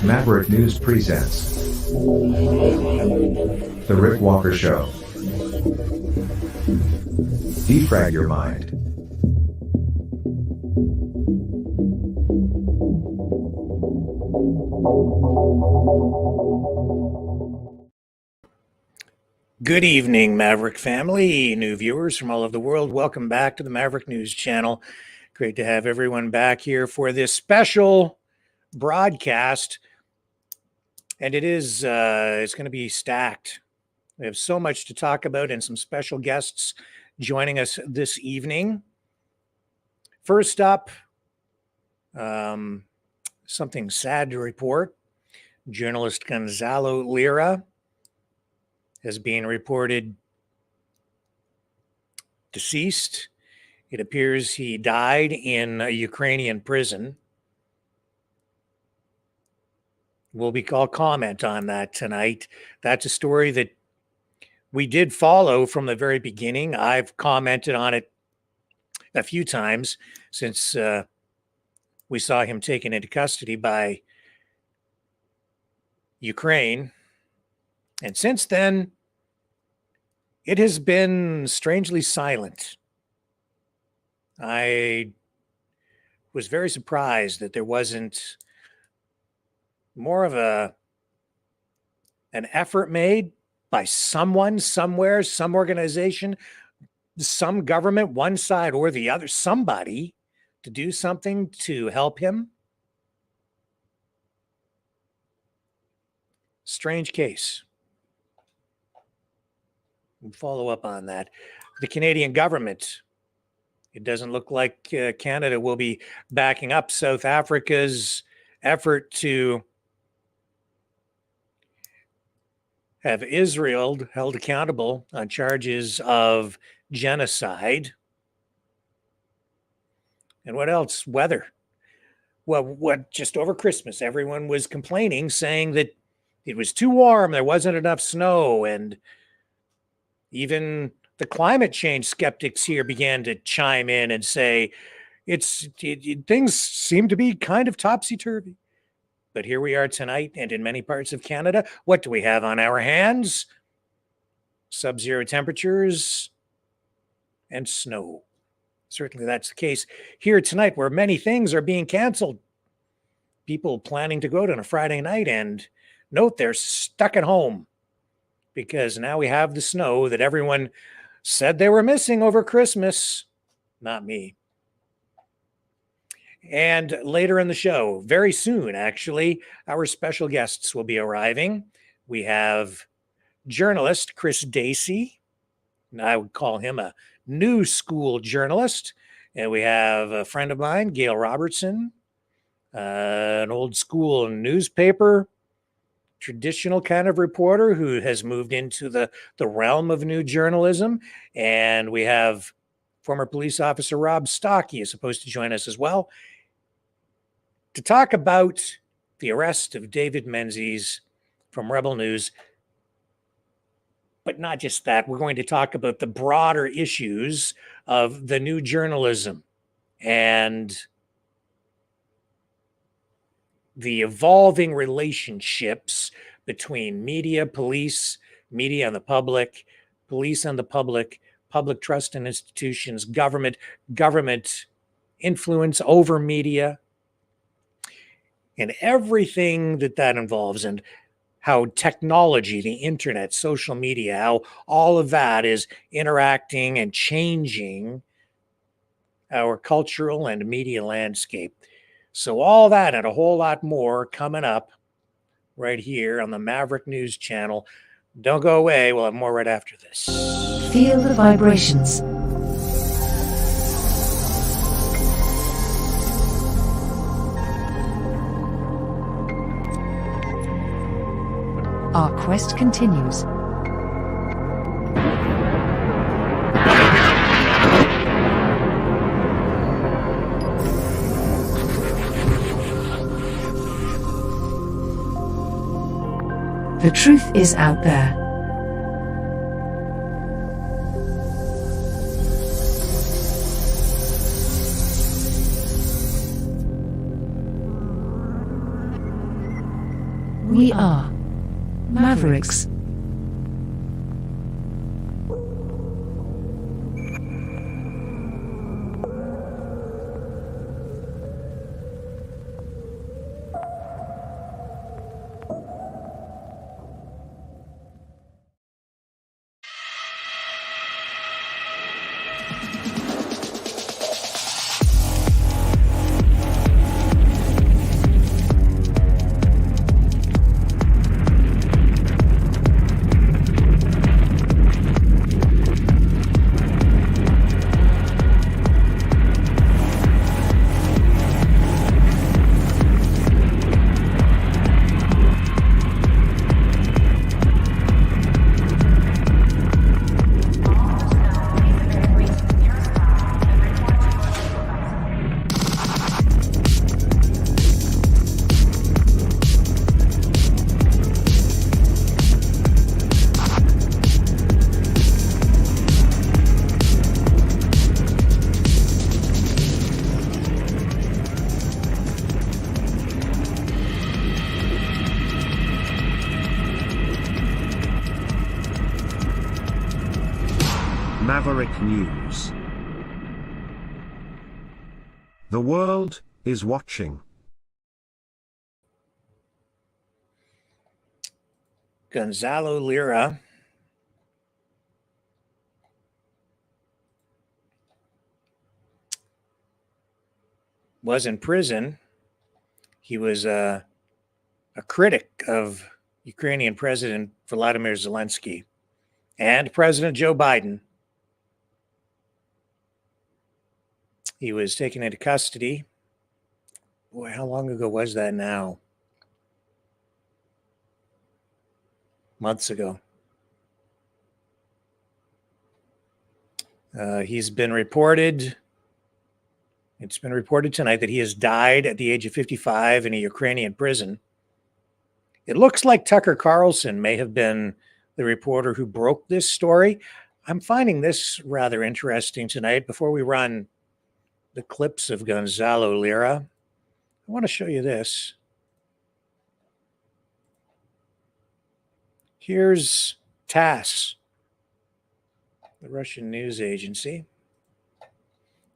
Maverick News presents The Rick Walker Show. Defrag your mind. Good evening, Maverick family, new viewers from all over the world. Welcome back to the Maverick News channel. Great to have everyone back here for this special broadcast. And it's going to be stacked. We have so much to talk about and some special guests joining us this evening. First up, something sad to report. Journalist Gonzalo Lira has been reported deceased. It appears he died in a Ukrainian prison. I'll comment on that tonight. That's a story that we did follow from the very beginning. I've commented on it a few times since we saw him taken into custody by Ukraine. And since then, it has been strangely silent. I was very surprised that there wasn't more of an effort made by someone, somewhere, some organization, some government, one side or the other, somebody to do something to help him. Strange case. We'll follow up on that. The Canadian government, it doesn't look like Canada will be backing up South Africa's effort to have Israel held accountable on charges of genocide. And what else? Weather. Well, just over Christmas, everyone was complaining, saying that it was too warm, there wasn't enough snow, and even the climate change skeptics here began to chime in and say things seem to be kind of topsy-turvy. But here we are tonight, and in many parts of Canada, what do we have on our hands? Sub-zero temperatures and snow. Certainly that's the case here tonight, where many things are being canceled. People planning to go out on a Friday night, and note they're stuck at home because now we have the snow that everyone said they were missing over Christmas. Not me. And later in the show, very soon, actually, our special guests will be arriving. We have journalist Chris Dacey, and I would call him a new school journalist. And we have a friend of mine, Gail Robertson, an old school newspaper, traditional kind of reporter who has moved into the realm of new journalism. And we have former police officer Rob Stocki is supposed to join us as well to talk about the arrest of David Menzies from Rebel News. But not just that, we're going to talk about the broader issues of the new journalism and the evolving relationships between media, police, media and the public, police and the public trust in institutions, government influence over media, and everything that involves, and how technology, the internet, social media, how all of that is interacting and changing our cultural and media landscape. So all that and a whole lot more coming up right here on the Maverick News channel. Don't go away. We'll have more right after this. Feel the vibrations. Our quest continues. The truth is out there. We are Mavericks. Maverick News. The world is watching. Gonzalo Lira was in prison. He was a critic of Ukrainian President Volodymyr Zelensky and President Joe Biden. He was taken into custody. Boy, how long ago was that now? Months ago. It's been reported tonight that he has died at the age of 55 in a Ukrainian prison. It looks like Tucker Carlson may have been the reporter who broke this story. I'm finding this rather interesting tonight. Before we run the clips of Gonzalo Lira, I want to show you this. Here's TASS, the Russian news agency,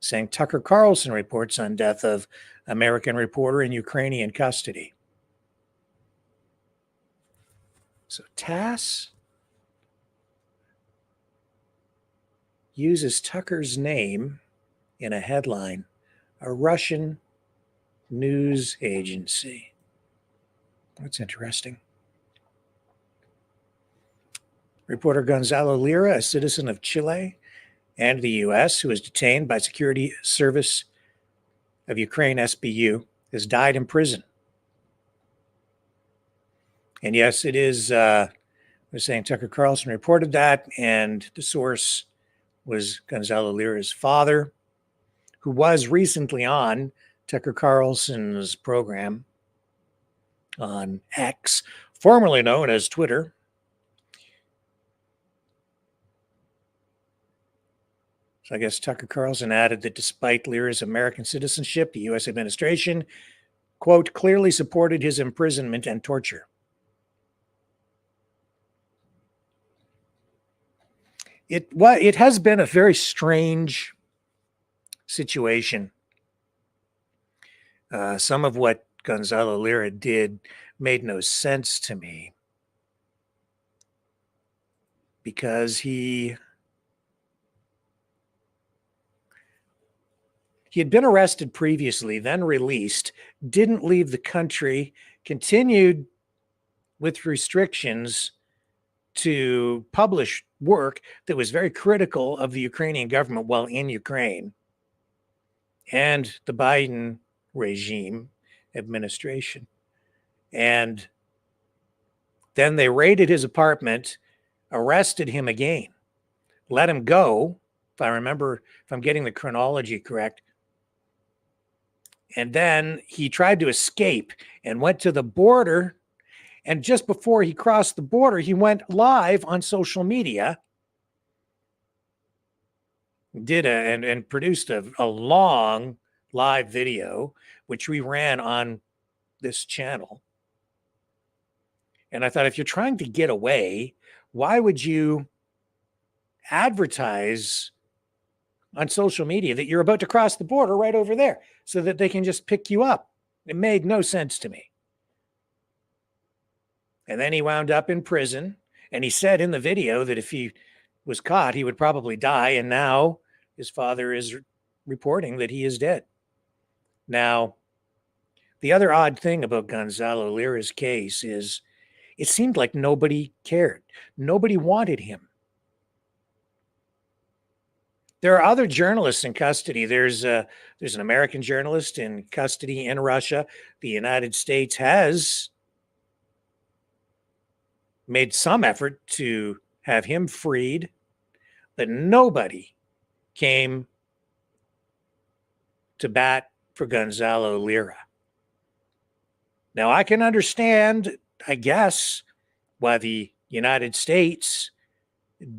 saying Tucker Carlson reports on death of American reporter in Ukrainian custody. So TASS uses Tucker's name in a headline, a Russian news agency. That's interesting. Reporter Gonzalo Lira, a citizen of Chile and the U.S., who was detained by Security Service of Ukraine, SBU, has died in prison. And yes, it is, we're saying Tucker Carlson reported that, and the source was Gonzalo Lira's father, who was recently on Tucker Carlson's program on X, formerly known as Twitter. So I guess Tucker Carlson added that despite Lira's American citizenship, the U.S. administration, quote, clearly supported his imprisonment and torture. It has been a very strange situation. Some of what Gonzalo Lira did made no sense to me because he had been arrested previously, then released, didn't leave the country, continued with restrictions to publish work that was very critical of the Ukrainian government while in Ukraine and the Biden regime administration. And then they raided his apartment, arrested him again, let him go, if I'm getting the chronology correct. And then he tried to escape and went to the border. And just before he crossed the border, he went live on social media, and produced a long live video, which we ran on this channel. And I thought, if you're trying to get away, why would you advertise on social media that you're about to cross the border right over there so that they can just pick you up? It made no sense to me. And then he wound up in prison. And he said in the video that if he was caught, he would probably die. And now his father is reporting that he is dead. Now, the other odd thing about Gonzalo Lira's case is it seemed like nobody cared. Nobody wanted him. There are other journalists in custody. There's an American journalist in custody in Russia. The United States has made some effort to have him freed, but nobody came to bat for Gonzalo Lira. Now, I can understand, I guess, why the United States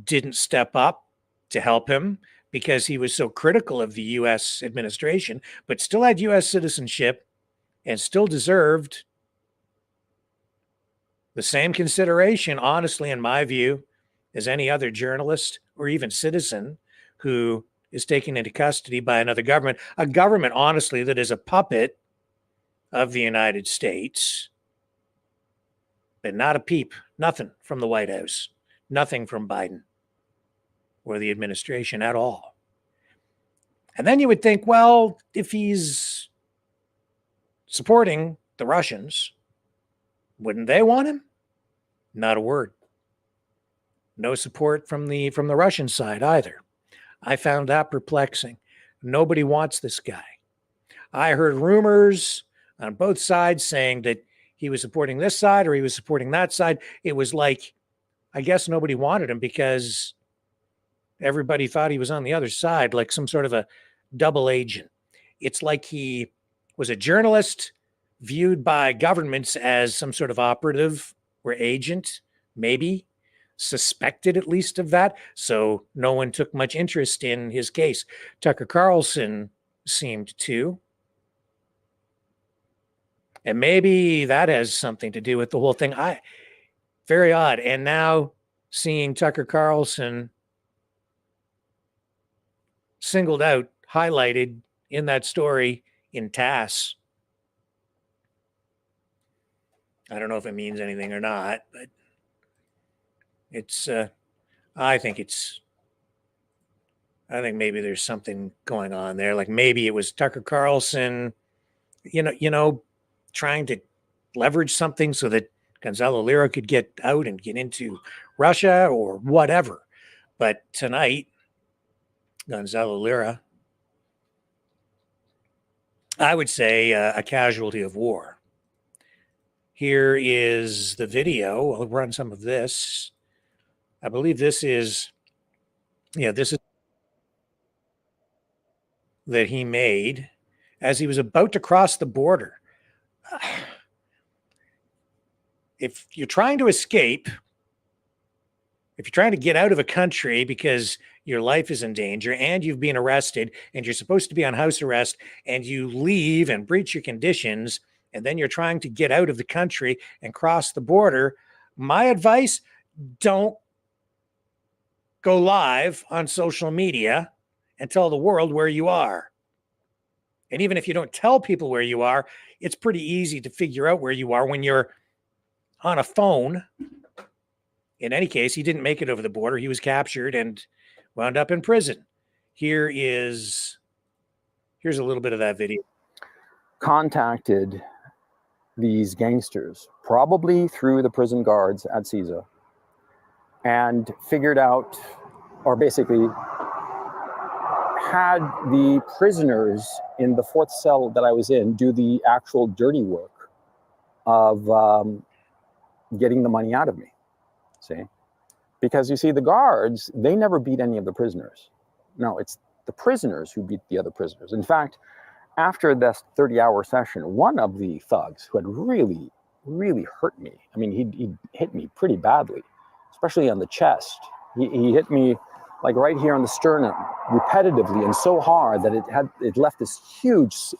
didn't step up to help him, because he was so critical of the U.S. administration, but still had U.S. citizenship and still deserved the same consideration, honestly, in my view, as any other journalist or even citizen who is taken into custody by another government, a government, honestly, that is a puppet of the United States, but not a peep, nothing from the White House, nothing from Biden or the administration at all. And then you would think, well, if he's supporting the Russians, wouldn't they want him? Not a word. No support from the Russian side either. I found that perplexing. Nobody wants this guy. I heard rumors on both sides saying that he was supporting this side or he was supporting that side. It was like, I guess nobody wanted him because everybody thought he was on the other side, like some sort of a double agent. It's like he was a journalist viewed by governments as some sort of operative or agent, maybe suspected at least of that. So no one took much interest in his case. Tucker Carlson seemed to. And maybe that has something to do with the whole thing. Very odd. And now seeing Tucker Carlson singled out, highlighted in that story in TASS. I don't know if it means anything or not, but it's, I think maybe there's something going on there. Like maybe it was Tucker Carlson, trying to leverage something so that Gonzalo Lira could get out and get into Russia or whatever. But tonight, Gonzalo Lira, I would say a casualty of war. Here is the video. I'll run some of this. I believe this is that he made as he was about to cross the border. If you're trying to escape, if you're trying to get out of a country because your life is in danger and you've been arrested and you're supposed to be on house arrest and you leave and breach your conditions, and then you're trying to get out of the country and cross the border, my advice, don't go live on social media and tell the world where you are. And even if you don't tell people where you are, it's pretty easy to figure out where you are when you're on a phone. In any case, he didn't make it over the border. He was captured and wound up in prison. Here's a little bit of that video. Contacted these gangsters, probably through the prison guards at CISA, and figured out, or basically had the prisoners in the fourth cell that I was in do the actual dirty work of getting the money out of me. See? Because you see, the guards, they never beat any of the prisoners. No, it's the prisoners who beat the other prisoners. In fact, after this 30-hour session, one of the thugs who had really, really hurt me, I mean, he hit me pretty badly, especially on the chest. He hit me like right here on the sternum repetitively and so hard that it left this huge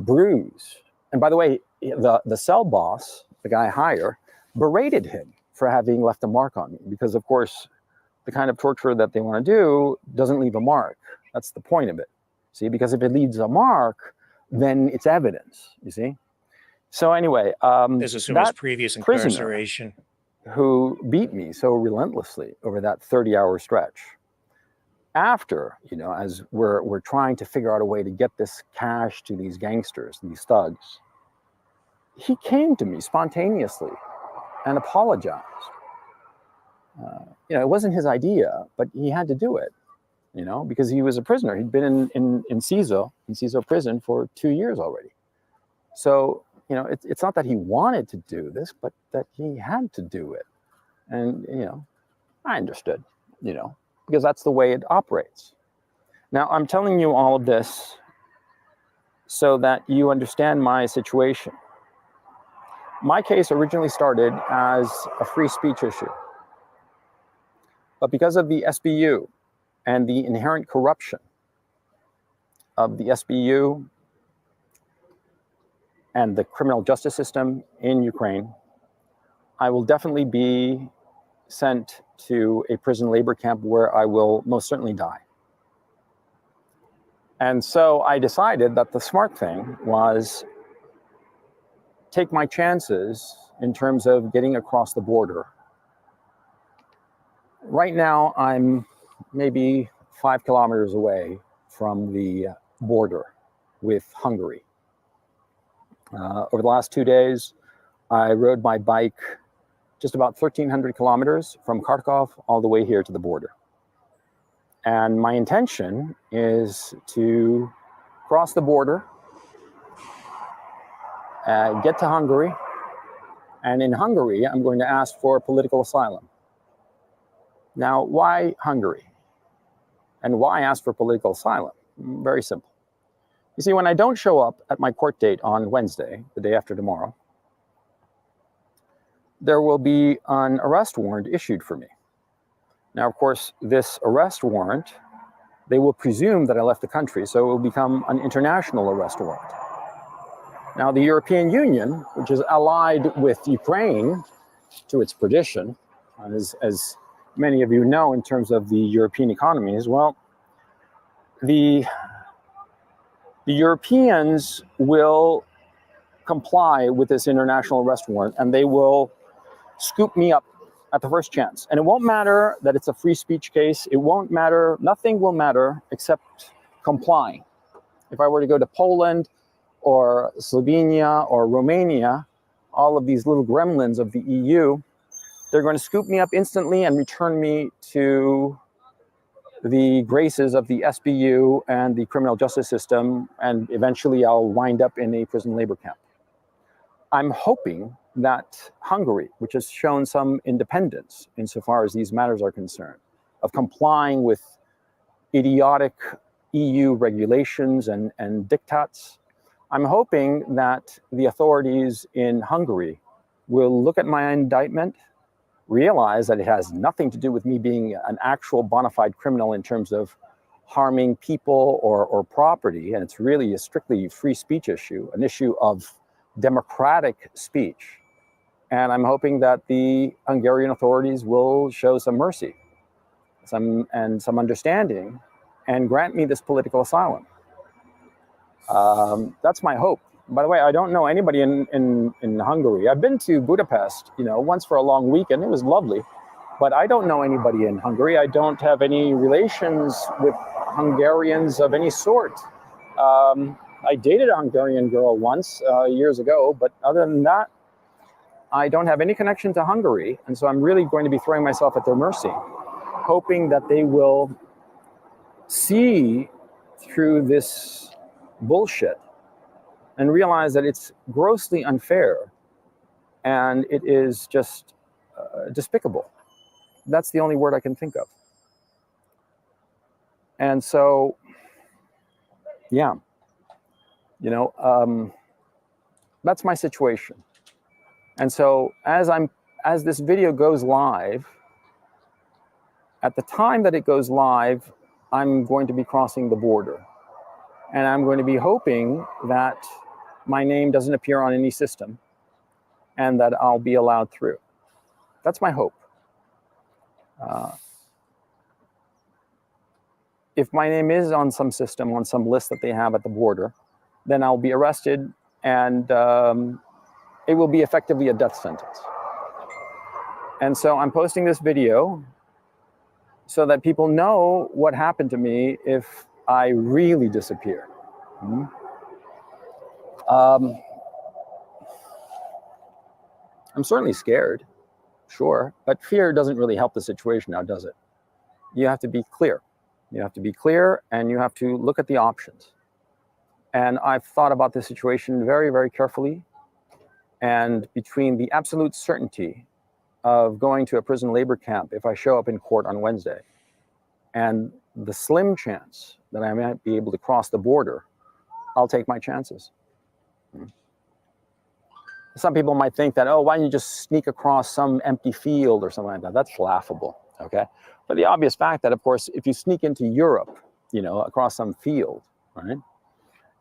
bruise. And by the way, the cell boss the guy higher, berated him for having left a mark on me. Because, of course, the kind of torture that they want to do doesn't leave a mark. That's the point of it. See, because if it leaves a mark, then it's evidence, you see? So anyway, This is his previous incarceration. Who beat me so relentlessly over that 30-hour stretch, after, as we're trying to figure out a way to get this cash to these gangsters, these thugs, he came to me spontaneously and apologized. It wasn't his idea, but he had to do it, because he was a prisoner. He'd been in CISO prison for 2 years already. So, it's not that he wanted to do this, but that he had to do it. And, I understood, because that's the way it operates. Now, I'm telling you all of this so that you understand my situation. My case originally started as a free speech issue. But because of the SBU and the inherent corruption of the SBU and the criminal justice system in Ukraine, I will definitely be sent to a prison labor camp where I will most certainly die. And so I decided that the smart thing was take my chances in terms of getting across the border. Right now, I'm maybe 5 kilometers away from the border with Hungary. Over the last 2 days, I rode my bike just about 1,300 kilometers from Kharkov all the way here to the border. And my intention is to cross the border, get to Hungary, and in Hungary, I'm going to ask for political asylum. Now, why Hungary? And why ask for political asylum? Very simple. You see, when I don't show up at my court date on Wednesday, the day after tomorrow, there will be an arrest warrant issued for me. Now, of course, this arrest warrant, they will presume that I left the country, so it will become an international arrest warrant. Now, the European Union, which is allied with Ukraine, to its perdition, as many of you know in terms of the European economies, well, the Europeans will comply with this international arrest warrant, and they will scoop me up at the first chance. And it won't matter that it's a free speech case. It won't matter. Nothing will matter except complying. If I were to go to Poland or Slovenia or Romania, all of these little gremlins of the EU, they're going to scoop me up instantly and return me to the graces of the SBU and the criminal justice system, and eventually I'll wind up in a prison labor camp. I'm hoping that Hungary, which has shown some independence insofar as these matters are concerned, of complying with idiotic EU regulations and diktats, I'm hoping that the authorities in Hungary will look at my indictment, realize that it has nothing to do with me being an actual bona fide criminal in terms of harming people or property, and it's really a strictly free speech issue, an issue of democratic speech. And I'm hoping that the Hungarian authorities will show some mercy some understanding and grant me this political asylum. That's my hope. By the way, I don't know anybody in Hungary. I've been to Budapest, once for a long weekend. It was lovely, but I don't know anybody in Hungary. I don't have any relations with Hungarians of any sort. I dated a Hungarian girl once years ago, but other than that, I don't have any connection to Hungary. And so I'm really going to be throwing myself at their mercy, hoping that they will see through this bullshit and realize that it's grossly unfair and it is just despicable. That's the only word I can think of. And so, yeah, that's my situation. And so as this video goes live, at the time that it goes live, I'm going to be crossing the border. And I'm going to be hoping that my name doesn't appear on any system. and that I'll be allowed through. That's my hope. If my name is on some system, on some list that they have at the border, then I'll be arrested, and it will be effectively a death sentence. And so I'm posting this video so that people know what happened to me if I really disappear. I'm certainly scared, sure, but fear doesn't really help the situation now, does it? You have to be clear. You have to be clear, and you have to look at the options. And I've thought about this situation very, very carefully. And between the absolute certainty of going to a prison labor camp if I show up in court on Wednesday, and the slim chance that I might be able to cross the border, I'll take my chances. Some people might think that, oh, why don't you just sneak across some empty field or something like that? That's laughable, okay? But the obvious fact that, of course, if you sneak into Europe, across some field, right?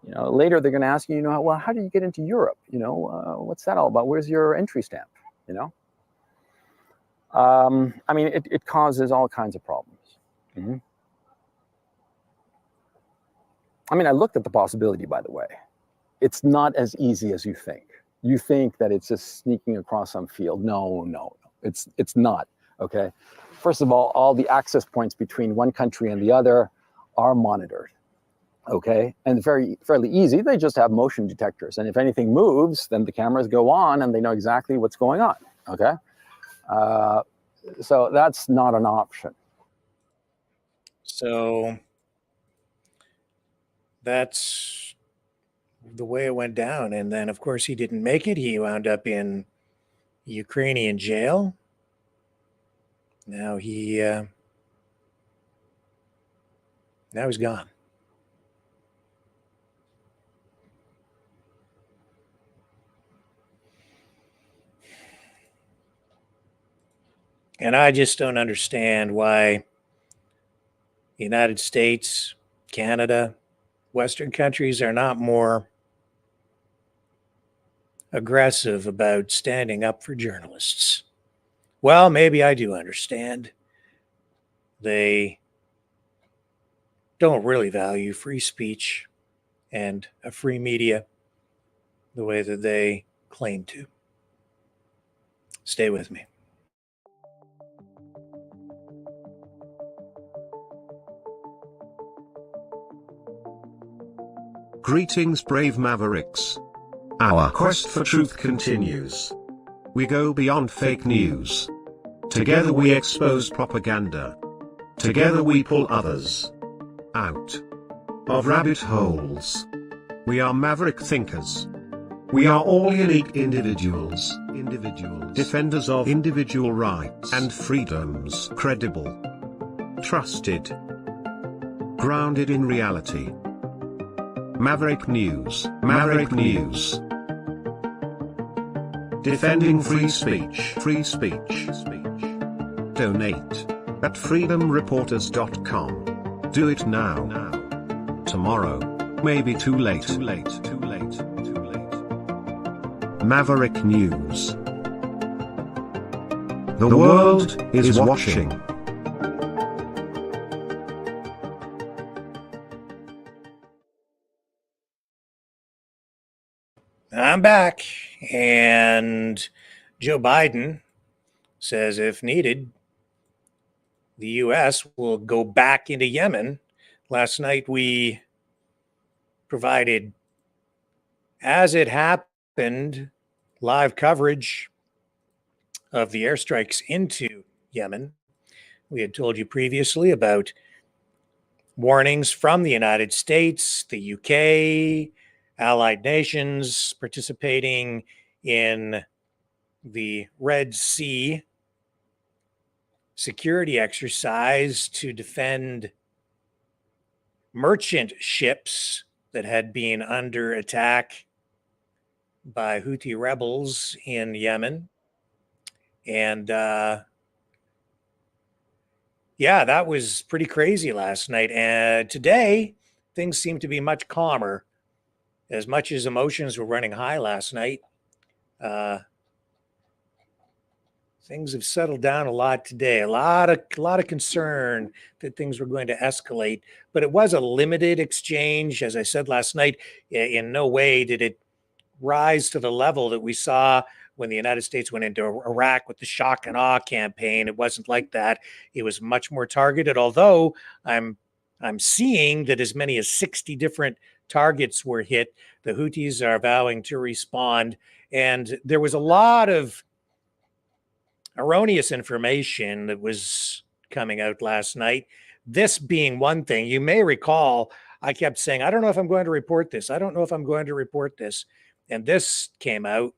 Later they're going to ask you, well, how did you get into Europe? What's that all about? Where's your entry stamp? I mean, it causes all kinds of problems. I mean, I looked at the possibility, by the way. It's not as easy as you think. You think that it's just sneaking across some field. No, it's not, okay? First of all the access points between one country and the other are monitored, okay? And fairly easy. They just have motion detectors. And if anything moves, then the cameras go on and they know exactly what's going on, okay? So that's not an option. So that's the way it went down. And then, of course, he didn't make it. He wound up in Ukrainian jail. Now he's gone. And I just don't understand why the United States, Canada, Western countries are not more aggressive about standing up for journalists. Well, maybe I do understand. They don't really value free speech and a free media the way that they claim to. Stay with me. Greetings, brave Mavericks. Our quest for truth continues. We go beyond fake news. Together we expose propaganda. Together we pull others out of rabbit holes. We are maverick thinkers. We are all unique individuals. Defenders of individual rights and freedoms. Credible. Trusted. Grounded in reality. Maverick News. Defending free speech. Donate at freedomreporters.com. Do it now. Tomorrow may be too late. Maverick News. The world is watching. I'm back, and Joe Biden says if needed, the U.S. will go back into Yemen. Last night we provided, as it happened, live coverage of the airstrikes into Yemen. We had told you previously about warnings from the United States, the U.K., allied nations participating in the Red Sea security exercise to defend merchant ships that had been under attack by Houthi rebels in Yemen. And that was pretty crazy last night. And today, things seem to be much calmer. As much as emotions were running high last night, things have settled down a lot today. A lot of concern that things were going to escalate, but it was a limited exchange. As I said last night, in no way did it rise to the level that we saw when the United States went into Iraq with the shock and awe campaign. It wasn't like that. It was much more targeted, although I'm seeing that as many as 60 different targets were hit. The Houthis are vowing to respond, and there was a lot of erroneous information that was coming out last night. This being one thing, you may recall I kept saying, I don't know if I'm going to report this. I don't know if I'm going to report this. And this came out.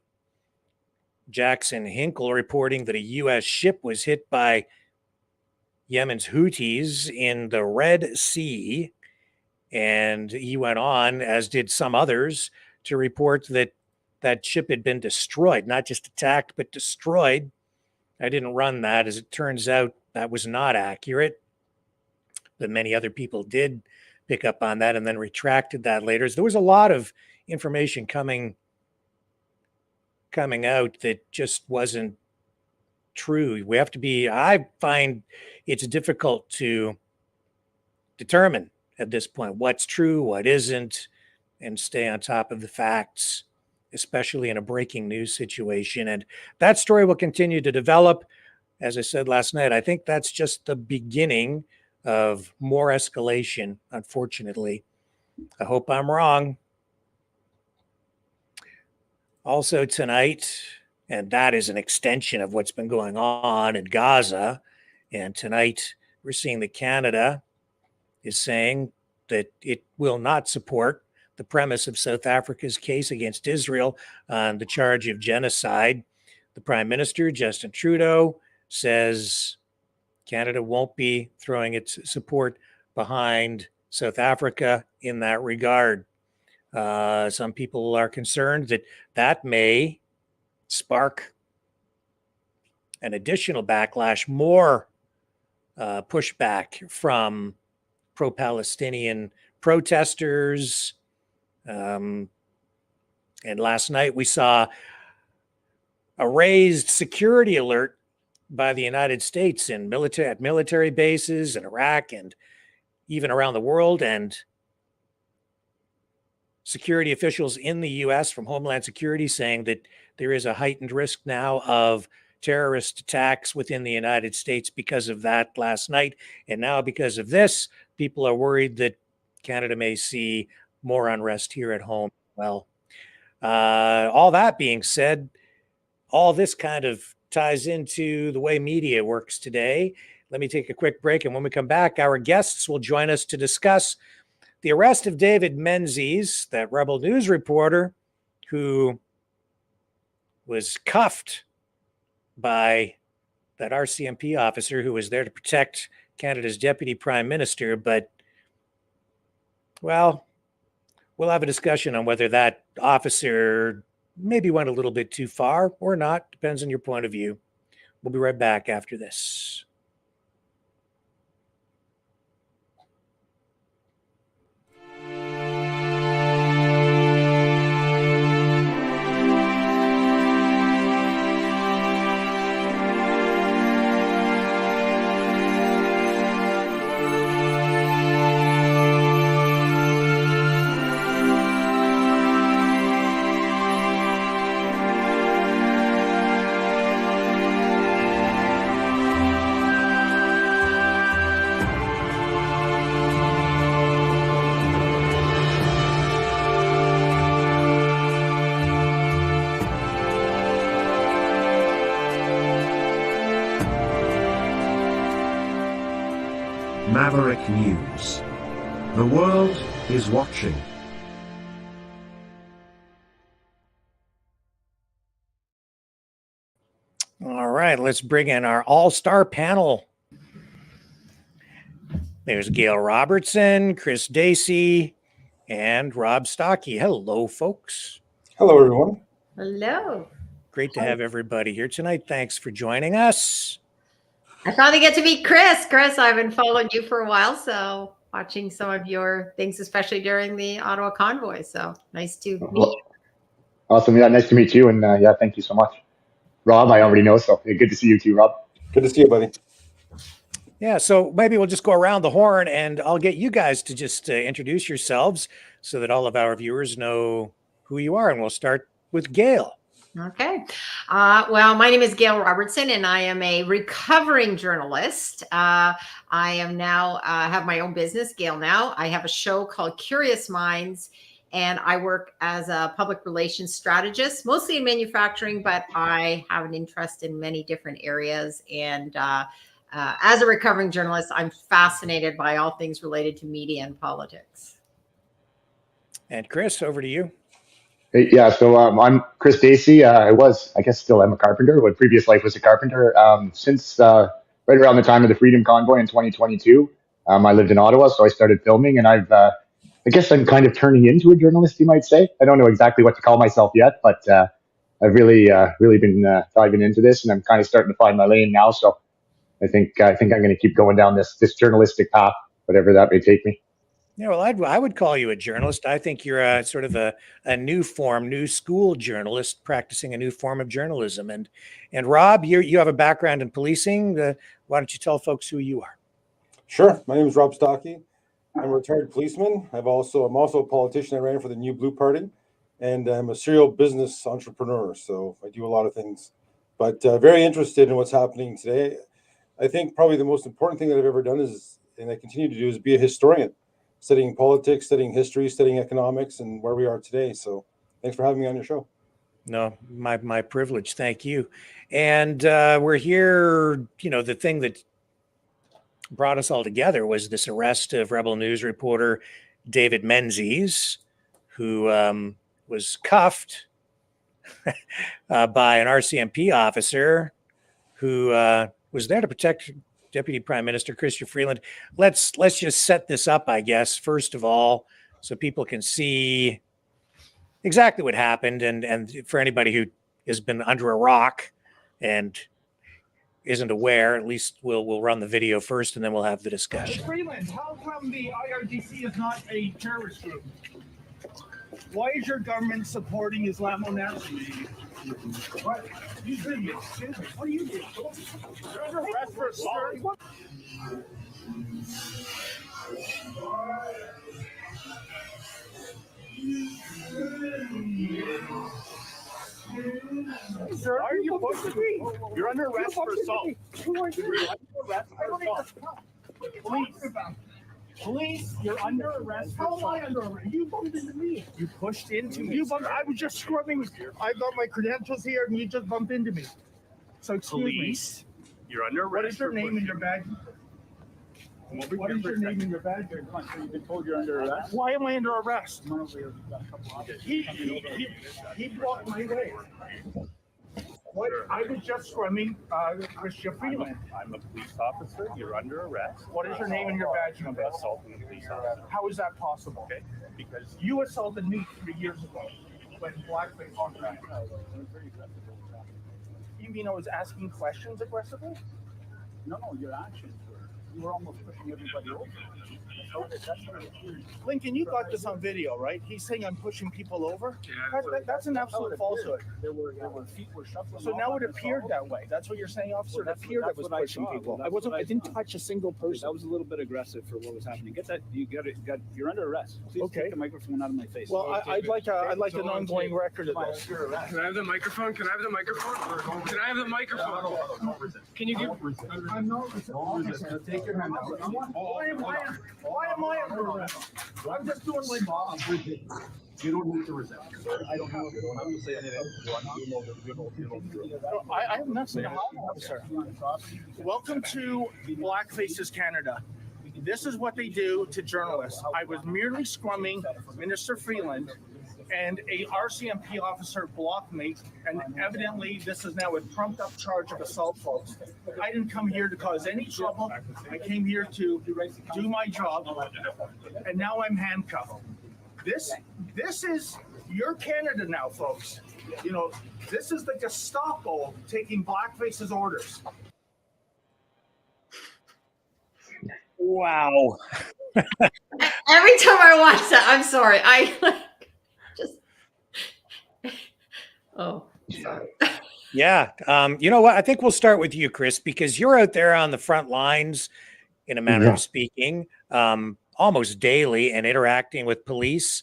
Jackson Hinkle reporting that a U.S. ship was hit by Yemen's Houthis in the Red Sea. And he went on, as did some others, to report that that ship had been destroyed, not just attacked, but destroyed. I didn't run that. As it turns out, that was not accurate. But many other people did pick up on that and then retracted that later. So there was a lot of information coming out that just wasn't true. We have to be, I find it's difficult to determine at this point what's true, what isn't, and stay on top of the facts, especially in a breaking news situation. And that story will continue to develop. As I said last night, I think that's just the beginning of more escalation, unfortunately. I hope I'm wrong. Also tonight, and that is an extension of what's been going on in Gaza, and tonight we're seeing that Canada is saying that it will not support the premise of South Africa's case against Israel on the charge of genocide. The Prime Minister, Justin Trudeau, says Canada won't be throwing its support behind South Africa in that regard. Some people are concerned that that may spark an additional backlash, more pushback from pro-Palestinian protesters. And last night we saw a raised security alert by the United States at military bases in Iraq and even around the world, and security officials in the U.S. from Homeland Security saying that there is a heightened risk now of terrorist attacks within the United States because of that last night. And now because of this, people are worried that Canada may see more unrest here at home. Well, all that being said, all this kind of ties into the way media works today. Let me take a quick break. And when we come back, our guests will join us to discuss the arrest of David Menzies, that Rebel News reporter who was cuffed by that RCMP officer who was there to protect Canada's deputy prime minister. But, well, we'll have a discussion on whether that officer maybe went a little bit too far or not. Depends on your point of view. We'll be right back after this. Maverick News. The world is watching. All right, let's bring in our all-star panel. There's Gail Robertson, Chris Dacey, and Rob Stocki. Hello, folks. Hello, everyone. Hello. Great to have everybody here tonight. Thanks for joining us. I finally get to meet Chris. Chris, I've been following you for a while, so watching some of your things, especially during the Ottawa convoy. So nice to meet you. Awesome. Yeah, nice to meet you. And yeah, thank you so much. Rob, I already know, so good to see you too, Rob. Good to see you, buddy. Yeah, so maybe we'll just go around the horn and I'll get you guys to just introduce yourselves so that all of our viewers know who you are. And we'll start with Gail. Okay. Well, my name is Gail Robertson, and I am a recovering journalist. I am now have my own business, Gail Now. I have a show called Curious Minds, and I work as a public relations strategist, mostly in manufacturing, but I have an interest in many different areas. And as a recovering journalist, I'm fascinated by all things related to media and politics. And Chris, over to you. Yeah, so I'm Chris Dacey. I guess still am a carpenter, but previous life was a carpenter. Since right around the time of the Freedom Convoy in 2022, I lived in Ottawa, so I started filming, and I guess I'm kind of turning into a journalist, you might say. I don't know exactly what to call myself yet, but I've really been diving into this, and I'm kind of starting to find my lane now. So I think I'm going to keep going down this journalistic path, whatever that may take me. Yeah, well, I would call you a journalist. I think you're a sort of a new school journalist practicing a new form of journalism. And Rob, you have a background in policing. Why don't you tell folks who you are? Sure. My name is Rob Stocki. I'm a retired policeman. I'm also a politician. I ran for the New Blue Party, and I'm a serial business entrepreneur. So I do a lot of things, but very interested in what's happening today. I think probably the most important thing that I've ever done is, and I continue to do, is be a historian, studying politics, studying history, studying economics, and where we are today. So thanks for having me on your show. No, my privilege. Thank you. And we're here, the thing that brought us all together was this arrest of Rebel News reporter David Menzies, who was cuffed by an RCMP officer who was there to protect Deputy Prime Minister Chrystia Freeland. Let's just set this up, I guess, first of all, so people can see exactly what happened. And for anybody who has been under a rock and isn't aware, at least we'll run the video first and then we'll have the discussion. Freeland, how come the IRGC is not a terrorist group? Why is your government supporting Islamo-nationalism? What? Excuse me. What are you doing? You're under arrest for assault. Sir, why are you pushing me? You're under arrest for assault. Who are you? You're under arrest for assault. Police, you're under arrest. How am I under arrest? You bumped into me. You pushed into me. I was just scrubbing. I got my credentials here, and you just bumped into me. So excuse me. You're under arrest. What is your name in your badge? What is your name in your badge? You've been told you're under arrest. Why am I under arrest? He blocked my way. What? I was just scrumming Chrystia Freeland. I'm a police officer. You're under arrest. What is your name and your badge number? Assaulting a police officer. How is that possible? Okay, because you assaulted me 3 years ago when blackface was around. You mean I was asking questions aggressively? No, your actions were. You were almost pushing everybody over. Lincoln, you got this on video, right? He's saying I'm pushing people over. Yeah, that's an absolute falsehood. There were feet were shuffling. So now it appeared that way. That's what you're saying, officer. It appeared I was pushing people. I didn't touch a single person. That was a little bit aggressive for what was happening. Get that. You're under arrest. Please take the microphone out of my face. Well, I'd like an ongoing record of this. Can I have the microphone? Can I have the microphone? Can I have the microphone? Can you give? I'm not. Take your hand out. Why am I under arrest? I'm just doing my job. You don't need to resent. I don't know. You don't have to say anything. I have nothing to hide, sir. Welcome to Black Faces Canada. This is what they do to journalists. I was merely scrumming Minister Freeland, and a RCMP officer blocked me, and evidently this is now a trumped-up charge of assault, folks. I didn't come here to cause any trouble. I came here to do my job, and now I'm handcuffed. This is your Canada now, folks. This is the Gestapo taking blackface's orders. Wow. Every time I watch that, I'm sorry. Oh, sorry. Yeah. You know what? I think we'll start with you, Chris, because you're out there on the front lines, in a manner Yeah. of speaking, almost daily and interacting with police,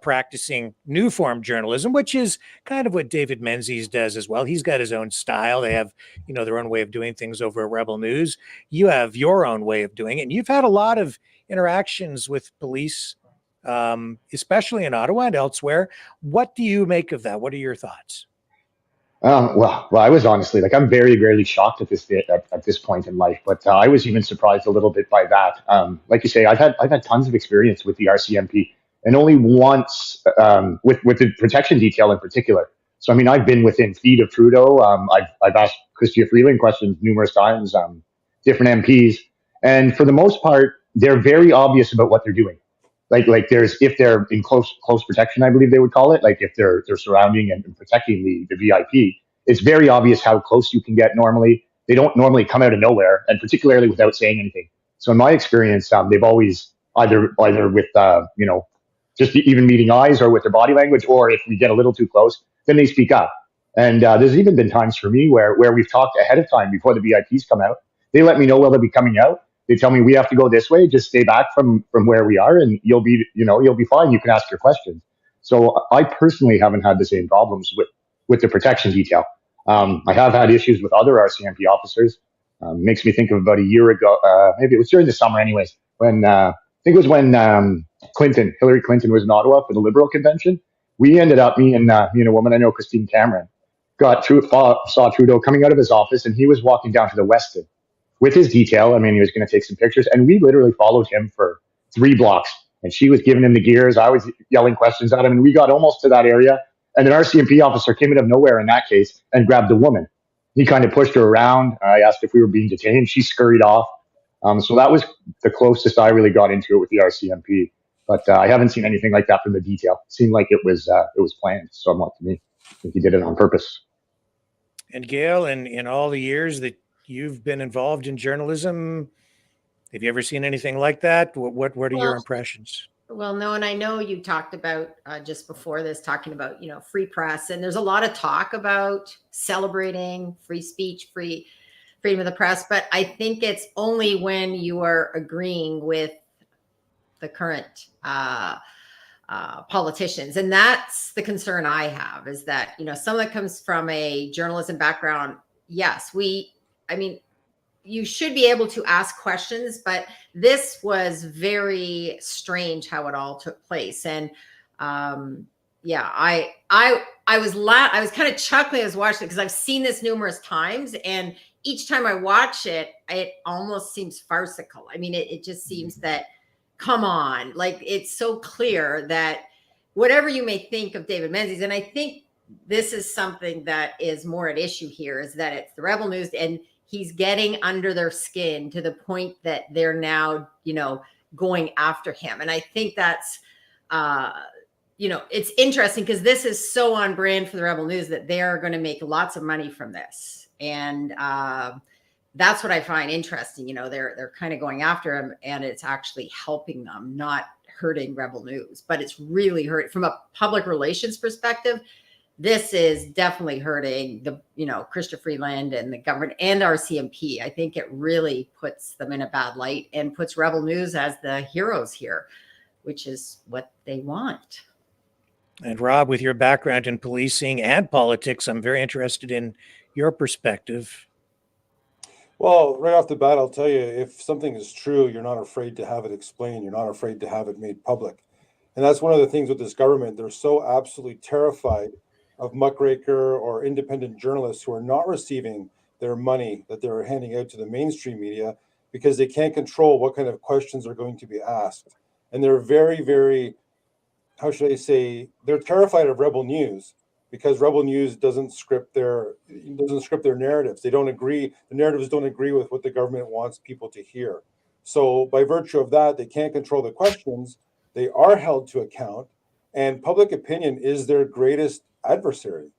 practicing new form journalism, which is kind of what David Menzies does as well. He's got his own style. They have, their own way of doing things over at Rebel News. You have your own way of doing it. And you've had a lot of interactions with police, especially in Ottawa and elsewhere. What do you make of that? What are your thoughts? Well, I was honestly like I'm very rarely shocked at this point in life, but I was even surprised a little bit by that. Like you say, I've had tons of experience with the RCMP, and only once with the protection detail in particular. So I mean, I've been within feet of Trudeau. I've asked Chrystia Freeland questions numerous times, different MPs, and for the most part, they're very obvious about what they're doing. Like there's if they're in close protection, I believe they would call it. Like if they're surrounding and protecting the VIP, it's very obvious how close you can get. Normally, they don't normally come out of nowhere, and particularly without saying anything. So in my experience, they've always either with just even meeting eyes or with their body language, or if we get a little too close, then they speak up. And there's even been times for me where we've talked ahead of time before the VIPs come out. They let me know they'll be coming out. They tell me we have to go this way. Just stay back from where we are, and you'll be fine. You can ask your questions. So I personally haven't had the same problems with the protection detail. I have had issues with other RCMP officers. Makes me think of about a year ago. Maybe it was during the summer, anyways. When I think it was when Hillary Clinton was in Ottawa for the Liberal convention. We ended up, me and a woman I know, Christine Cameron, saw Trudeau coming out of his office, and he was walking down to the Westin with his detail. I mean, he was going to take some pictures, and we literally followed him for 3 blocks. And she was giving him the gears. I was yelling questions at him, and we got almost to that area. And an RCMP officer came out of nowhere in that case and grabbed the woman. He kind of pushed her around. I asked if we were being detained. She scurried off. So that was the closest I really got into it with the RCMP. But I haven't seen anything like that from the detail. It seemed like it was planned somewhat to me. I think he did it on purpose. And Gail, in all the years that you've been involved in journalism, have you ever seen anything like that? What are your impressions? Well, no, and I know you talked about just before this, talking about, free press, and there's a lot of talk about celebrating free speech, freedom of the press. But I think it's only when you are agreeing with the current politicians. And that's the concern I have, is that, someone that comes from a journalism background, yes, you should be able to ask questions, but this was very strange how it all took place. And I was kind of chuckling as I was watching it, because I've seen this numerous times, and each time I watch it, it almost seems farcical. I mean, it just seems that, come on, like, it's so clear that whatever you may think of David Menzies, and I think this is something that is more at issue here, is that it's the Rebel News, and he's getting under their skin to the point that they're now, going after him. And I think that's, it's interesting, because this is so on brand for the Rebel News that they're going to make lots of money from this. And that's what I find interesting. They're kind of going after him, and it's actually helping them, not hurting Rebel News. But it's really hurt from a public relations perspective. This is definitely hurting the, Chrystia Freeland and the government and RCMP. I think it really puts them in a bad light and puts Rebel News as the heroes here, which is what they want. And Rob, with your background in policing and politics, I'm very interested in your perspective. Well, right off the bat, I'll tell you, if something is true, you're not afraid to have it explained. You're not afraid to have it made public. And that's one of the things with this government. They're so absolutely terrified of muckraker or independent journalists who are not receiving their money that they're handing out to the mainstream media, because they can't control what kind of questions are going to be asked. And they're very, very, how should I say, they're terrified of Rebel News, because Rebel News doesn't script their narratives. They don't agree. The narratives don't agree with what the government wants people to hear. So by virtue of that, they can't control the questions. They are held to account, and public opinion is their greatest adversary.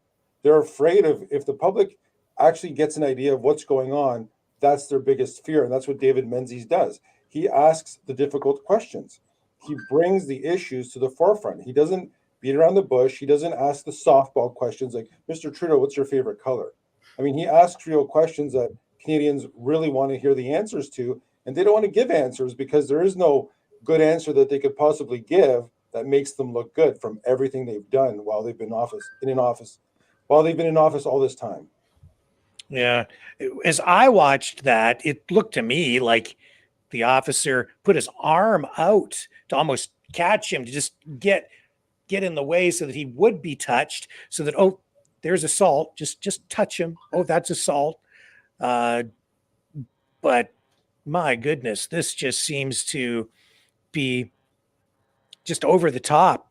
They're afraid of, if the public actually gets an idea of what's going on, that's their biggest fear. And that's what David Menzies does. He asks the difficult questions. He brings the issues to the forefront. He doesn't beat around the bush. He doesn't ask the softball questions like, Mr. Trudeau, what's your favorite color? I mean, he asked Trudeau questions that Canadians really want to hear the answers to, and they don't want to give answers because there is no good answer that they could possibly give that makes them look good from everything they've done while they've been in office, while they've been in office all this time. Yeah. As I watched that, it looked to me like the officer put his arm out to almost catch him, to just get in the way so that he would be touched, so that, oh, there's assault, just touch him. Oh, that's assault. But my goodness, this just seems to be just over the top.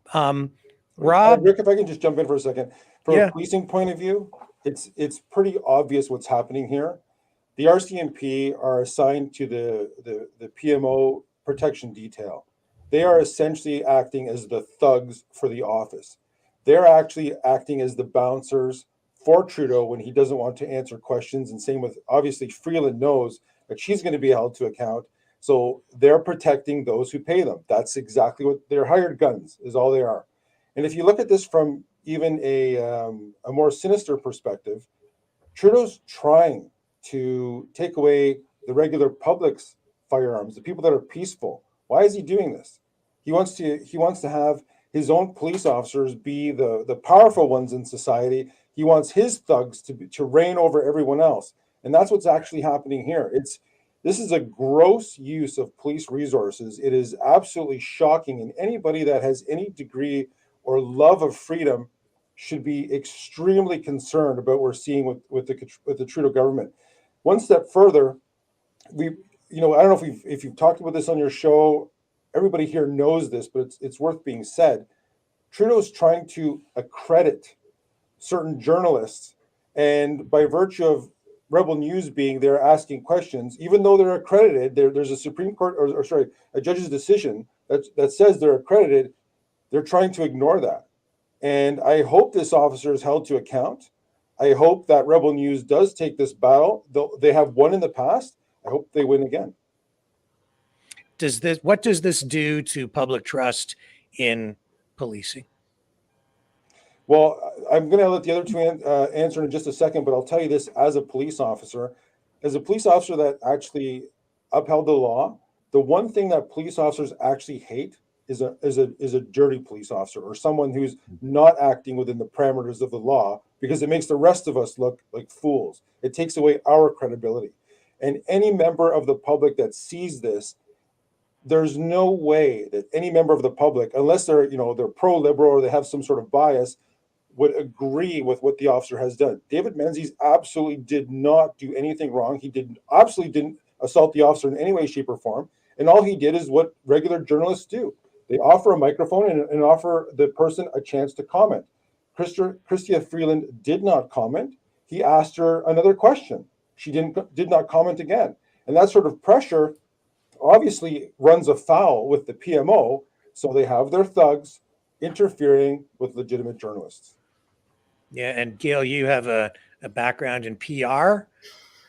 Rob, Rick, if I can just jump in for a second, from Yeah. a policing point of view, it's pretty obvious what's happening here. The RCMP are assigned to the PMO protection detail. They are essentially acting as the thugs for the office. They're actually acting as the bouncers for Trudeau when he doesn't want to answer questions. And same with, obviously, Freeland knows that she's going to be held to account. So they're protecting those who pay them. That's exactly what they're hired guns, is all they are. And if you look at this from even a more sinister perspective, Trudeau's trying to take away the regular public's firearms, the people that are peaceful. Why is he doing this? He wants to have his own police officers be the powerful ones in society. He wants his thugs to reign over everyone else. And that's what's actually happening here. This is a gross use of police resources. It is absolutely shocking. And anybody that has any degree or love of freedom should be extremely concerned about what we're seeing with the Trudeau government. One step further, I don't know if you've talked about this on your show. Everybody here knows this, but it's worth being said. Trudeau's trying to accredit certain journalists, and by virtue of Rebel News being there asking questions, even though they're accredited, there's a Supreme Court a judge's decision that says they're accredited. They're trying to ignore that. And I hope this officer is held to account. I hope that Rebel News does take this battle. They have won in the past. I hope they win again. What does this do to public trust in policing? Well, I'm going to let the other two answer in just a second, but I'll tell you this as a police officer that actually upheld the law. The one thing that police officers actually hate is a dirty police officer, or someone who's not acting within the parameters of the law, because it makes the rest of us look like fools. It takes away our credibility. And any member of the public that sees this, there's no way that any member of the public, unless they're pro-liberal or they have some sort of bias, would agree with what the officer has done. David Menzies absolutely did not do anything wrong. He absolutely didn't assault the officer in any way, shape, or form. And all he did is what regular journalists do. They offer a microphone and offer the person a chance to comment. Chrystia Freeland did not comment. He asked her another question. She did not comment again. And that sort of pressure obviously runs afoul with the PMO. So they have their thugs interfering with legitimate journalists. Yeah, and Gail, you have a background in PR.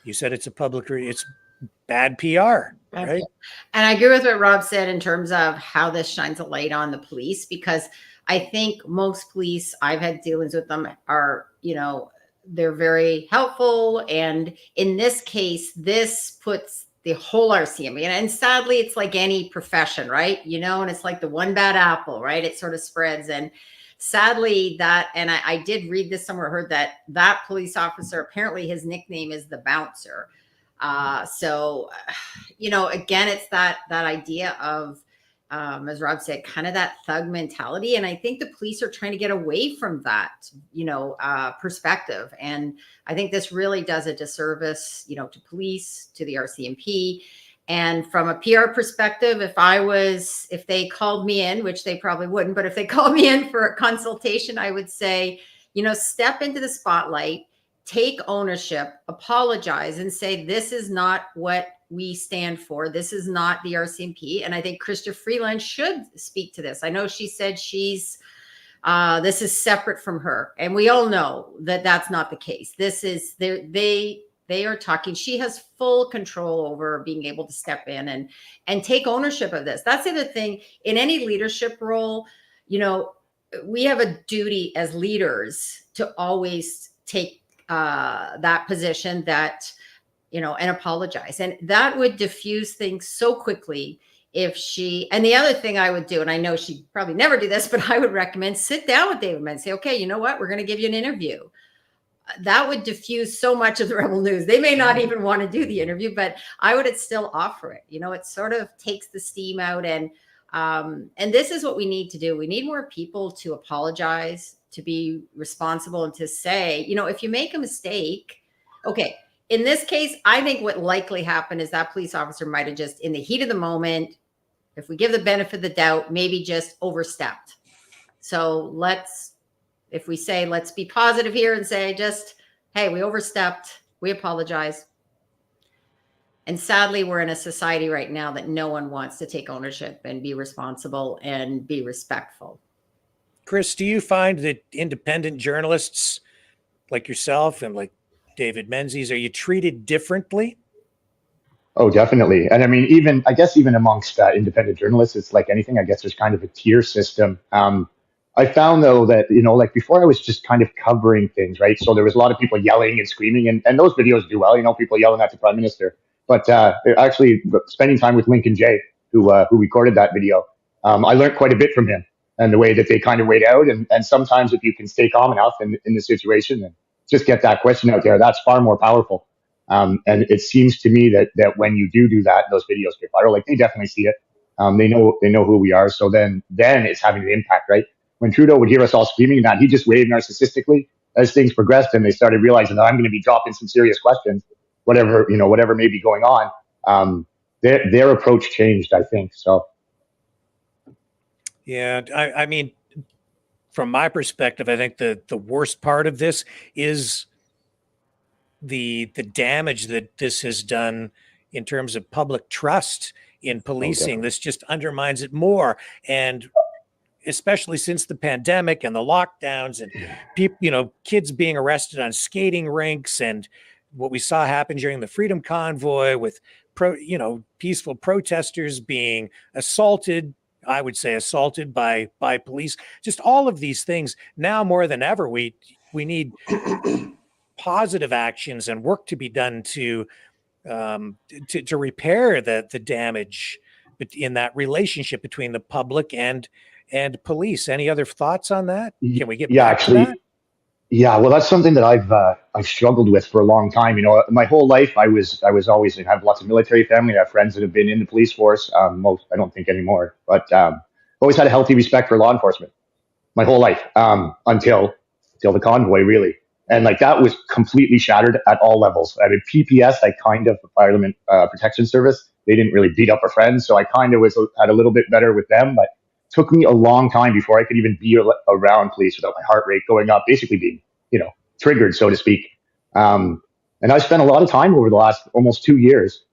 You said it's it's bad PR, right? And I agree with what Rob said in terms of how this shines a light on the police, because I think most police, I've had dealings with them, are, they're very helpful. And in this case, this puts the whole RCMP, and sadly, it's like any profession, right? And it's like the one bad apple, right? It sort of spreads. And sadly and I did read this somewhere, heard that police officer, apparently his nickname is the Bouncer. So, again, it's that idea of, as Rob said, kind of that thug mentality. And I think the police are trying to get away from that, perspective. And I think this really does a disservice, to police, to the RCMP. And from a PR perspective, if they called me in, which they probably wouldn't, but if they called me in for a consultation, I would say, step into the spotlight, take ownership, apologize, and say, this is not what we stand for. This is not the RCMP. And I think Chrystia Freeland should speak to this. I know she said this is separate from her. And we all know that that's not the case. This is, they are talking. She has full control over being able to step in and take ownership of this. That's the other thing. In any leadership role, we have a duty as leaders to always take that position, that, and apologize. And that would diffuse things so quickly if she, and the other thing I would do, and I know she'd probably never do this, but I would recommend sit down with David Menzies and say, okay, you know what? We're going to give you an interview. That would diffuse so much of the Rebel News. They may not even want to do the interview, but I would still offer it. It sort of takes the steam out. And this is what we need to do. We need more people to apologize, to be responsible, and to say, if you make a mistake, okay. In this case, I think what likely happened is that police officer might have just, in the heat of the moment, if we give the benefit of the doubt, maybe just overstepped. So if we say, let's be positive here and say just, hey, we overstepped, we apologize. And sadly, we're in a society right now that no one wants to take ownership and be responsible and be respectful. Chris, do you find that independent journalists like yourself and like David Menzies, are you treated differently? Oh, definitely. And I mean, even amongst independent journalists, it's like anything. I guess there's kind of a tier system. I found though that, like before I was just kind of covering things, right? So there was a lot of people yelling and screaming, and those videos do well, people yelling at the prime minister. But actually spending time with Lincoln Jay, who recorded that video, I learned quite a bit from him and the way that they kind of weighed out. And sometimes if you can stay calm enough in the situation and just get that question out there, that's far more powerful. And it seems to me that when you do that, those videos get viral. Like they definitely see it. They know who we are. So then it's having an impact, right? When Trudeau would hear us all screaming that, he just waved narcissistically. As things progressed and they started realizing that I'm going to be dropping some serious questions, whatever may be going on, their approach changed, I think. So. Yeah, I mean, from my perspective, I think the worst part of this is the damage that this has done in terms of public trust in policing. Okay. This just undermines it more. And especially since the pandemic and the lockdowns and people, kids being arrested on skating rinks, and what we saw happen during the Freedom Convoy with peaceful protesters being assaulted, I would say assaulted by police. Just all of these things. Now more than ever, we need positive actions and work to be done to repair the damage in that relationship between the public and police. Any other thoughts on that? Can we get back to that? Yeah, well, that's something that I've struggled with for a long time. My whole life I was always, I have lots of military family. I have friends that have been in the police force. Most, I don't think anymore, but always had a healthy respect for law enforcement my whole life, until the convoy, really. And like that was completely shattered at all levels. I mean, PPS, the Parliament Protection Service, they didn't really beat up our friends, so I kind of had a little bit better with them, but it took me a long time before I could even be around police without my heart rate going up, basically being, triggered, so to speak. And I spent a lot of time over the last almost 2 years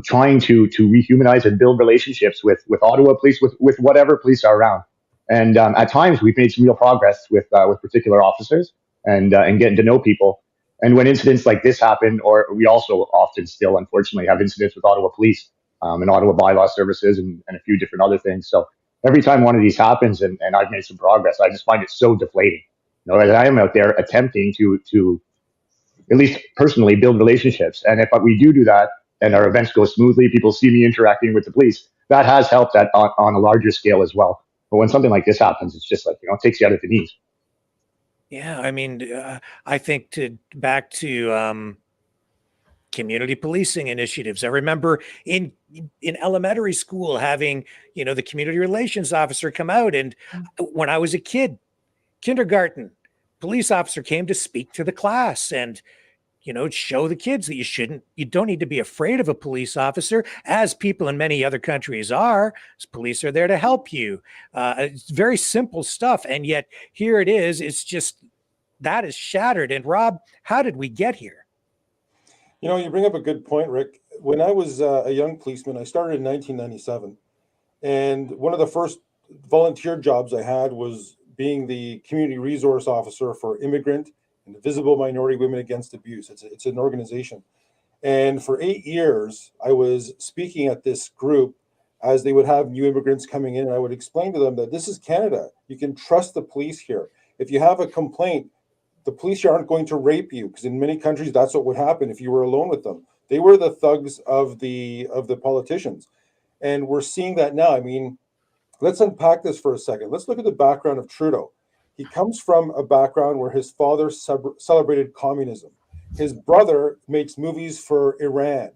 trying to rehumanize and build relationships with Ottawa police, with whatever police are around. And at times we've made some real progress with particular officers and getting to know people. And when incidents like this happen, or we also often still, unfortunately, have incidents with Ottawa police and Ottawa bylaw services and a few different other things. So every time one of these happens and I've made some progress, I just find it so deflating. And I am out there attempting to at least personally build relationships. And if we do that and our events go smoothly, people see me interacting with the police, that has helped on a larger scale as well. But when something like this happens, it's just like, it takes you out of the knees. Yeah, I mean, I think back to community policing initiatives. I remember in elementary school having, the community relations officer come out, and when I was a kid, kindergarten, police officer came to speak to the class and show the kids that you don't need to be afraid of a police officer, as people in many other countries are. Police are there to help you. It's very simple stuff. And yet here it is. It's just, that is shattered. And Rob, how did we get here? You bring up a good point, Rick. When I was a young policeman, I started in 1997. And one of the first volunteer jobs I had was being the community resource officer for immigrant and visible minority women against abuse. It's an organization. And for 8 years, I was speaking at this group as they would have new immigrants coming in. And I would explain to them that this is Canada. You can trust the police here. If you have a complaint, the police aren't going to rape you, because in many countries that's what would happen if you were alone with them. They were the thugs of the politicians, and we're seeing that now. I mean, let's unpack this for a second. Let's look at the background of Trudeau. He comes from a background where his father celebrated communism. His brother makes movies for Iran.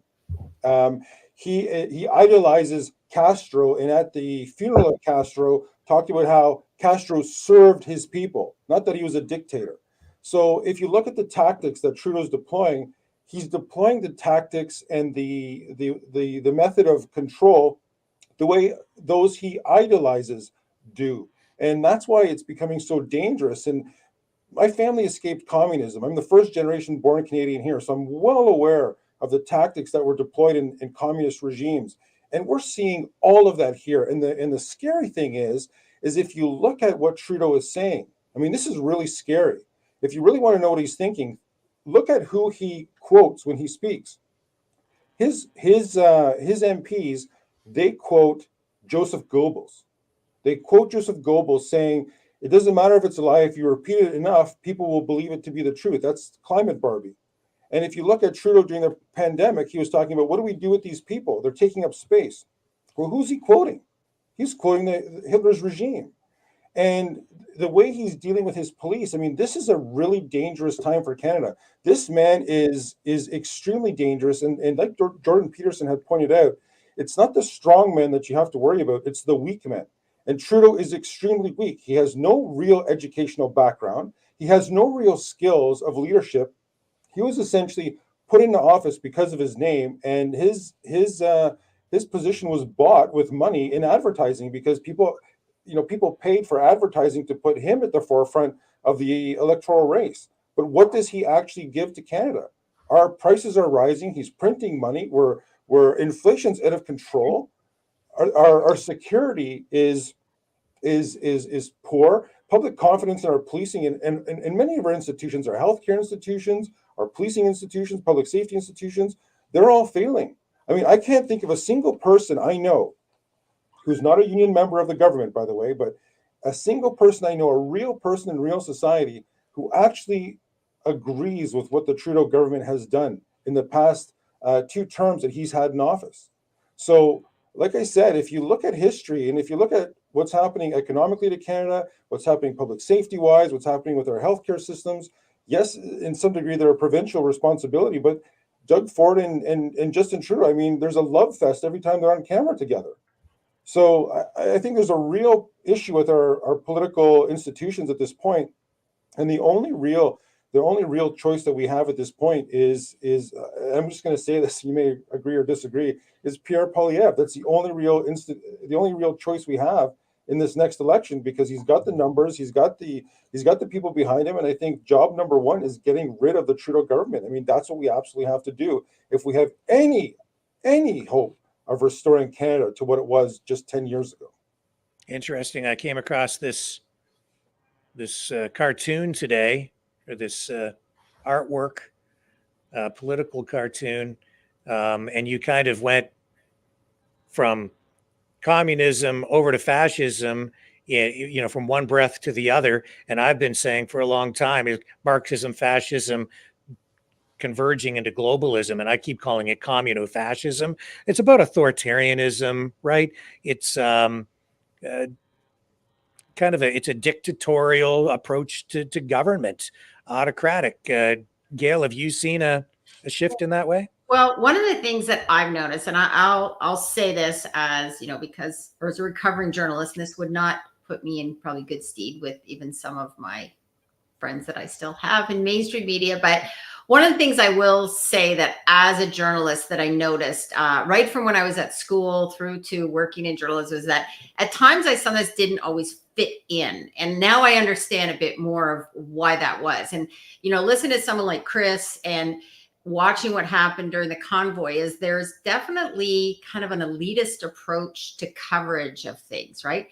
He idolizes Castro, and at the funeral of Castro, talked about how Castro served his people, not that he was a dictator. So if you look at the tactics that Trudeau's deploying, he's deploying the tactics and the method of control the way those he idolizes do. And that's why it's becoming so dangerous. And my family escaped communism. I'm the first generation born Canadian here, so I'm well aware of the tactics that were deployed in communist regimes. And we're seeing all of that here. And the scary thing is if you look at what Trudeau is saying, I mean, this is really scary. If you really want to know what he's thinking, look at who he quotes when he speaks. His MPs, they quote Joseph Goebbels. They quote Joseph Goebbels saying, it doesn't matter if it's a lie, if you repeat it enough, people will believe it to be the truth. That's climate Barbie. And if you look at Trudeau during the pandemic, he was talking about, what do we do with these people? They're taking up space. Well, who's he quoting? He's quoting Hitler's regime. And the way he's dealing with his police, I mean, this is a really dangerous time for Canada. This man is extremely dangerous. And like Jordan Peterson had pointed out, it's not the strong men that you have to worry about, it's the weak men. And Trudeau is extremely weak. He has no real educational background. He has no real skills of leadership. He was essentially put into office because of his name, and his position was bought with money in advertising, because people paid for advertising to put him at the forefront of the electoral race. But what does he actually give to Canada? Our prices are rising. He's printing money. We're inflation's out of control. Our security is poor. Public confidence in our policing and many of our institutions, our healthcare institutions, our policing institutions, public safety institutions, they're all failing. I mean, I can't think of a single person I know who's not a union member of the government, by the way, but a single person I know, a real person in real society, who actually agrees with what the Trudeau government has done in the past 2 terms that he's had in office. So, like I said, if you look at history and if you look at what's happening economically to Canada, what's happening public safety-wise, what's happening with our healthcare systems, yes, in some degree, they're a provincial responsibility, but Doug Ford and Justin Trudeau, I mean, there's a love fest every time they're on camera together. So I think there's a real issue with our political institutions at this point. And the only real choice that we have at this point is I'm just going to say this, you may agree or disagree, is Pierre Poilievre. That's the only real choice we have in this next election, because he's got the numbers, he's got the people behind him, and I think job number 1 is getting rid of the Trudeau government. I mean, that's what we absolutely have to do if we have any hope of restoring Canada to what it was just 10 years ago. Interesting. I came across this cartoon today, or this artwork, political cartoon, and you kind of went from communism over to fascism, from one breath to the other. And I've been saying for a long time, Marxism, fascism converging into globalism, and I keep calling it communo-fascism. It's about authoritarianism, right? It's kind of it's a dictatorial approach to government, autocratic. Gail, have you seen a shift in that way? Well, one of the things that I've noticed, and I'll say this as, because as a recovering journalist, and this would not put me in probably good stead with even some of my friends that I still have in mainstream media. But one of the things I will say that as a journalist that I noticed right from when I was at school through to working in journalism is that at times I sometimes didn't always fit in. And now I understand a bit more of why that was. And, listen to someone like Chris and watching what happened during the convoy is there's definitely kind of an elitist approach to coverage of things, right?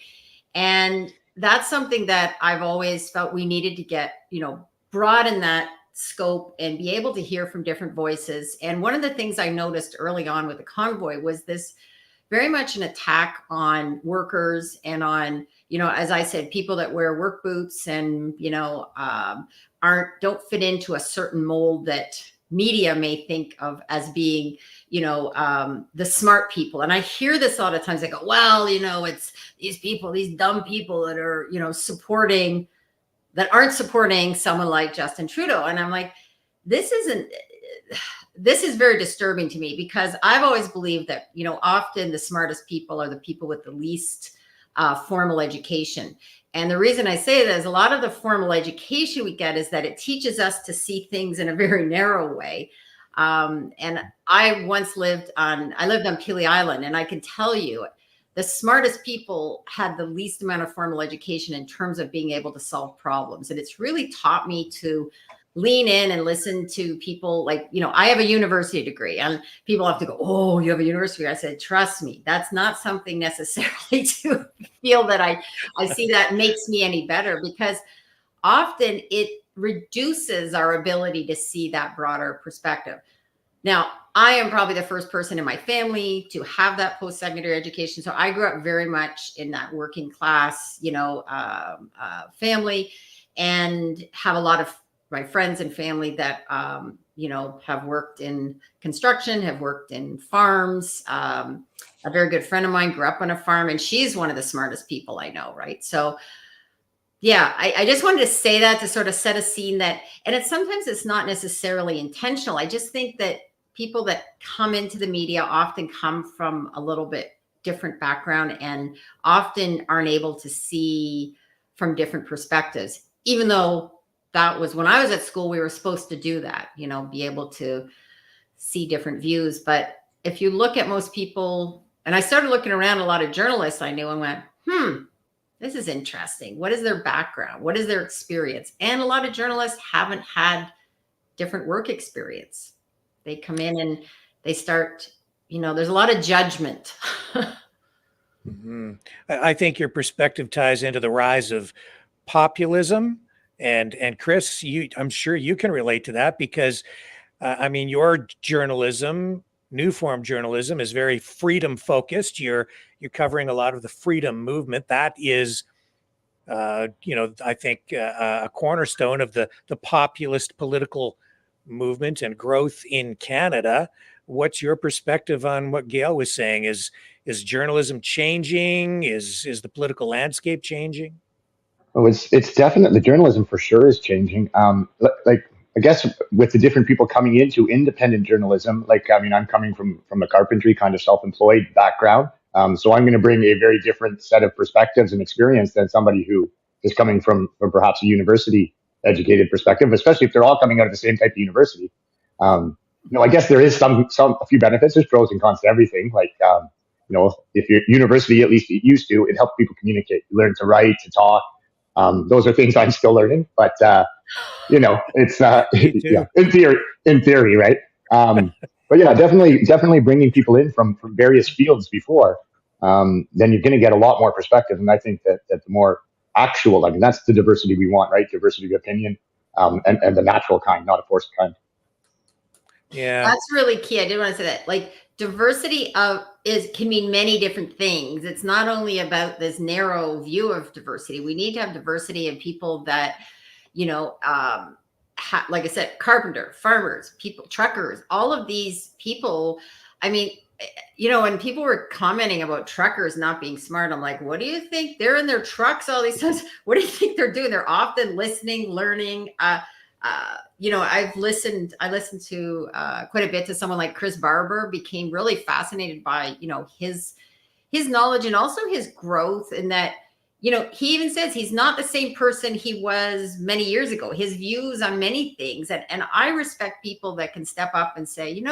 And that's something that I've always felt we needed to get, broaden that scope and be able to hear from different voices. And one of the things I noticed early on with the convoy was this very much an attack on workers and on, as I said, people that wear work boots and, don't fit into a certain mold that media may think of as being, the smart people. And I hear this all the times. They go, well, it's these people, these dumb people that are, that aren't supporting someone like Justin Trudeau. And I'm like, this is very disturbing to me, because I've always believed that, often the smartest people are the people with the least formal education. And the reason I say that is a lot of the formal education we get is that it teaches us to see things in a very narrow way. And I once lived on Pelee Island, and I can tell you the smartest people had the least amount of formal education in terms of being able to solve problems. And it's really taught me to lean in and listen to people. Like, I have a university degree, and people have to go, oh, you have a university. I said, trust me, that's not something necessarily to feel that I see that makes me any better, because often it reduces our ability to see that broader perspective. Now, I am probably the first person in my family to have that post-secondary education. So I grew up very much in that working class, family, and have a lot of my friends and family that, have worked in construction, have worked in farms. A very good friend of mine grew up on a farm, and she's one of the smartest people I know, right? So yeah, I just wanted to say that to sort of set a scene that, and sometimes it's not necessarily intentional. I just think that people that come into the media often come from a little bit different background and often aren't able to see from different perspectives, even though that was when I was at school, we were supposed to do that, be able to see different views. But if you look at most people, and I started looking around a lot of journalists I knew and went, this is interesting. What is their background? What is their experience? And a lot of journalists haven't had different work experience. They come in and they start, there's a lot of judgment. Mm-hmm. I think your perspective ties into the rise of populism. And Chris, I'm sure you can relate to that, because, your journalism, new form journalism, is very freedom focused. You're covering a lot of the freedom movement. That is, I think a cornerstone of the populist political movement and growth in Canada. What's your perspective on what Gail was saying? Is journalism changing? Is the political landscape changing? Oh, it's definitely, the journalism for sure is changing. Like, I guess with the different people coming into independent journalism, I'm coming from a carpentry kind of self-employed background. So I'm going to bring a very different set of perspectives and experience than somebody who is coming from perhaps a university educated perspective, especially if they're all coming out of the same type of university. I guess there is a few benefits. There's pros and cons to everything. If your university, at least it used to, it helped people communicate. You learn to write, to talk. Those are things I'm still learning, but it's in theory, right? But yeah, definitely bringing people in from various fields before, then you're going to get a lot more perspective. And I think that the more actual, that's the diversity we want, right? Diversity of opinion, and the natural kind, not a forced kind. Yeah, that's really key. I did want to say that, diversity can mean many different things. It's not only about this narrow view of diversity. We need to have diversity in people that, like I said, carpenter, farmers, people, truckers, all of these people. When people were commenting about truckers not being smart, I'm like, what do you think? They're in their trucks all these times. What do you think they're doing? They're often listening, learning. I listened to quite a bit to someone like Chris Barber, became really fascinated by, his knowledge and also his growth, in that, he even says he's not the same person he was many years ago, his views on many things. And I respect people that can step up and say,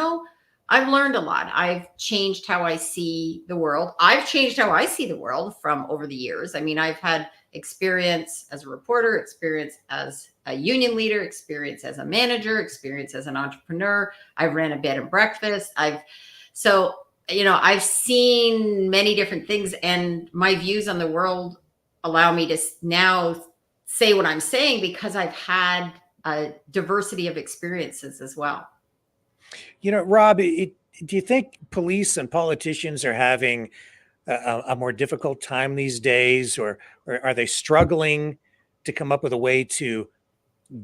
I've learned a lot. I've changed how I see the world. I've changed how I see the world from over the years. I've had experience as a reporter, experience as a union leader, experience as a manager, experience as an entrepreneur. I ran a bed and breakfast. I've seen many different things, and my views on the world allow me to now say what I'm saying because I've had a diversity of experiences as well. Rob, do you think police and politicians are having a more difficult time these days, or are they struggling to come up with a way to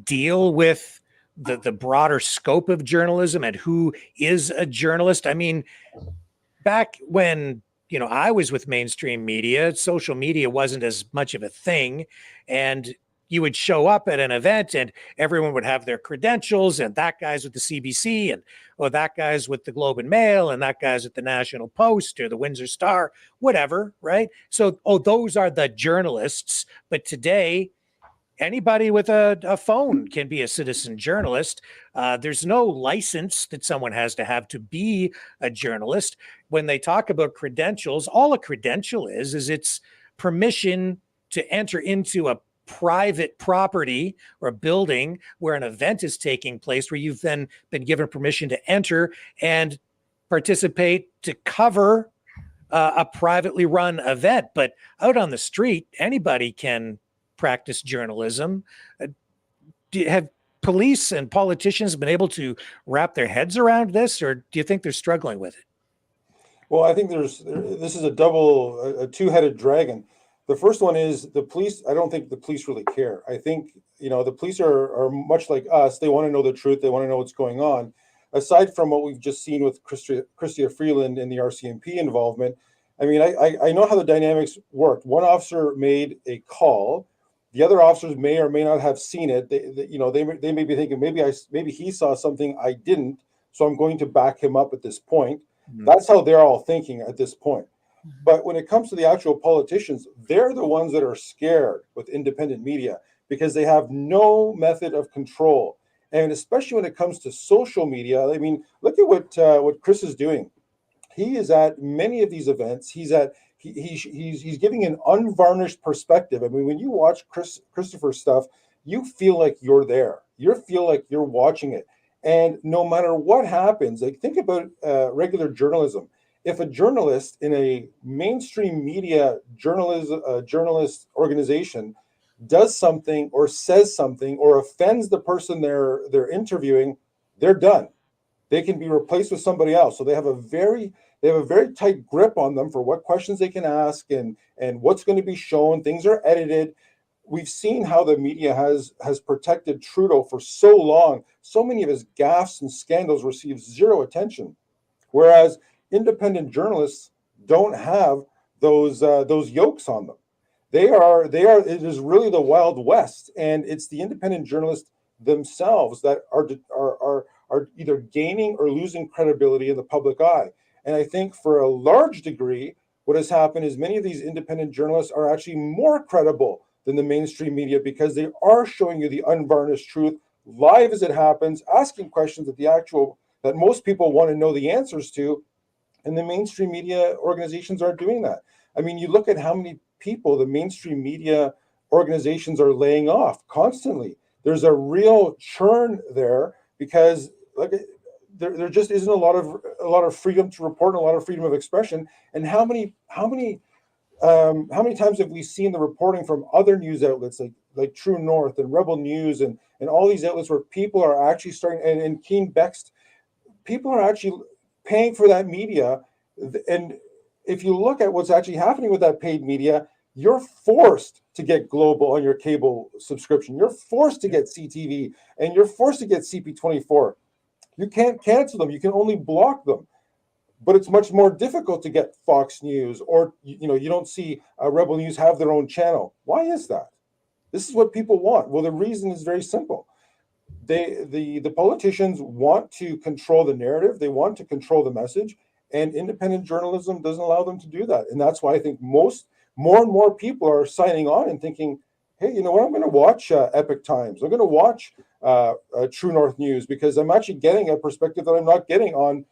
deal with the broader scope of journalism and who is a journalist? I mean, back when I was with mainstream media, social media wasn't as much of a thing, and you would show up at an event and everyone would have their credentials, and that guy's with the CBC, and that guy's with the Globe and Mail, and that guy's at the National Post or the Windsor Star, whatever, right? So, those are the journalists. But today, anybody with a phone can be a citizen journalist. There's no license that someone has to have to be a journalist. When they talk about credentials, all a credential is it's permission to enter into a private property or a building where an event is taking place, where you've then been given permission to enter and participate to cover a privately run event. But out on the street, anybody can practice journalism. Have police and politicians been able to wrap their heads around this, or do you think they're struggling with it? Well, I think this is a two-headed dragon. The first one is the police. I don't think the police really care. I think, the police are much like us. They want to know the truth. They want to know what's going on. Aside from what we've just seen with Chrystia Freeland and the RCMP involvement, I mean, I know how the dynamics worked. One officer made a call. The other officers may or may not have seen it. They may be thinking, maybe he saw something I didn't, so I'm going to back him up at this point. Mm-hmm. That's how they're all thinking at this point. Mm-hmm. But when it comes to the actual politicians, they're the ones that are scared with independent media because they have no method of control. And especially when it comes to social media, I mean, look at what Chris is doing. He is at many of these events. He's giving an unvarnished perspective. I mean, when you watch Christopher's stuff, you feel like you're there. You feel like you're watching it. And no matter what happens, like think about regular journalism. If a journalist in a mainstream media journalist organization does something or says something or offends the person they're interviewing, they're done. They can be replaced with somebody else. So they have a very tight grip on them for what questions they can ask and what's going to be shown. Things are edited. We've seen how the media has protected Trudeau for so long. So many of his gaffes and scandals receive zero attention, whereas independent journalists don't have those yokes on them. They are. It is really the Wild West, and it's the independent journalists themselves that are either gaining or losing credibility in the public eye. And I think for a large degree, what has happened is many of these independent journalists are actually more credible than the mainstream media because they are showing you the unvarnished truth live as it happens, asking questions that most people want to know the answers to. And the mainstream media organizations aren't doing that. I mean, you look at how many people the mainstream media organizations are laying off constantly. There's a real churn there because there just isn't a lot of freedom to report and a lot of freedom of expression. And how many times have we seen the reporting from other news outlets like True North and Rebel News and all these outlets where people are actually starting and Keen Bext, people are actually paying for that media. And if you look at what's actually happening with that paid media, you're forced to get Global on your cable subscription. You're forced to get CTV and you're forced to get CP24. You can't cancel them. You can only block them. But it's much more difficult to get Fox News or, you don't see Rebel News have their own channel. Why is that? This is what people want. Well, the reason is very simple. The politicians want to control the narrative. They want to control the message. And independent journalism doesn't allow them to do that. And that's why I think more and more people are signing on and thinking, hey, you know what? I'm going to watch Epic Times. I'm going to watch True North News because I'm actually getting a perspective that I'm not getting on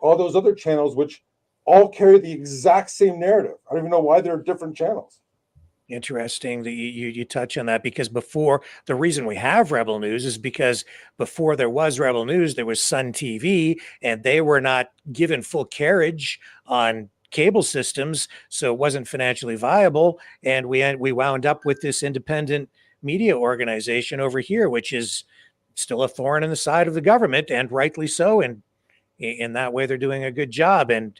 all those other channels, which all carry the exact same narrative. I don't even know why they're different channels. Interesting that you touch on that, because before, the reason we have Rebel News is because before there was Rebel News, there was Sun TV, and they were not given full carriage on cable systems, so it wasn't financially viable, and we wound up with this independent media organization over here, which is still a thorn in the side of the government, and rightly so. And in that way, they're doing a good job. And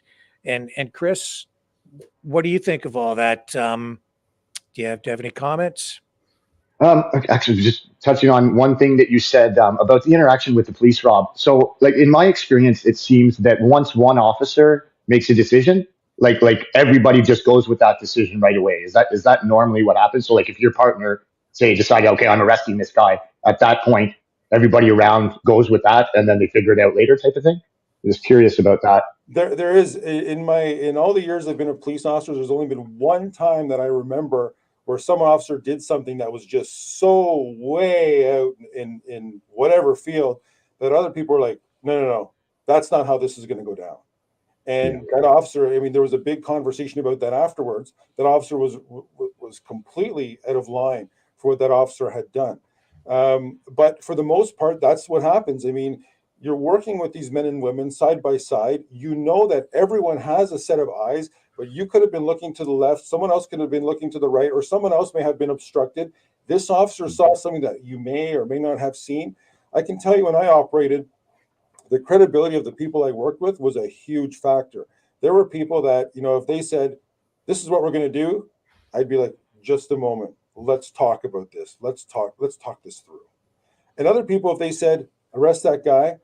Chris, What do you think of all that? Do you have any comments? Actually, just touching on one thing that you said about the interaction with the police, Rob. So, like in my experience, it seems that once one officer makes a decision, like everybody just goes with that decision right away. Is that normally what happens? So, like if your partner say decided, okay, I'm arresting this guy, at that point, everybody around goes with that, and then they figure it out later, type of thing. I'm just curious about that. There is in all the years I've been a police officer, there's only been one time that I remember where some officer did something that was just so way out in whatever field that other people were like, no, that's not how this is going to go down. And that officer, I mean, there was a big conversation about that afterwards. That officer was completely out of line for what that officer had done. But for the most part, that's what happens. I mean, you're working with these men and women side by side. You know that everyone has a set of eyes, but you could have been looking to the left. Someone else could have been looking to the right, or someone else may have been obstructed. This officer saw something that you may or may not have seen. I can tell you when I operated, the credibility of the people I worked with was a huge factor. There were people that, if they said, this is what we're going to do, I'd be like, just a moment. Let's talk about this. Let's talk this through. And other people, if they said, arrest that guy,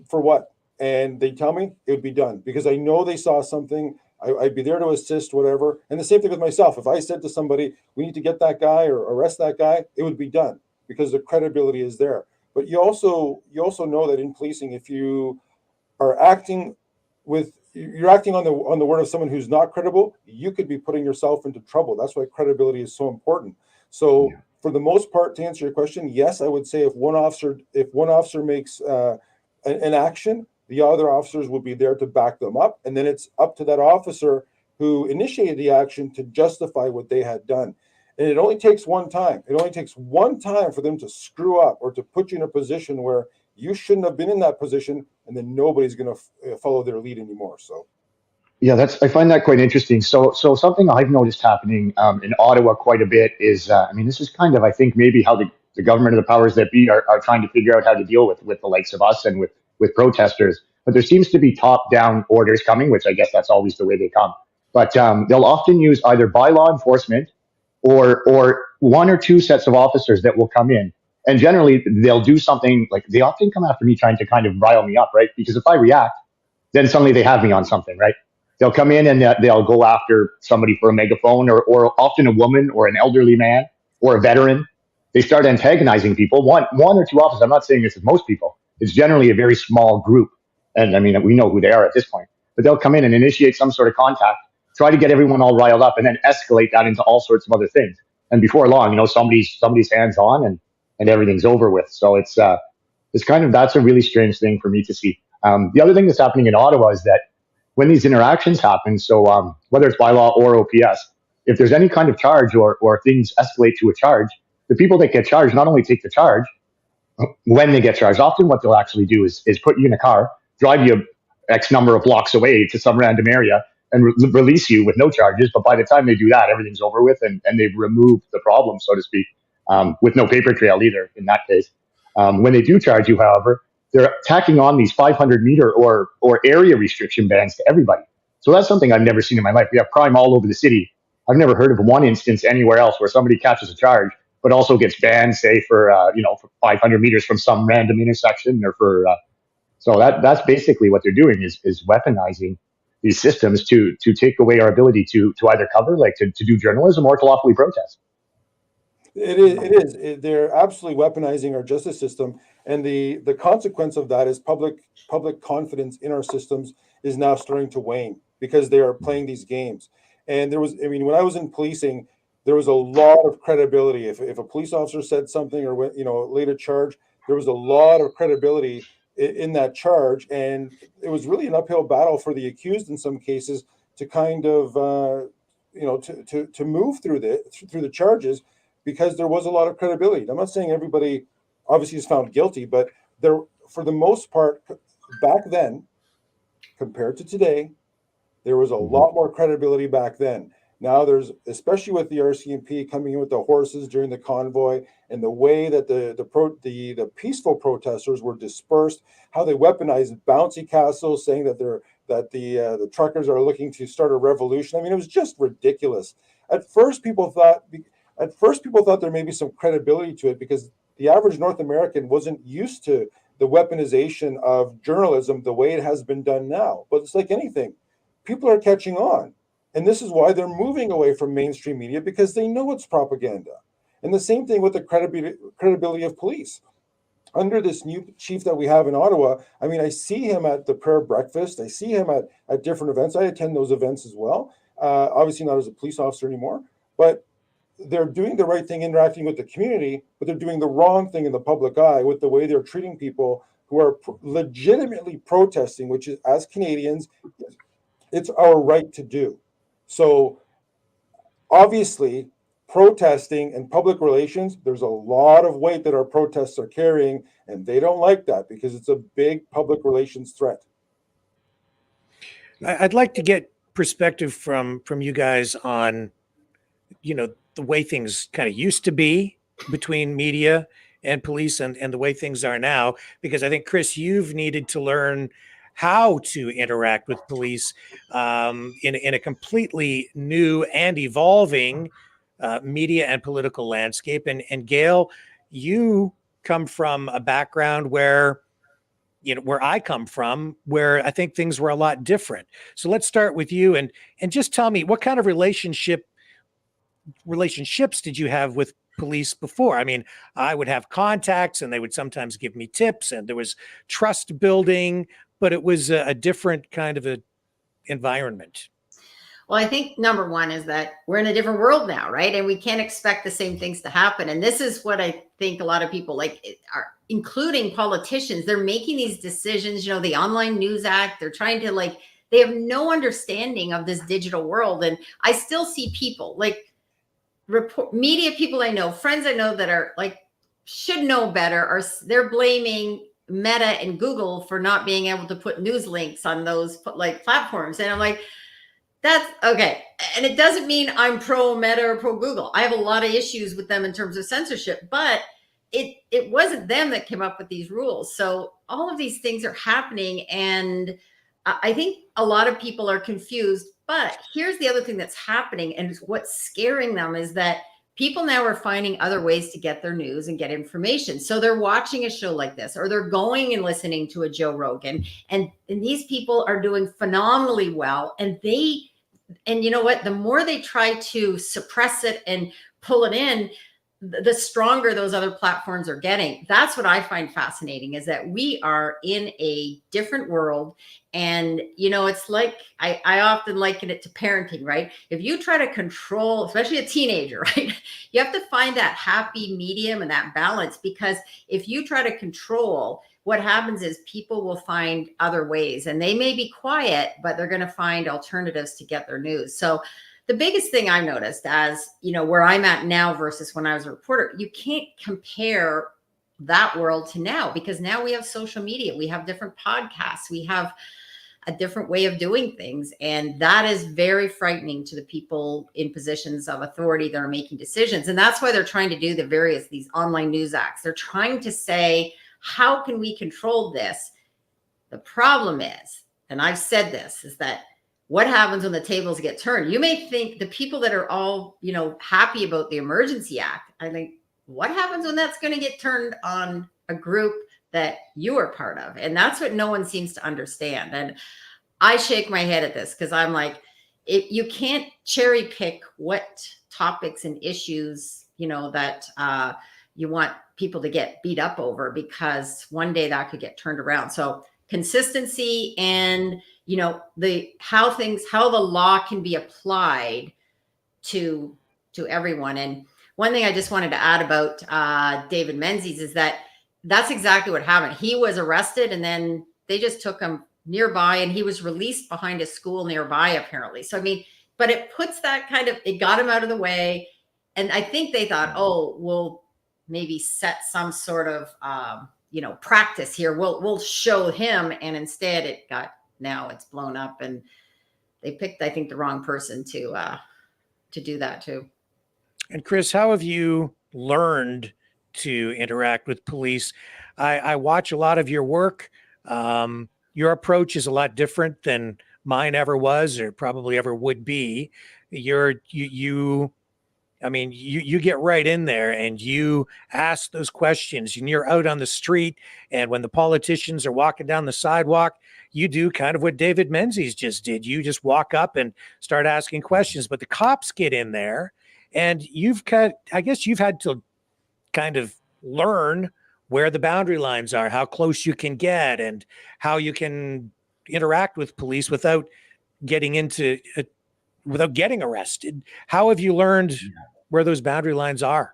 for what? And they tell me, it would be done because I know they saw something. I'd be there to assist, whatever. And the same thing with myself. If I said to somebody, we need to get that guy or arrest that guy, it would be done because the credibility is there. But you also know that in policing, if you are acting on the word of someone who's not credible, you could be putting yourself into trouble. That's why credibility is so important. So for the most part, to answer your question, yes, I would say if one officer makes an action, the other officers will be there to back them up. And then it's up to that officer who initiated the action to justify what they had done. And it only takes one time. It only takes one time for them to screw up or to put you in a position where you shouldn't have been in that position, and then nobody's going to follow their lead anymore. So, Yeah, I find that quite interesting. So something I've noticed happening in Ottawa quite a bit is, this is kind of, I think, maybe how the government or the powers that be are trying to figure out how to deal with the likes of us and with protesters. But there seems to be top-down orders coming, which I guess that's always the way they come. But they'll often use either by law enforcement or one or two sets of officers that will come in. And generally, they'll do something like they often come after me trying to kind of rile me up, right? Because if I react, then suddenly they have me on something, right? They'll come in and they'll go after somebody for a megaphone or often a woman or an elderly man or a veteran. They start antagonizing people. One or two officers. I'm not saying this is most people. It's generally a very small group. And I mean, we know who they are at this point. But they'll come in and initiate some sort of contact, try to get everyone all riled up, and then escalate that into all sorts of other things. And before long, somebody's hands on and everything's over with. So it's that's a really strange thing for me to see. The other thing that's happening in Ottawa is that when these interactions happen, so whether it's by law or OPS, if there's any kind of charge or things escalate to a charge, the people that get charged not only take the charge when they get charged. Often what they'll actually do is put you in a car, drive you X number of blocks away to some random area and release you with no charges. But by the time they do that, everything's over with and they've removed the problem, so to speak, with no paper trail either in that case. When they do charge you, however, they're tacking on these 500-meter or area restriction bans to everybody. So that's something I've never seen in my life. We have crime all over the city. I've never heard of one instance anywhere else where somebody catches a charge, but also gets banned, say, for 500 meters from some random intersection or for. So that's basically what they're doing is weaponizing these systems to take away our ability to either cover, like to do journalism or to lawfully protest. It is. They're absolutely weaponizing our justice system, and the consequence of that is public confidence in our systems is now starting to wane because they are playing these games. And when I was in policing, there was a lot of credibility. If a police officer said something or laid a charge, there was a lot of credibility in that charge, and it was really an uphill battle for the accused in some cases to kind of to move through the charges, because there was a lot of credibility. I'm not saying everybody obviously is found guilty, but there, for the most part, back then, compared to today, there was a lot more credibility back then. Now there's, especially with the RCMP coming in with the horses during the convoy and the way that the peaceful protesters were dispersed, how they weaponized bouncy castles, saying that they're that the truckers are looking to start a revolution. I mean, it was just ridiculous. At first, people thought there may be some credibility to it because the average North American wasn't used to the weaponization of journalism the way it has been done now. But it's like anything, people are catching on. And this is why they're moving away from mainstream media, because they know it's propaganda. And the same thing with the credibility of police. Under this new chief that we have in Ottawa, I mean, I see him at the prayer breakfast. I see him at different events. I attend those events as well. Obviously not as a police officer anymore, but they're doing the right thing, interacting with the community, but they're doing the wrong thing in the public eye with the way they're treating people who are legitimately protesting, which is, as Canadians, it's our right to do. So obviously, protesting and public relations, there's a lot of weight that our protests are carrying, and they don't like that because it's a big public relations threat. I'd like to get perspective from you guys on, the way things kind of used to be between media and police and the way things are now, because I think, Chris, you've needed to learn how to interact with police in a completely new and evolving media and political landscape. And Gail, you come from a background where I come from, where I think things were a lot different. So let's start with you and just tell me, what kind of relationships did you have with police before? I mean, I would have contacts and they would sometimes give me tips and there was trust building, but it was a different kind of environment. Well, I think number one is that we're in a different world now, right? And we can't expect the same things to happen. And this is what I think a lot of people are, including politicians, they're making these decisions, the Online News Act, they're trying to they have no understanding of this digital world. And I still see people media people I know, friends I know that are should know better, they're blaming Meta and Google for not being able to put news links on those platforms. And I'm like, that's okay. And it doesn't mean I'm pro Meta or pro Google. I have a lot of issues with them in terms of censorship, but it wasn't them that came up with these rules. So all of these things are happening. And I think a lot of people are confused, but here's the other thing that's happening. And what's scaring them is that people now are finding other ways to get their news and get information. So they're watching a show like this, or they're going and listening to a Joe Rogan. And these people are doing phenomenally well. And you know what? The more they try to suppress it and pull it in, the stronger those other platforms are getting. That's what I find fascinating, is that we are in a different world. And, it's like, I often liken it to parenting, right? If you try to control, especially a teenager, right? You have to find that happy medium and that balance, because if you try to control, what happens is people will find other ways, and they may be quiet, but they're going to find alternatives to get their news. So the biggest thing I noticed, as where I'm at now versus when I was a reporter, you can't compare that world to now, because now we have social media, we have different podcasts, we have a different way of doing things. And that is very frightening to the people in positions of authority that are making decisions. And that's why they're trying to do these online news acts. They're trying to say, how can we control this? The problem is, and I've said this, is that what happens when the tables get turned? You may think the people that are all, happy about the Emergency Act, I think, what happens when that's going to get turned on a group that you are part of? And that's what no one seems to understand. And I shake my head at this, because I'm like, you can't cherry pick what topics and issues, that you want people to get beat up over, because one day that could get turned around. So consistency and how the law can be applied to everyone. And one thing I just wanted to add about David Menzies is that's exactly what happened. He was arrested, and then they just took him nearby, and he was released behind a school nearby, apparently. So, I mean, but it puts it got him out of the way. And I think they thought, oh, we'll maybe set some sort of, practice here. We'll show him. And instead now it's blown up, and they picked, I think, the wrong person to do that too. And Chris, how have you learned to interact with police? I watch a lot of your work. your approach is a lot different than mine ever was, or probably ever would be. I mean, you get right in there and you ask those questions, and you're out on the street. And when the politicians are walking down the sidewalk, you do kind of what David Menzies just did. You just walk up and start asking questions. But the cops get in there, and I guess you've had to kind of learn where the boundary lines are, how close you can get, and how you can interact with police without getting arrested. How have you learned where those boundary lines are?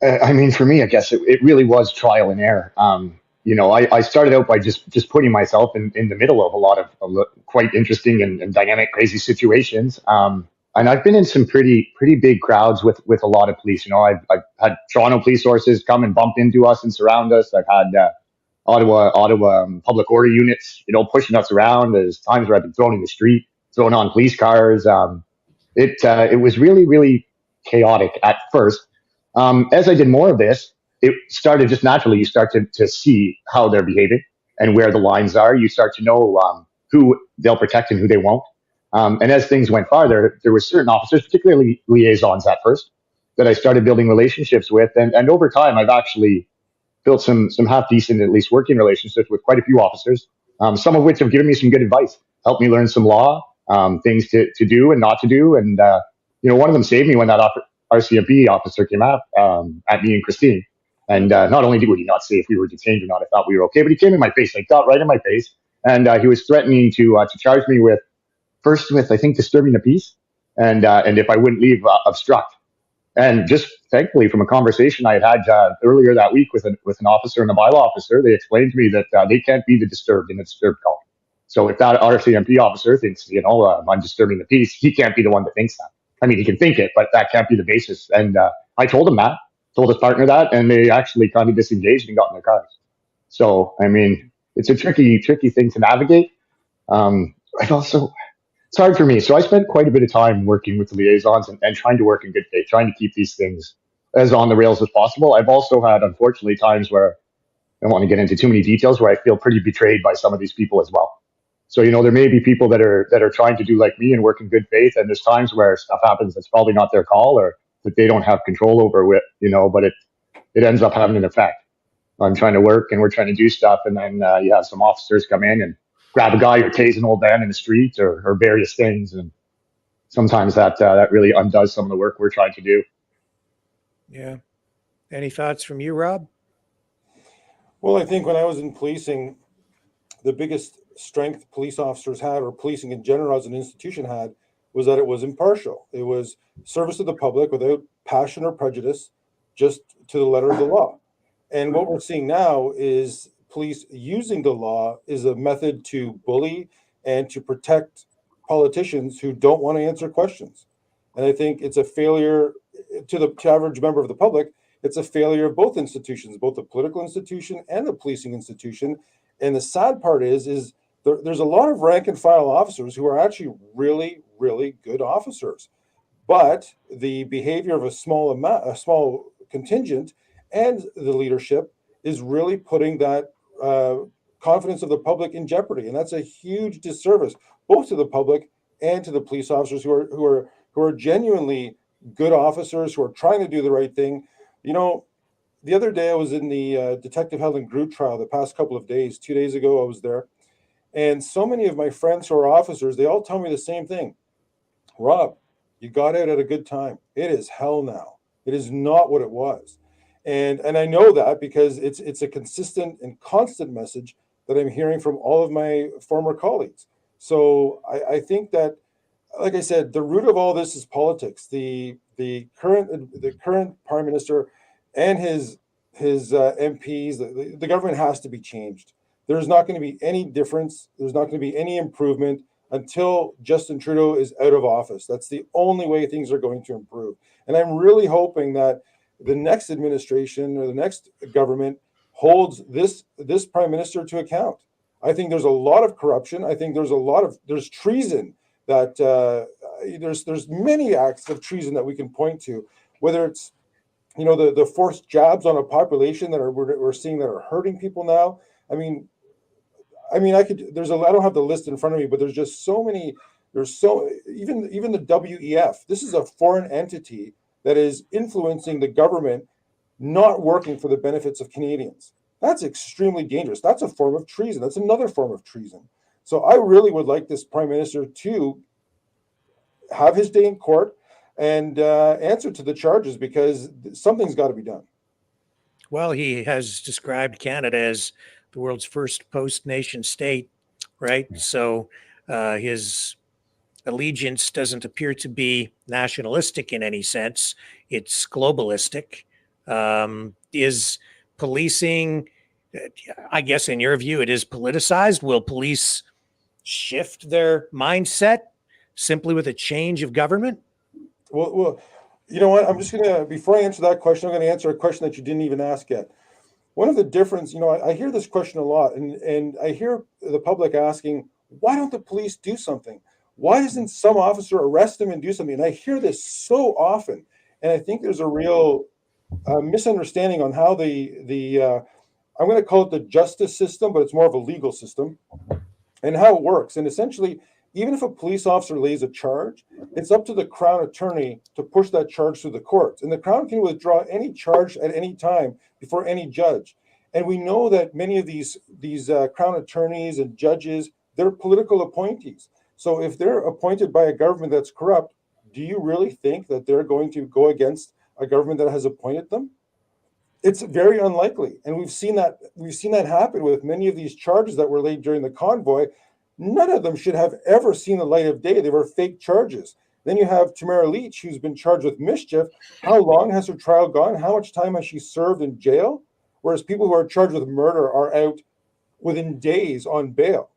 I mean, for me, I guess it really was trial and error. I started out by just putting myself in the middle of a lot of quite interesting and dynamic, crazy situations. And I've been in some pretty big crowds with a lot of police. I've had Toronto police sources come and bump into us and surround us. I've had Ottawa public order units, pushing us around. There's times where I've been thrown in the street, thrown on police cars. It was really, really chaotic at first. As I did more of this, it started just naturally. You start to see how they're behaving and where the lines are. You start to know who they'll protect and who they won't. And as things went farther, there were certain officers, particularly liaisons at first, that I started building relationships with. And over time, I've actually built some half decent, at least working relationships with quite a few officers, some of which have given me some good advice, helped me learn some law, things to do and not to do. And, one of them saved me when that RCMP officer came out at me and Christine. And not only would he not say if we were detained or not, I thought we were okay, but he came in my face, like got right in my face. And he was threatening to charge me with, I think, disturbing the peace. And if I wouldn't leave, obstruct. And just thankfully, from a conversation I had earlier that week with an officer and a bylaw officer, they explained to me that they can't be the disturbed in a disturbed call. So if that RCMP officer thinks, I'm disturbing the peace, he can't be the one that thinks that. I mean, he can think it, but that can't be the basis. And I told him that, told his partner that, and they actually kind of disengaged and got in their cars. So, I mean, it's a tricky thing to navigate. It's hard for me. So I spent quite a bit of time working with the liaisons and trying to work in good faith, trying to keep these things as on the rails as possible. I've also had, unfortunately, times where I don't want to get into too many details, where I feel pretty betrayed by some of these people as well. So, there may be people that are trying to do like me and work in good faith. And there's times where stuff happens that's probably not their call or that they don't have control over but it ends up having an effect. I'm trying to work and we're trying to do stuff. And then you have some officers come in and grab a guy or tase an old man in the street or various things. And sometimes that really undoes some of the work we're trying to do. Yeah. Any thoughts from you, Rob? Well, I think when I was in policing, the biggest strength police officers had, or policing in general as an institution had, was that it was impartial. It was service to the public without passion or prejudice, just to the letter of the law. And what we're seeing now is police using the law is a method to bully and to protect politicians who don't want to answer questions. And I think it's a failure to the average member of the public. It's a failure of both institutions, both the political institution and the policing institution. And the sad part is there's a lot of rank and file officers who are actually really, really good officers, but the behavior of a small contingent and the leadership is really putting that confidence of the public in jeopardy, and that's a huge disservice both to the public and to the police officers who are genuinely good officers who are trying to do the right thing. The other day I was in the Detective Helen Groot trial. The past couple of days, 2 days ago, I was there, and so many of my friends who are officers, they all tell me the same thing. Rob, you got out at a good time. It is hell now. It is not what it was. And I know that because it's a consistent and constant message that I'm hearing from all of my former colleagues. So I think that, like I said, the root of all this is politics. The current prime minister and his MPs, the government has to be changed. There's not going to be any difference. There's not going to be any improvement until Justin Trudeau is out of office. That's the only way things are going to improve. And I'm really hoping that the next administration or the next government holds this prime minister to account. I think there's a lot of corruption. I think there's treason that there's many acts of treason that we can point to, whether it's the forced jabs on a population that we're seeing that are hurting people now. I mean, I mean, I don't have the list in front of me, but there's just so many. Even the WEF. This is a foreign entity that is influencing the government, not working for the benefits of Canadians. That's extremely dangerous. That's a form of treason. That's another form of treason. So I really would like this prime minister to have his day in court and answer to the charges, because something's got to be done. Well, he has described Canada as the world's first post-nation state, right? So his allegiance doesn't appear to be nationalistic in any sense. It's globalistic. Is policing, I guess in your view, it is politicized? Will police shift their mindset simply with a change of government? Well, you know what? I'm just gonna, before I answer that question, I'm gonna answer a question that you didn't even ask yet. One of the difference, I hear this question a lot, and I hear the public asking, why don't the police do something? Why doesn't some officer arrest him and do something? And I hear this so often, and I think there's a real misunderstanding on how I'm going to call it the justice system, but it's more of a legal system, and how it works. And essentially, even if a police officer lays a charge, it's up to the Crown attorney to push that charge through the courts. And the Crown can withdraw any charge at any time before any judge. And we know that many of these Crown attorneys and judges, they're political appointees. So if they're appointed by a government that's corrupt, do you really think that they're going to go against a government that has appointed them? It's very unlikely. And we've seen that happen with many of these charges that were laid during the convoy. None of them should have ever seen the light of day. They were fake charges. Then you have Tamara Leach, who's been charged with mischief. How long has her trial gone? How much time has she served in jail? Whereas people who are charged with murder are out within days on bail.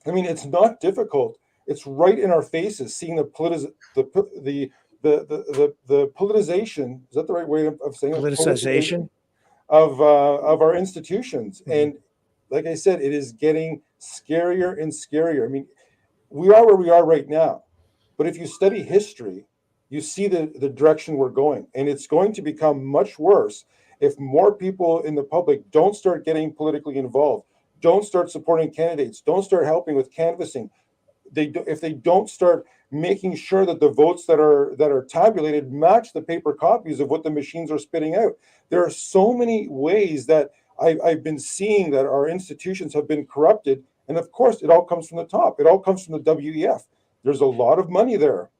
I mean, it's not difficult. It's right in our faces, seeing the politicization. Is that the right way of saying it? Politicization of our institutions. Mm-hmm. And like I said, it is getting scarier and scarier. I mean, we are where we are right now, but if you study history, you see the direction we're going, and it's going to become much worse if more people in the public don't start getting politically involved, don't start supporting candidates, don't start helping with canvassing. If they don't start making sure that the votes that are tabulated match the paper copies of what the machines are spitting out. There are so many ways that I've been seeing that our institutions have been corrupted. And of course, it all comes from the top. It all comes from the WEF. There's a lot of money there.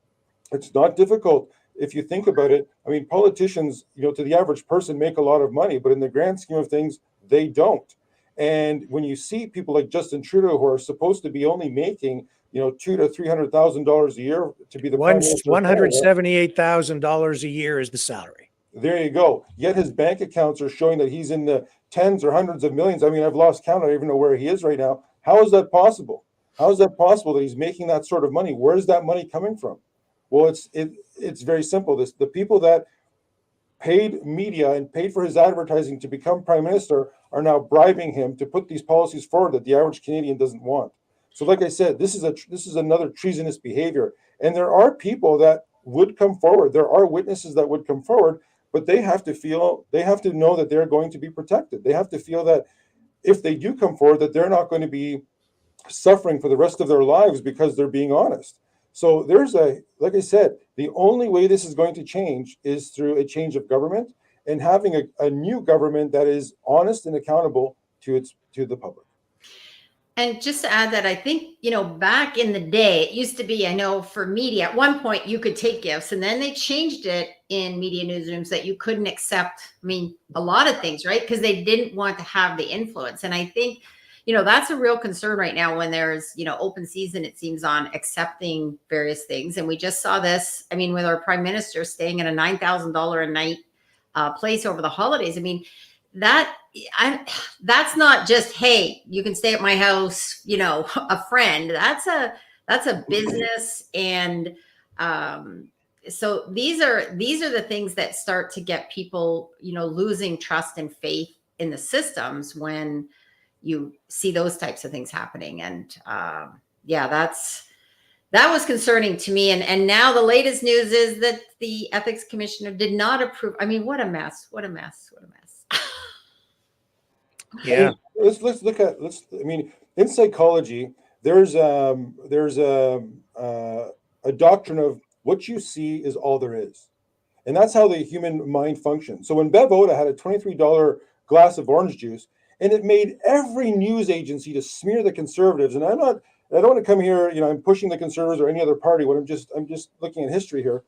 It's not difficult if you think about it. I mean, politicians, to the average person, make a lot of money, but in the grand scheme of things, they don't. And when you see people like Justin Trudeau, who are supposed to be only making, $200,000 to $300,000 a year to be the prime minister, $178,000 a year is the salary. There you go. Yet his bank accounts are showing that he's in the tens or hundreds of millions. I mean, I've lost count. I don't even know where he is right now. How is that possible? How is that possible that he's making that sort of money? Where is that money coming from? Well, it's very simple. The people that paid media and paid for his advertising to become prime minister are now bribing him to put these policies forward that the average Canadian doesn't want. So like I said, this is another treasonous behavior. And there are people that would come forward. There are witnesses that would come forward, but they have to know that they're going to be protected. They have to feel that if they do come forward, that they're not going to be suffering for the rest of their lives because they're being honest. So like I said, the only way this is going to change is through a change of government and having a new government that is honest and accountable to the public. And just to add that, I think, back in the day, it used to be, I know for media, at one point you could take gifts, and then they changed it in media newsrooms that you couldn't accept, a lot of things, right? Because they didn't want to have the influence. And I think, that's a real concern right now when there's, open season, it seems, on accepting various things. And we just saw this, with our prime minister staying in a $9,000 a night place over the holidays. That's not just, hey, you can stay at my house, a friend. That's a business. And so these are the things that start to get people, losing trust and faith in the systems when you see those types of things happening. And that was concerning to me. And now the latest news is that the ethics commissioner did not approve. What a mess. What a mess. What a mess. Yeah. let's look at I mean, in psychology, there's a doctrine of what you see is all there is, and that's how the human mind functions. So when Bev Oda had a $23 glass of orange juice, and it made every news agency to smear the conservatives, and I don't want to come here, I'm pushing the conservatives or any other party. What I'm just looking at history here.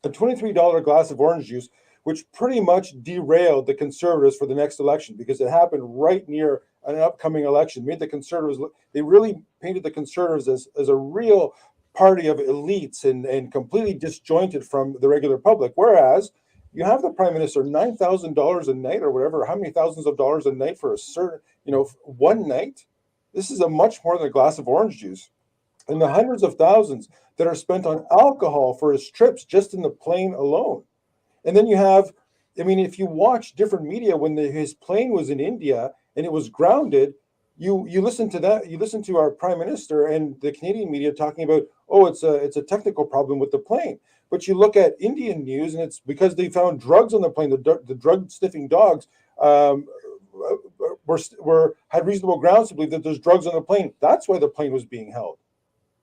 A $23 glass of orange juice, which pretty much derailed the conservatives for the next election because it happened right near an upcoming election, made the conservatives they really painted the conservatives as a real party of elites and completely disjointed from the regular public. Whereas you have the prime minister $9,000 a night or whatever, how many thousands of dollars a night for a certain, one night. This is a much more than a glass of orange juice. And the hundreds of thousands that are spent on alcohol for his trips just in the plane alone. And then you have, if you watch different media when his plane was in India and it was grounded, you listen to that, you listen to our prime minister and the Canadian media talking about, oh, it's a technical problem with the plane. But you look at Indian news and it's because they found drugs on the plane. The drug sniffing dogs had reasonable grounds to believe that there's drugs on the plane. That's why the plane was being held.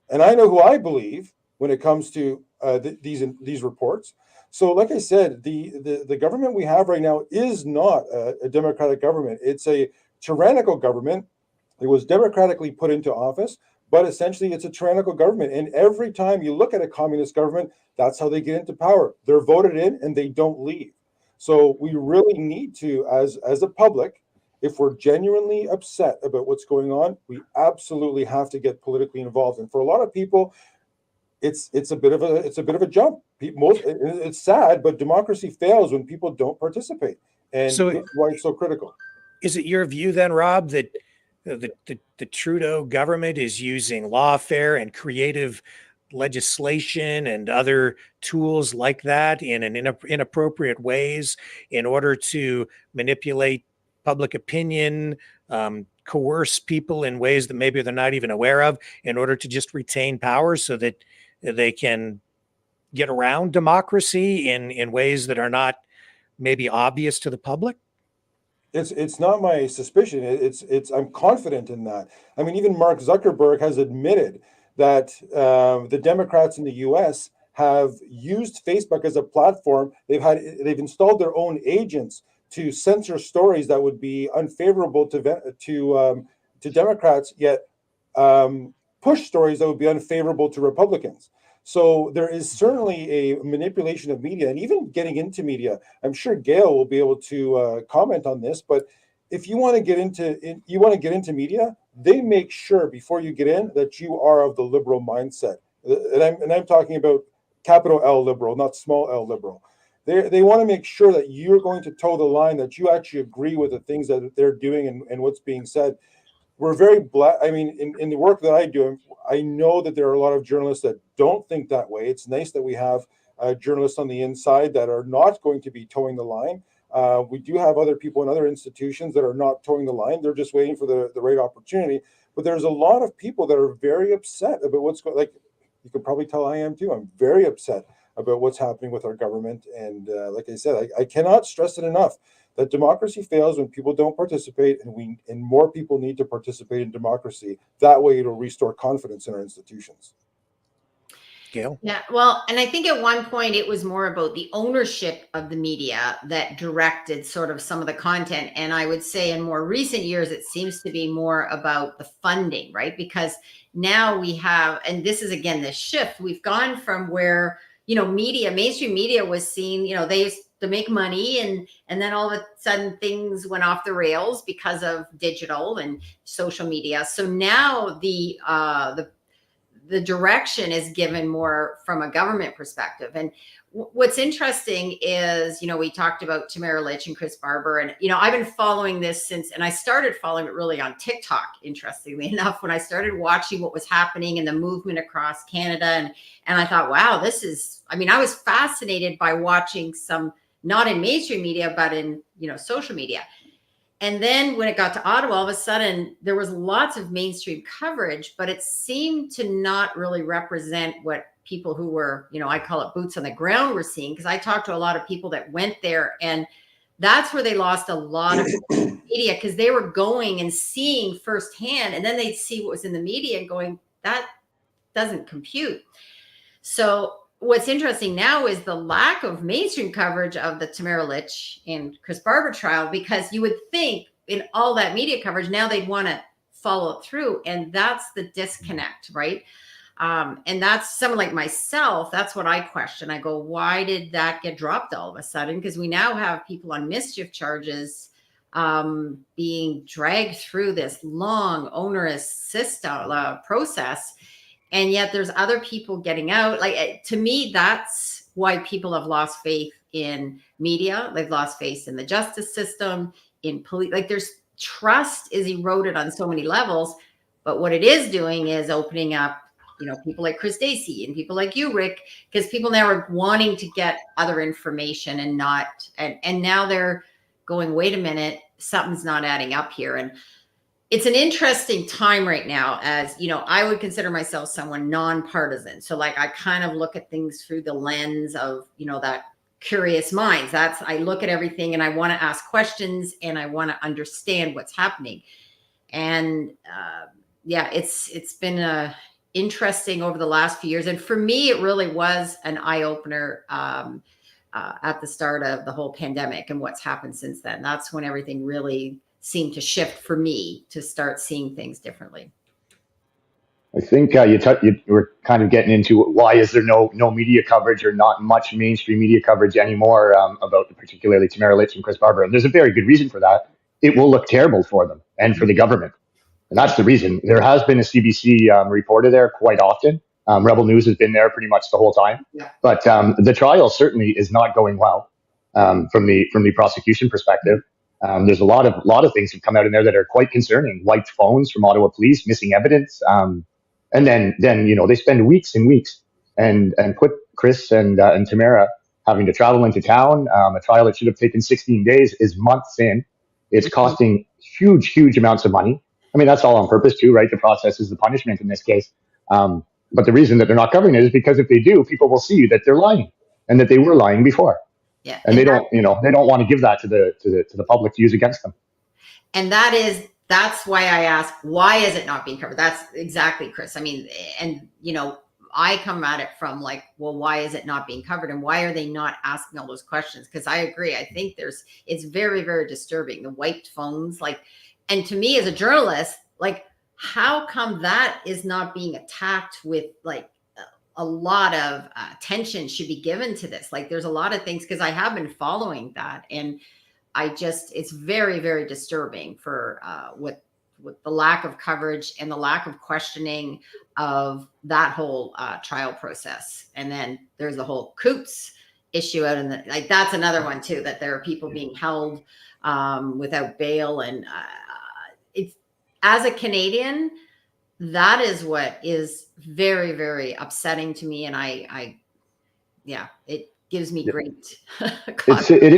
And I know who I believe when it comes to these reports. So, like I said, the government we have right now is not a democratic government. It's a tyrannical government. It was democratically put into office, but essentially it's a tyrannical government. And every time you look at a communist government, that's how they get into power. They're voted in and they don't leave. So we really need to, as a public, if we're genuinely upset about what's going on, we absolutely have to get politically involved. And for a lot of people, it's a bit of a jump. It's sad, but democracy fails when people don't participate, and so that's why it's so critical. Is it your view then, Rob, that the Trudeau government is using lawfare and creative legislation and other tools like that in inappropriate ways in order to manipulate public opinion, coerce people in ways that maybe they're not even aware of in order to just retain power so that they can get around democracy in ways that are not maybe obvious to the public? It's not my suspicion. I'm confident in that. Even Mark Zuckerberg has admitted that the Democrats in the U.S. have used Facebook as a platform. They've installed their own agents to censor stories that would be unfavorable to Democrats, yet push stories that would be unfavorable to Republicans. So there is certainly a manipulation of media, and even getting into media. I'm sure Gail will be able to comment on this, but if you want to get into media, they make sure before you get in that you are of the liberal mindset, and I'm talking about capital L liberal, not small L liberal. They want to make sure that you're going to toe the line, that you actually agree with the things that they're doing and what's being said. We're very in the work that I do, I know that there are a lot of journalists that don't think that way. It's nice that we have journalists on the inside that are not going to be towing the line. We do have other people in other institutions that are not towing the line. They're just waiting for the right opportunity. But there's a lot of people that are very upset about what's going. Like you can probably tell I am too. I'm very upset about what's happening with our government. And like I said, I cannot stress it enough that democracy fails when people don't participate, and more people need to participate in democracy. That way it'll restore confidence in our institutions. Gail? Yeah, well, and I think at one point it was more about the ownership of the media that directed sort of some of the content. And I would say in more recent years, it seems to be more about the funding, right? Because now we have, and this is again, this shift, we've gone from where, mainstream media was seen, they used to make money and then all of a sudden things went off the rails because of digital and social media. So now the direction is given more from a government perspective. And what's interesting is, we talked about Tamara Lich and Chris Barber, and, I've been following this since, and I started following it really on TikTok, interestingly enough, when I started watching what was happening in the movement across Canada. And I thought, wow, I was fascinated by watching some, not in mainstream media, but in, social media. And then when it got to Ottawa, all of a sudden there was lots of mainstream coverage, but it seemed to not really represent what people who were, I call it boots on the ground, were seeing. Because I talked to a lot of people that went there, and that's where they lost a lot of media because they were going and seeing firsthand, and then they'd see what was in the media and going, that doesn't compute. So what's interesting now is the lack of mainstream coverage of the Tamara Lich and Chris Barber trial, because you would think in all that media coverage, now they'd want to follow it through. And that's the disconnect, right? And that's someone like myself, that's what I question. I go, why did that get dropped all of a sudden? Because we now have people on mischief charges being dragged through this long, onerous system process. And yet there's other people getting out. Like, to me, that's why people have lost faith in media. They've lost faith in the justice system, in police. Like, there's trust is eroded on so many levels. But what it is doing is opening up, people like Chris Dacey and people like you, Rick, because people now are wanting to get other information and now they're going, wait a minute, something's not adding up here. And it's an interesting time right now, as I would consider myself someone nonpartisan. So like, I kind of look at things through the lens of, that curious minds. I look at everything and I want to ask questions and I want to understand what's happening. And it's been interesting over the last few years. And for me, it really was an eye opener at the start of the whole pandemic and what's happened since then. That's when everything really seemed to shift for me to start seeing things differently. I think you were kind of getting into why is there no media coverage or not much mainstream media coverage anymore about particularly Tamara Lich and Chris Barber. And there's a very good reason for that. It will look terrible for them and for the government. And that's the reason. There has been a CBC reporter there quite often. Rebel News has been there pretty much the whole time. Yeah. But the trial certainly is not going well from the prosecution perspective. There's a lot of things that come out in there that are quite concerning. Wiped phones from Ottawa police, missing evidence, and then they spend weeks and weeks and put Chris and Tamara having to travel into town. A trial that should have taken 16 days is months in. It's costing huge amounts of money. I mean, that's all on purpose too, right? The process is the punishment in this case. But the reason that they're not covering it is because if they do, people will see that they're lying and that they were lying before. Yeah, and they don't want to give that to the public to use against them. And that's why I ask, why is it not being covered? That's exactly, Chris. I mean, and I come at it from like, well, why is it not being covered, and why are they not asking all those questions? Because I agree. I think it's very, very disturbing, the wiped phones. Like, and to me as a journalist, like, how come that is not being attacked with like a lot of attention should be given to this? Like, there's a lot of things, because I have been following that, and it's very, very disturbing for with the lack of coverage and the lack of questioning of that whole trial process. And then there's the whole Coots issue out in that's another one too, that there are people being held without bail. And it's, as a Canadian, that is what is very, very upsetting to me. And it gives me great. It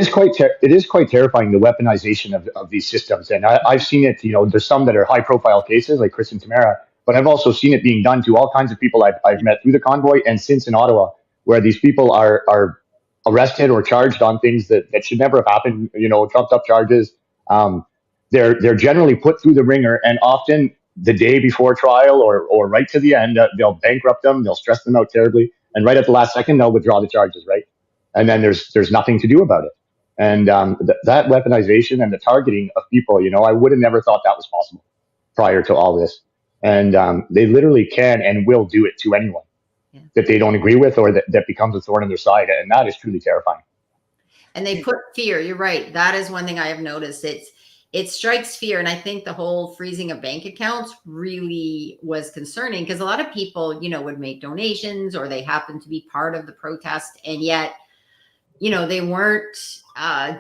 is quite terrifying, the weaponization of these systems. And I've seen it, there's some that are high profile cases like Chris and Tamara, but I've also seen it being done to all kinds of people I've met through the convoy and since in Ottawa, where these people are arrested or charged on things that should never have happened, trumped up charges. They're generally put through the ringer, and often the day before trial or right to the end, they'll bankrupt them, they'll stress them out terribly, and right at the last second, they'll withdraw the charges, right? And then there's nothing to do about it. And that weaponization and the targeting of people, I would have never thought that was possible prior to all this. And they literally can and will do it to anyone that they don't agree with or that becomes a thorn in their side. And that is truly terrifying. And they put fear. You're right. That is one thing I have noticed. It strikes fear. And I think the whole freezing of bank accounts really was concerning, because a lot of people, would make donations or they happened to be part of the protest. And yet, they weren't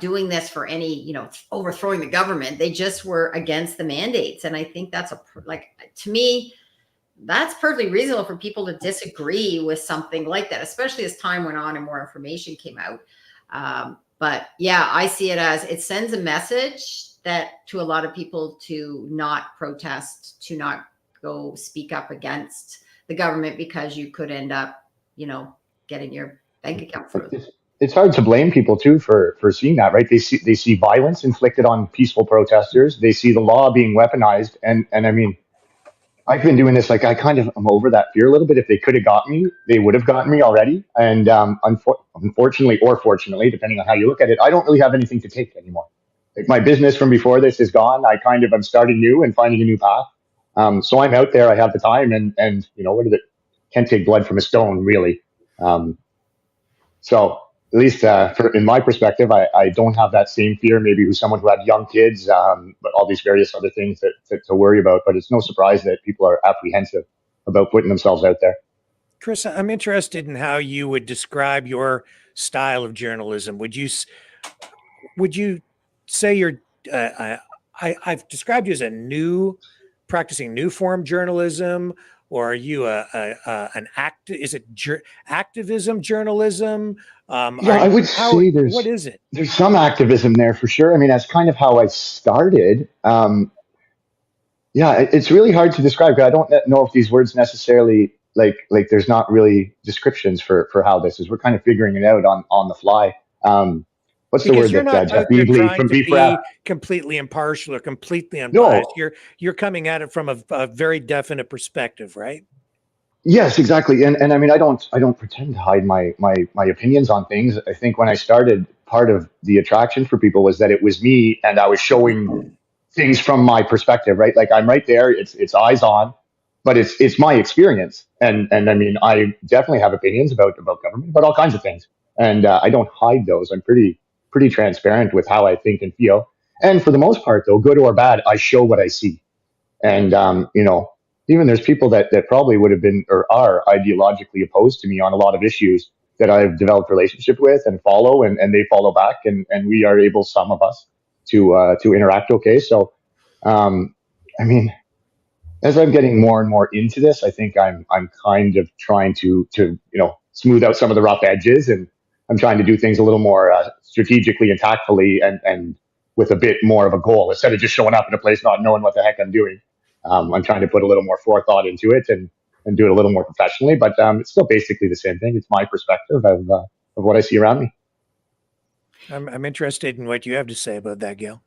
doing this for any, overthrowing the government. They just were against the mandates. And I think that's to me, that's perfectly reasonable for people to disagree with something like that, especially as time went on and more information came out. But yeah, I see it as it sends a message that to a lot of people to not protest, to not go speak up against the government, because you could end up, getting your bank account frozen. it's hard to blame people too for seeing that, right? They see violence inflicted on peaceful protesters. They see the law being weaponized, and I mean, I've been doing this, like, I kind of am over that fear a little bit. If they could have got me, they would have gotten me already. And unfortunately, or fortunately, depending on how you look at it, I don't really have anything to take anymore. Like, my business from before this is gone. I'm starting new and finding a new path. So I'm out there. I have the time, and you know, what is it? Can't take blood from a stone, really. So at least in my perspective, I don't have that same fear, maybe with someone who had young kids, but all these various other things to worry about. But it's no surprise that people are apprehensive about putting themselves out there. Chris, I'm interested in how you would describe your style of journalism. Would you say you're? I've described you as practicing new form journalism, or are you an activism journalism? Yeah, I would say what is it? There's some activism there for sure. I mean, that's kind of how I started. Yeah, it's really hard to describe, because I don't know if these words necessarily, like there's not really descriptions for how this is. We're kind of figuring it out on the fly. What's the word you're that not Jeff out there Beasley trying from to Beef be Rap? completely impartial or completely unbiased. No. You're coming at it from a very definite perspective, right? Yes, exactly. And I mean, I don't pretend to hide my opinions on things. I think when I started, part of the attraction for people was that it was me, and I was showing things from my perspective, right? Like, I'm right there, it's eyes on, but it's my experience. And I mean, I definitely have opinions about government, about all kinds of things. And I don't hide those. I'm pretty transparent with how I think and feel. And for the most part, though, good or bad, I show what I see. And you know, even there's people that probably would have been or are ideologically opposed to me on a lot of issues that I've developed relationship with and follow, and they follow back, and we are able, some of us, to interact okay. So I mean, as I'm getting more and more into this, I think I'm kind of trying to you know, smooth out some of the rough edges, and I'm trying to do things a little more strategically and tactfully, and with a bit more of a goal, instead of just showing up in a place not knowing what the heck I'm doing. I'm trying to put a little more forethought into it, and do it a little more professionally. But it's still basically the same thing. It's my perspective of what I see around me. I'm interested in what you have to say about that, Gail.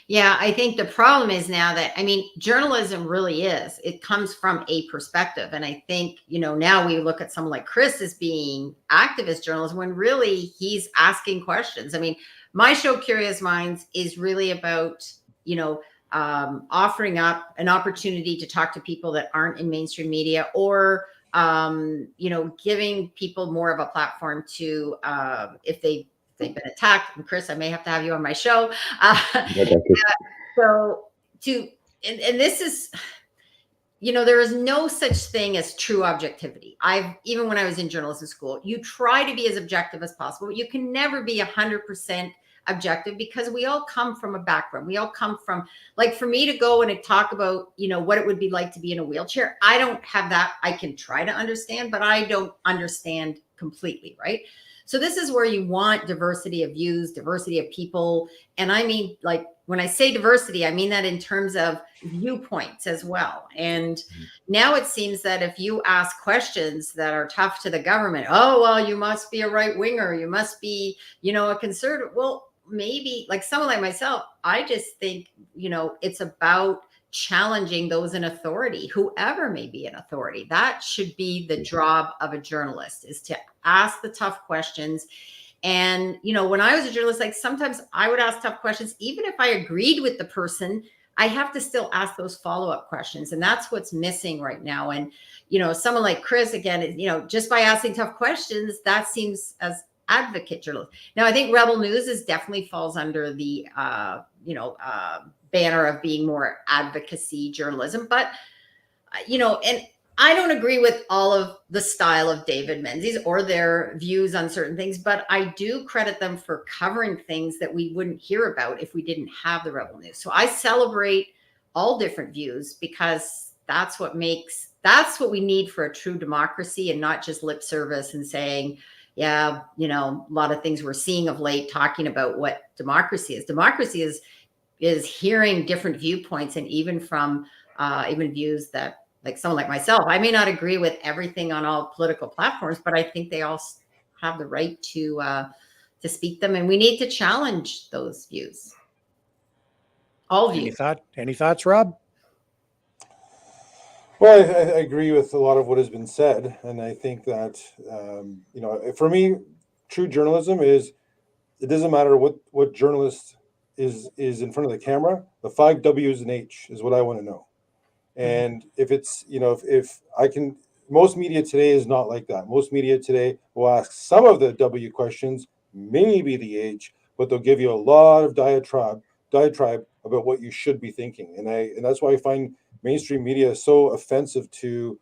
Yeah, I think the problem is now that, I mean, journalism really is, it comes from a perspective. And I think, you know, now we look at someone like Chris as being activist journalism, when really he's asking questions. I mean, my show, Curious Minds, is really about, you know, offering up an opportunity to talk to people that aren't in mainstream media, or, you know, giving people more of a platform to, if they've been attacked. And Chris, I may have to have you on my show. So and this is, you know, there is no such thing as true objectivity. Even when I was in journalism school, you try to be as objective as possible, but you can never be 100% objective, because we all come from a background. We all come from, like, for me to go and talk about, you know, what it would be like to be in a wheelchair, I don't have that. I can try to understand, but I don't understand completely, right? So this is where you want diversity of views, diversity of people. And I mean, like, when I say diversity, I mean that in terms of viewpoints as well. And now it seems that if you ask questions that are tough to the government, oh, well, you must be a right winger, you must be, you know, a conservative. Well, maybe, like someone like myself, I just think, you know, it's about challenging those in authority, whoever may be in authority. That should be the job of a journalist, is to ask the tough questions. And, you know, when I was a journalist, like, sometimes I would ask tough questions, even if I agreed with the person, I have to still ask those follow-up questions. And that's what's missing right now. And, you know, someone like Chris, again, you know, just by asking tough questions, that seems as advocate journalism. Now, I think Rebel News definitely falls under the, banner of being more advocacy journalism. But, you know, and I don't agree with all of the style of David Menzies or their views on certain things, but I do credit them for covering things that we wouldn't hear about if we didn't have the Rebel News. So I celebrate all different views, because that's what we need for a true democracy, and not just lip service and saying, yeah, you know, a lot of things we're seeing of late talking about what democracy is. Democracy is hearing different viewpoints, and even from even views that, like someone like myself, I may not agree with everything on all political platforms, but I think they all have the right to to speak them, and we need to challenge those views. All views. Any thoughts, Rob? Well, I agree with a lot of what has been said, and I think that for me, true journalism is, it doesn't matter what journalist is in front of the camera. The 5 W's and H is what I want to know. And if it's, if I can, most media today is not like that. Most media today will ask some of the W questions, maybe the H, but they'll give you a lot of diatribe about what you should be thinking. And that's why I find mainstream media so offensive to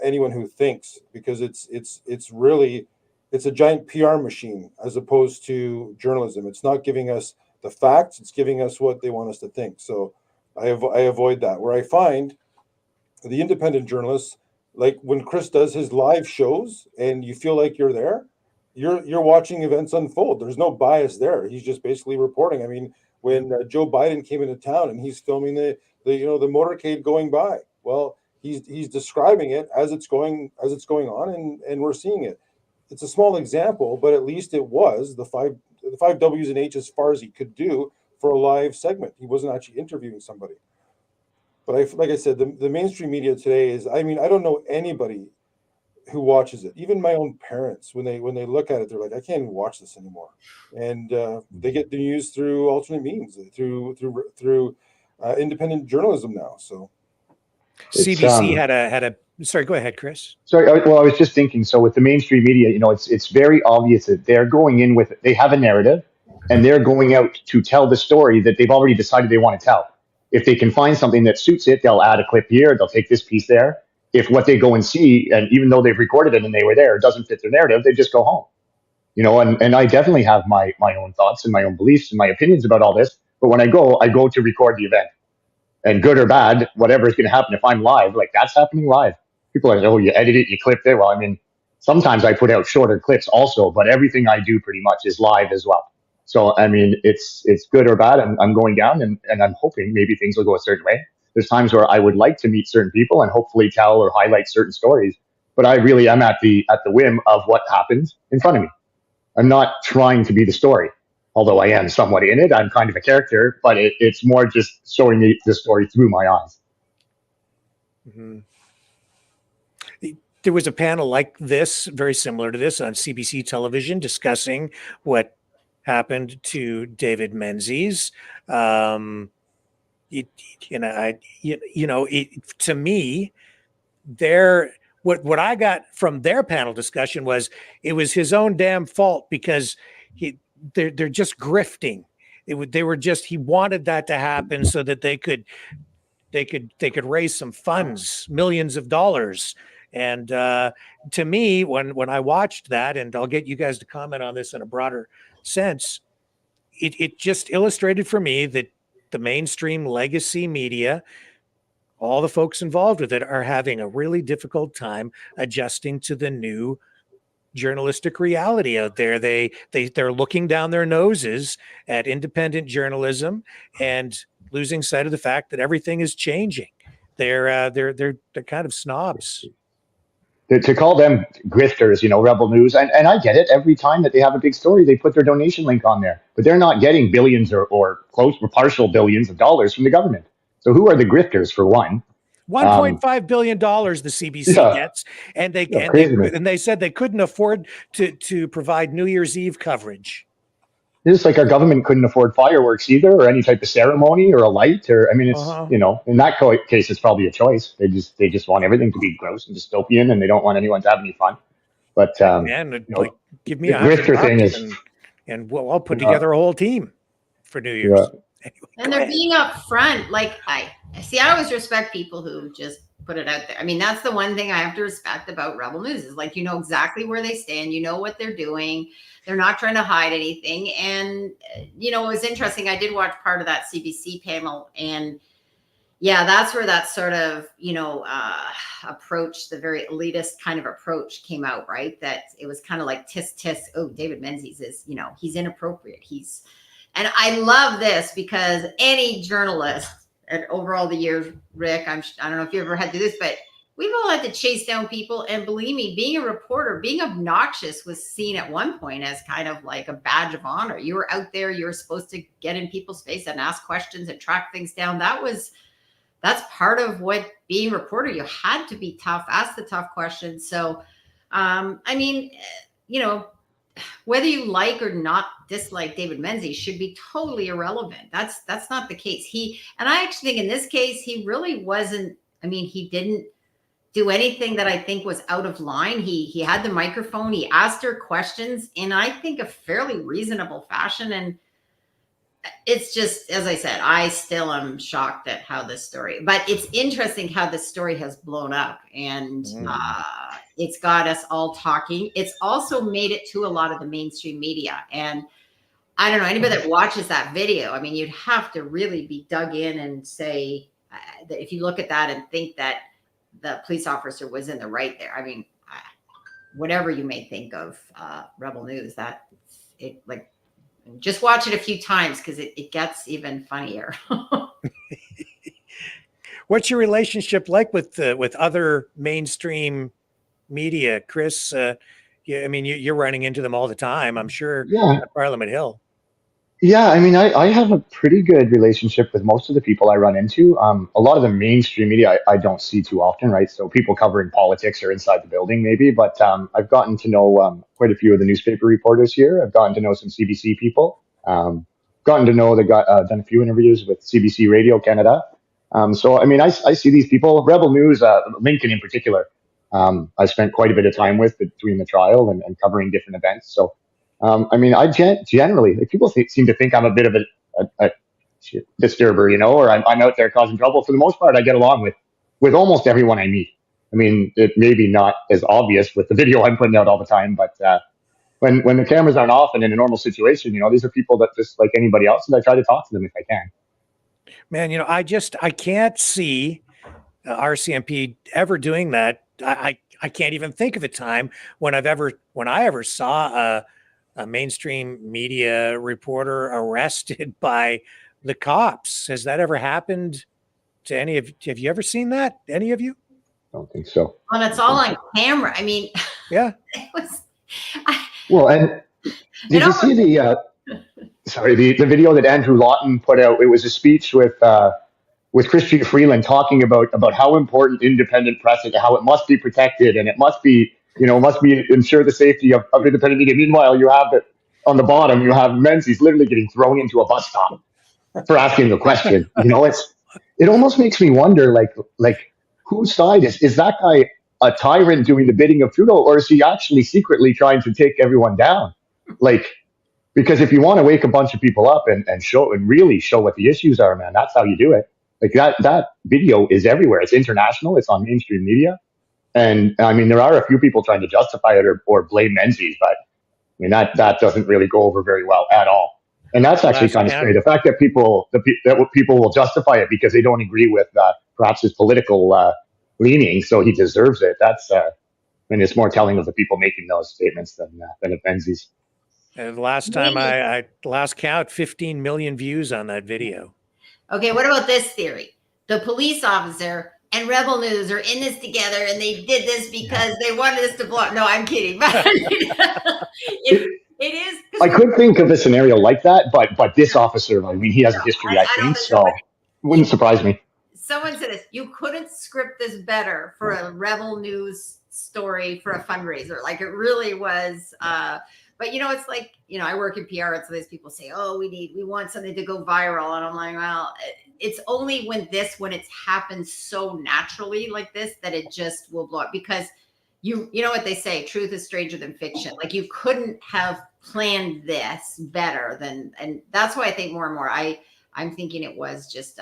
anyone who thinks, because it's really a giant PR machine as opposed to journalism. It's not giving us the facts; it's giving us what they want us to think. So I avoid that. Where I find the independent journalists, like when Chris does his live shows, and you feel like you're there, you're watching events unfold. There's no bias there. He's just basically reporting. I mean, when Joe Biden came into town and he's filming the motorcade going by, well, he's describing it as it's going on, and we're seeing it. It's a small example, but at least it was the five W's and H as far as he could do for a live segment. He wasn't actually interviewing somebody. But like I said, the mainstream media today is, I mean, I don't know anybody who watches it. Even my own parents, when they look at it, they're like, I can't even watch this anymore. And they get the news through alternate means, through independent journalism now. So CBC had a. Sorry, go ahead, Chris. Sorry, well, I was just thinking. So with the mainstream media, it's very obvious that they're going in with, they have a narrative, and they're going out to tell the story that they've already decided they want to tell. If they can find something that suits it, they'll add a clip here, they'll take this piece there. If what they go and see, and even though they've recorded it and they were there, doesn't fit their narrative, they just go home. And I definitely have my own thoughts and my own beliefs and my opinions about all this. But when I go to record the event. And good or bad, whatever is going to happen if I'm live, like that's happening live. People are like, oh, you edit it, you clip it. Well, I mean, sometimes I put out shorter clips also, but everything I do pretty much is live as well. So, I mean, it's good or bad. I'm going down, and I'm hoping maybe things will go a certain way. There's times where I would like to meet certain people and hopefully tell or highlight certain stories, but I really am at the whim of what happens in front of me. I'm not trying to be the story, although I am somewhat in it. I'm kind of a character, but it's more just showing me the story through my eyes. Mm-hmm. There was a panel like this, very similar to this, on CBC television discussing what happened to David Menzies. To me, what I got from their panel discussion was it was his own damn fault, because they're just grifting. He wanted that to happen so that they could raise some funds, millions of dollars. And to me, when I watched that, and I'll get you guys to comment on this in a broader sense, it just illustrated for me that the mainstream legacy media, all the folks involved with it, are having a really difficult time adjusting to the new journalistic reality out there. They're looking down their noses at independent journalism and losing sight of the fact that everything is changing. They're kind of snobs. To call them grifters, Rebel News, and I get it. Every time that they have a big story, they put their donation link on there, but they're not getting billions or close or partial billions of dollars from the government. So who are the grifters, for one? $1.5 billion the CBC gets, and they said they couldn't afford to provide New Year's Eve coverage. It's like our government couldn't afford fireworks either, or any type of ceremony or a light, or I mean, it's in that case, it's probably a choice. They just want everything to be gross and dystopian, and they don't want anyone to have any fun. But give me a grifter thing and I'll put together a whole team for New Year's. Yeah. Anyway, and they're being upfront. Like I always respect people who just put it out there. I mean, that's the one thing I have to respect about Rebel News is like, exactly where they stand, what they're doing. They're not trying to hide anything. And, it was interesting. I did watch part of that CBC panel, and yeah, that's where that sort of, approach, the very elitist kind of approach came out, right? That it was kind of like tisk. Oh, David Menzies is, he's inappropriate. And I love this because any journalist, and over all the years, Rick, I don't know if you ever had to do this, but we've all had to chase down people. And believe me, being a reporter, being obnoxious was seen at one point as kind of like a badge of honor. You were out there, you were supposed to get in people's face and ask questions and track things down. That's part of what being a reporter, you had to be tough, ask the tough questions. So, I mean, you know, whether you like or not dislike David Menzies should be totally irrelevant. That's not the case. And I actually think in this case, he really wasn't, I mean, he didn't do anything that I think was out of line. He had the microphone, he asked her questions in, I think, a fairly reasonable fashion. And it's just, as I said, I still am shocked at how this story, but it's interesting how this story has blown up, and it's got us all talking. It's also made it to a lot of the mainstream media. And I don't know, anybody that watches that video, I mean, you'd have to really be dug in and say that if you look at that and think that the police officer was in the right there. I mean, whatever you may think of Rebel News, that it like, just watch it a few times because it gets even funnier. What's your relationship like with other mainstream media, Chris? Yeah, I mean, you're running into them all the time, I'm sure. Yeah. At Parliament Hill. Yeah, I mean, I have a pretty good relationship with most of the people I run into. A lot of the mainstream media I don't see too often, right? So people covering politics are inside the building maybe, but I've gotten to know quite a few of the newspaper reporters here. I've gotten to know some CBC people. Gotten to know, done a few interviews with CBC Radio Canada. So, I mean, I see these people, Rebel News, Lincoln in particular, I spent quite a bit of time with between the trial and covering different events. So, I mean, I generally, like, people seem to think I'm a bit of a disturber, you know, or I'm out there causing trouble. For the most part, I get along with almost everyone I meet. I mean, it may be not as obvious with the video I'm putting out all the time, but when the cameras aren't off and in a normal situation, you know, these are people that just like anybody else, and I try to talk to them if I can. Man, you know, I can't see RCMP ever doing that. I can't even think of a time when I ever saw a mainstream media reporter arrested by the cops. Has that ever happened to any of? Have you ever seen that? Any of you? I don't think so. Well, it's all on camera. I mean, yeah. It was. Well, and did you see the video that Andrew Lawton put out? It was a speech with Christian Freeland talking about how important independent press is, how it must be protected, and it must be, you know, ensure the safety of independent media. Meanwhile, you have it on the bottom, you have Menzies literally getting thrown into a bus stop for asking the question. You know, it almost makes me wonder, like whose side is that guy a tyrant doing the bidding of Trudeau, or is he actually secretly trying to take everyone down? Like, because if you want to wake a bunch of people up and really show what the issues are, man, that's how you do it. Like that video is everywhere. It's international. It's on mainstream media. And I mean, there are a few people trying to justify it or blame Menzies, but I mean, that doesn't really go over very well at all. And that's actually kind of scary. The fact that people will justify it because they don't agree with perhaps his political leaning, so he deserves it. That's, I mean, it's more telling of the people making those statements than of Menzies. And last time last count, 15 million views on that video. Okay, what about this theory? The police officer and Rebel News are in this together, and they did this because they wanted us to blow up. No, I'm kidding. But it is. I could think of a scenario like that, but this officer, I mean, he has a history, I think, so it wouldn't surprise me. Someone said this, you couldn't script this better for a Rebel News story for a fundraiser. Like, it really was. But, you know, it's like, you know, I work in PR, and so these people say, oh, we want something to go viral. And I'm like, well, it's only when it's happened so naturally like this that it just will blow up, because you know what they say, truth is stranger than fiction. Like, you couldn't have planned this better and that's why I think more and more I'm thinking it was just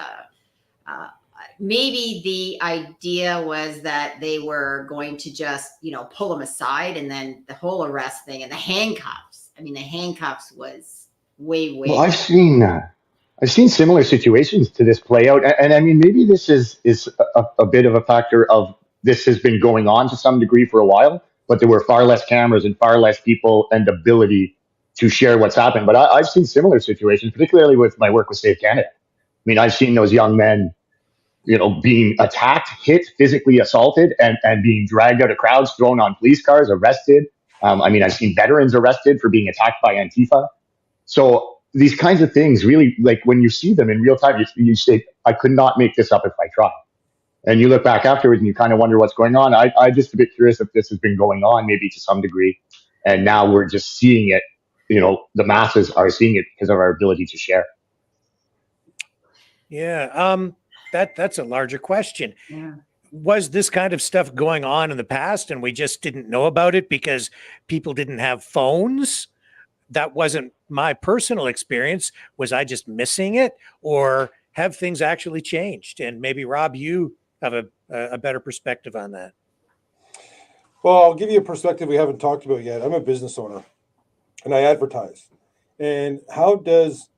maybe the idea was that they were going to just, you know, pull him aside, and then the whole arrest thing and the handcuffs. I mean, the handcuffs was way. Well, I've seen similar situations to this play out, and I mean, maybe this is a bit of a factor of this has been going on to some degree for a while, but there were far less cameras and far less people and ability to share what's happened. But I've seen similar situations, particularly with my work with Save Canada. I mean, I've seen those young men being attacked, hit, physically assaulted, and being dragged out of crowds, thrown on police cars, arrested. I mean, I've seen veterans arrested for being attacked by Antifa. So these kinds of things really, like when you see them in real time, you say, I could not make this up if I tried. And you look back afterwards and you kind of wonder what's going on. I'm just a bit curious if this has been going on maybe to some degree. And now we're just seeing it, the masses are seeing it because of our ability to share. Yeah. That's a larger question. Yeah. Was this kind of stuff going on in the past and we just didn't know about it because people didn't have phones? That wasn't my personal experience. Was I just missing it, or have things actually changed? And maybe Rob, you have a better perspective on that. Well, I'll give you a perspective we haven't talked about yet. I'm a business owner and I advertise. And how does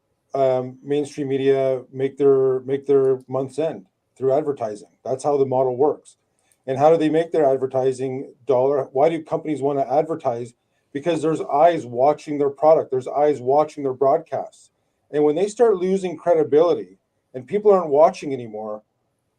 mainstream media make their month's end? Through advertising. That's how the model works. And how do they make their advertising dollar? Why do companies want to advertise? Because there's eyes watching their product. There's eyes watching their broadcasts. And when they start losing credibility and people aren't watching anymore,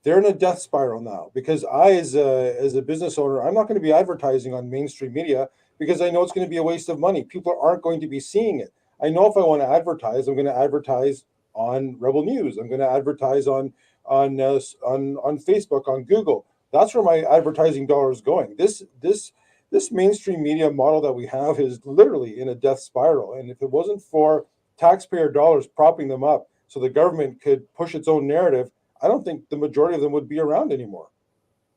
they're in a death spiral now. Because I, as a business owner, I'm not going to be advertising on mainstream media because I know it's going to be a waste of money. People aren't going to be seeing it. I know if I want to advertise, I'm going to advertise on Rebel News. I'm going to advertise on Facebook, on Google. That's where my advertising dollar is going. This mainstream media model that we have is literally in a death spiral. And if it wasn't for taxpayer dollars propping them up so the government could push its own narrative, I don't think the majority of them would be around anymore.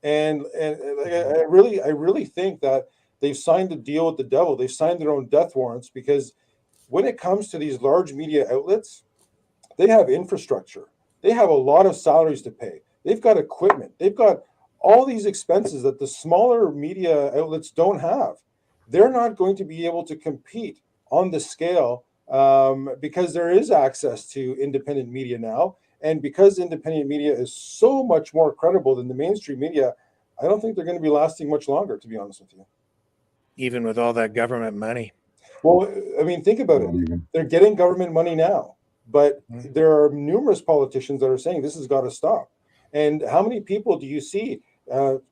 And I really think that they've signed a deal with the devil. They've signed their own death warrants, because when it comes to these large media outlets, they have infrastructure. They have a lot of salaries to pay. They've got equipment. They've got all these expenses that the smaller media outlets don't have. They're not going to be able to compete on the scale because there is access to independent media now. And because independent media is so much more credible than the mainstream media, I don't think they're going to be lasting much longer, to be honest with you. Even with all that government money. Well, I mean, think about it. They're getting government money now, but there are numerous politicians that are saying this has got to stop. And how many people do you see? What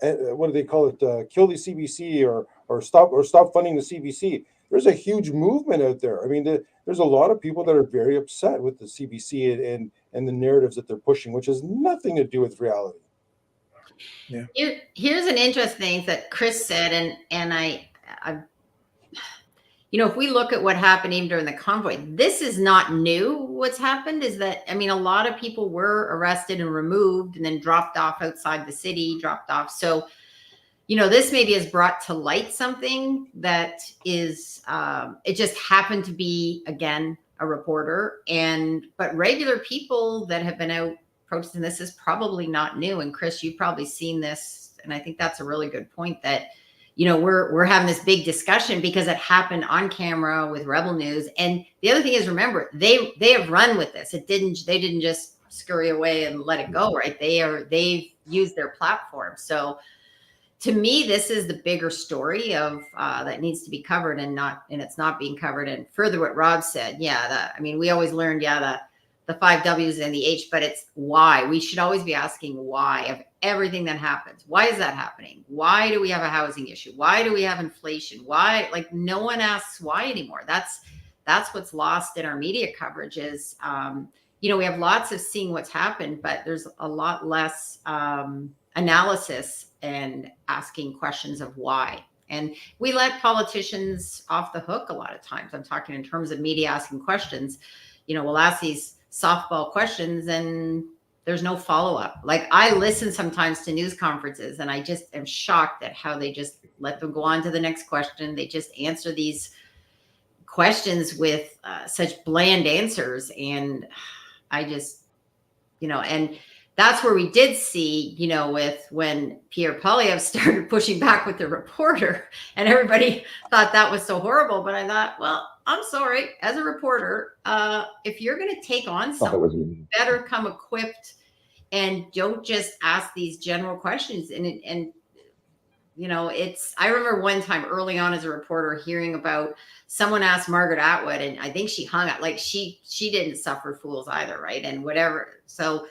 do they call it? Kill the CBC or stop funding the CBC. There's a huge movement out there. I mean, there's a lot of people that are very upset with the CBC and the narratives that they're pushing, which has nothing to do with reality. Yeah. Here's an interesting thing that Chris said, and I if we look at what happened even during the convoy, this is not new. What's happened is that, I mean, a lot of people were arrested and removed and then dropped off outside the city, So, this maybe has brought to light something that is, it just happened to be, again, a reporter. But regular people that have been out protesting, this is probably not new. And Chris, you've probably seen this. And I think that's a really good point that, we're having this big discussion because it happened on camera with Rebel News. And the other thing is, remember, they have run with this. They didn't just scurry away and let it go, right? They've used their platform. So to me, this is the bigger story of that needs to be covered and it's not being covered. And further what Rob said, we always learned, the 5 W's and the H, but it's why. We should always be asking why of everything that happens. Why is that happening? Why do we have a housing issue? Why do we have inflation? Why? Like, no one asks why anymore. That's what's lost in our media coverage is, we have lots of seeing what's happened, but there's a lot less analysis and asking questions of why. And we let politicians off the hook a lot of times. I'm talking in terms of media asking questions. We'll ask these softball questions and there's no follow-up. Like, I listen sometimes to news conferences and I just am shocked at how they just let them go on to the next question. They just answer these questions with such bland answers. And I just, and that's where we did see, with when Pierre Poilievre started pushing back with the reporter and everybody thought that was so horrible. But I thought, well, I'm sorry, as a reporter, if you're going to take on something, better come equipped and don't just ask these general questions. And I remember one time early on as a reporter hearing about someone asked Margaret Atwood, and I think she hung up, like she didn't suffer fools either, right? And whatever. So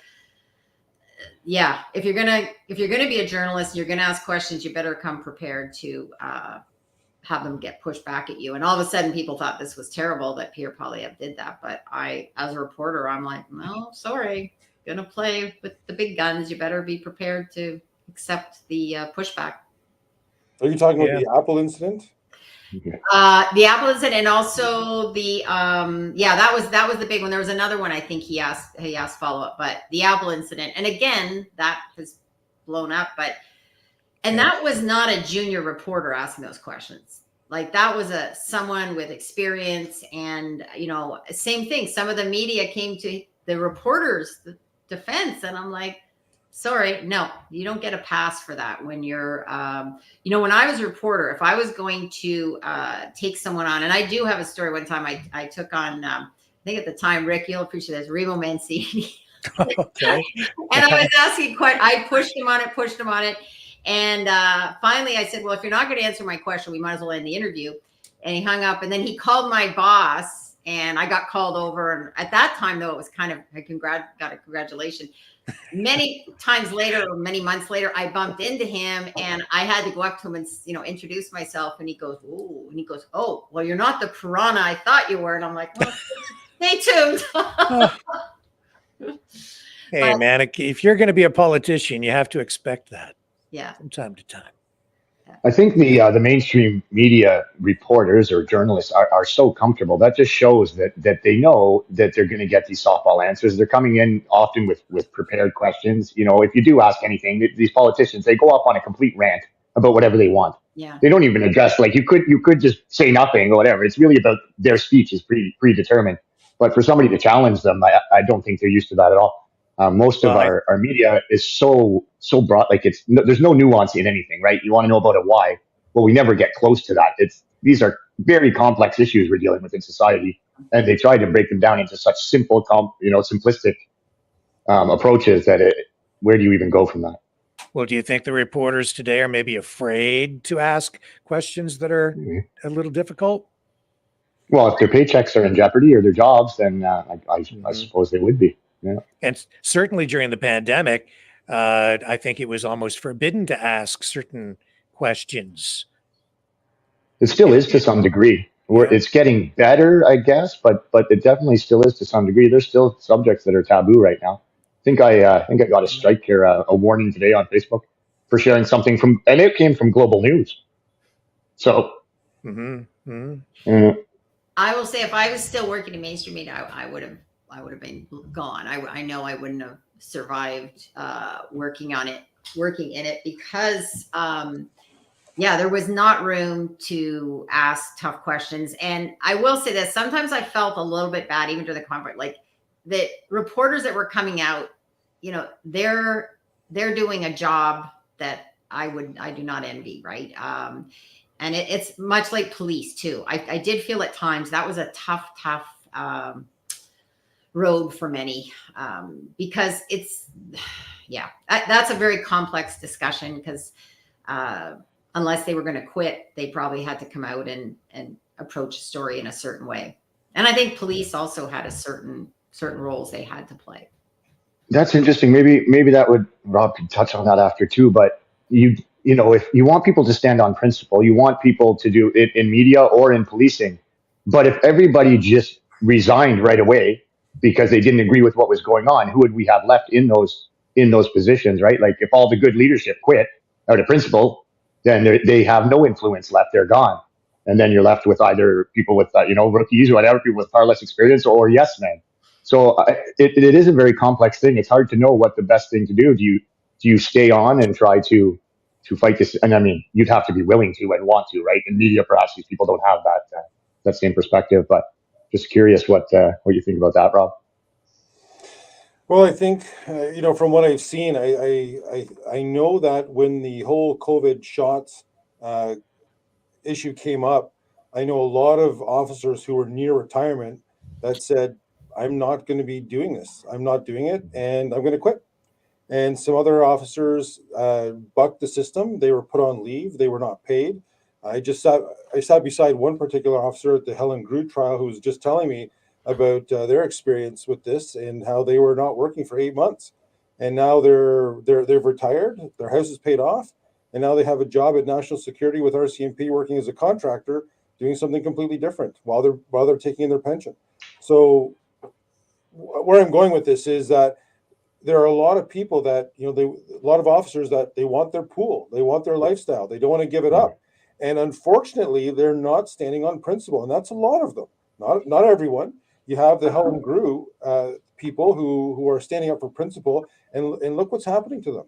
yeah, if you're gonna be a journalist, you're gonna ask questions. You better come prepared to have them get pushed back at you. And all of a sudden, people thought this was terrible that Pierre Poilievre did that. But I, as a reporter, I'm like, no, sorry, gonna play with the big guns. You better be prepared to accept the pushback. Are you talking about the Apple incident? The Apple incident, and also the that was the big one. There was another one I think he asked follow up, but the Apple incident, and again that has blown up. And that was not a junior reporter asking those questions. Like that was someone with experience, and same thing. Some of the media came to the reporter's defense, and I'm like, sorry, no, you don't get a pass for that. When you're, when I was a reporter, if I was going to take someone on, and I do have a story. One time I took on, I think at the time, Rick, you'll appreciate this, Remo Menzies. Okay. And I was asking I pushed him on it. And finally I said, well, if you're not going to answer my question, we might as well end the interview. And he hung up, and then he called my boss, and I got called over. And at that time, though, it was kind of got a congratulation. Many times later, or many months later, I bumped into him, and I had to go up to him and introduce myself. And he goes, "Oh," and he goes, "Oh, well, you're not the piranha I thought you were." And I'm like, well, stay tuned. Hey, man, if you're going to be a politician, you have to expect that. Yeah. From time to time. I think the mainstream media reporters or journalists are so comfortable. That just shows that they know that they're going to get these softball answers. They're coming in often with prepared questions. If you do ask anything, these politicians, they go off on a complete rant about whatever they want. Yeah. They don't even address, like, you could just say nothing or whatever. It's really about their speech is predetermined. But for somebody to challenge them, I don't think they're used to that at all. Most of our media is so broad, like there's no nuance in anything, right? You want to know about a why. Well, we never get close to that. These are very complex issues we're dealing with in society, and they try to break them down into such simple, simplistic approaches that where do you even go from that? Well, do you think the reporters today are maybe afraid to ask questions that are a little difficult? Well, if their paychecks are in jeopardy or their jobs, then I suppose they would be. Yeah. And certainly during the pandemic, I think it was almost forbidden to ask certain questions. It still is to some degree. It's getting better, I guess, but it definitely still is to some degree. There's still subjects that are taboo right now. I think I got a strike here, a warning today on Facebook for sharing something and it came from Global News. So. I will say, if I was still working in mainstream media, I would have been gone. I know I wouldn't have survived working in it because there was not room to ask tough questions. And I will say this, sometimes I felt a little bit bad even during the conference, like the reporters that were coming out, they're doing a job that I do not envy, right? And it's much like police too. I did feel at times that was a tough road for many, because that's a very complex discussion, because unless they were going to quit, they probably had to come out and approach a story in a certain way. And I think police also had certain roles they had to play. That's interesting. Maybe that would, Rob could touch on that after too, but if you want people to stand on principle, you want people to do it in media or in policing. But if everybody just resigned right away because they didn't agree with what was going on, who would we have left in those positions, right? Like if all the good leadership quit out of principle, then they have no influence left. They're gone. And then you're left with either people with, rookies or whatever, people with far less experience, or yes men. So it is a very complex thing. It's hard to know what the best thing to do. Do you stay on and try to fight this? And I mean, you'd have to be willing to and want to, right? In media, perhaps these people don't have that same perspective, but just curious what you think about that, Rob. Well, I think, from what I've seen, I know that when the whole COVID shots issue came up, I know a lot of officers who were near retirement that said, I'm not going to be doing this. I'm not doing it, and I'm going to quit. And some other officers bucked the system. They were put on leave. They were not paid. I sat beside one particular officer at the Helen Groot trial who was just telling me about their experience with this and how they were not working for 8 months and now they've retired. Their house is paid off, and now they have a job at National Security with RCMP, working as a contractor, doing something completely different while they're taking in their pension. So where I'm going with this is that there are a lot of people that, a lot of officers that they want their pool, they want their lifestyle, they don't want to give it up. And unfortunately, they're not standing on principle. And that's a lot of them, not everyone. You have the Helen Grew people who are standing up for principle, and look what's happening to them.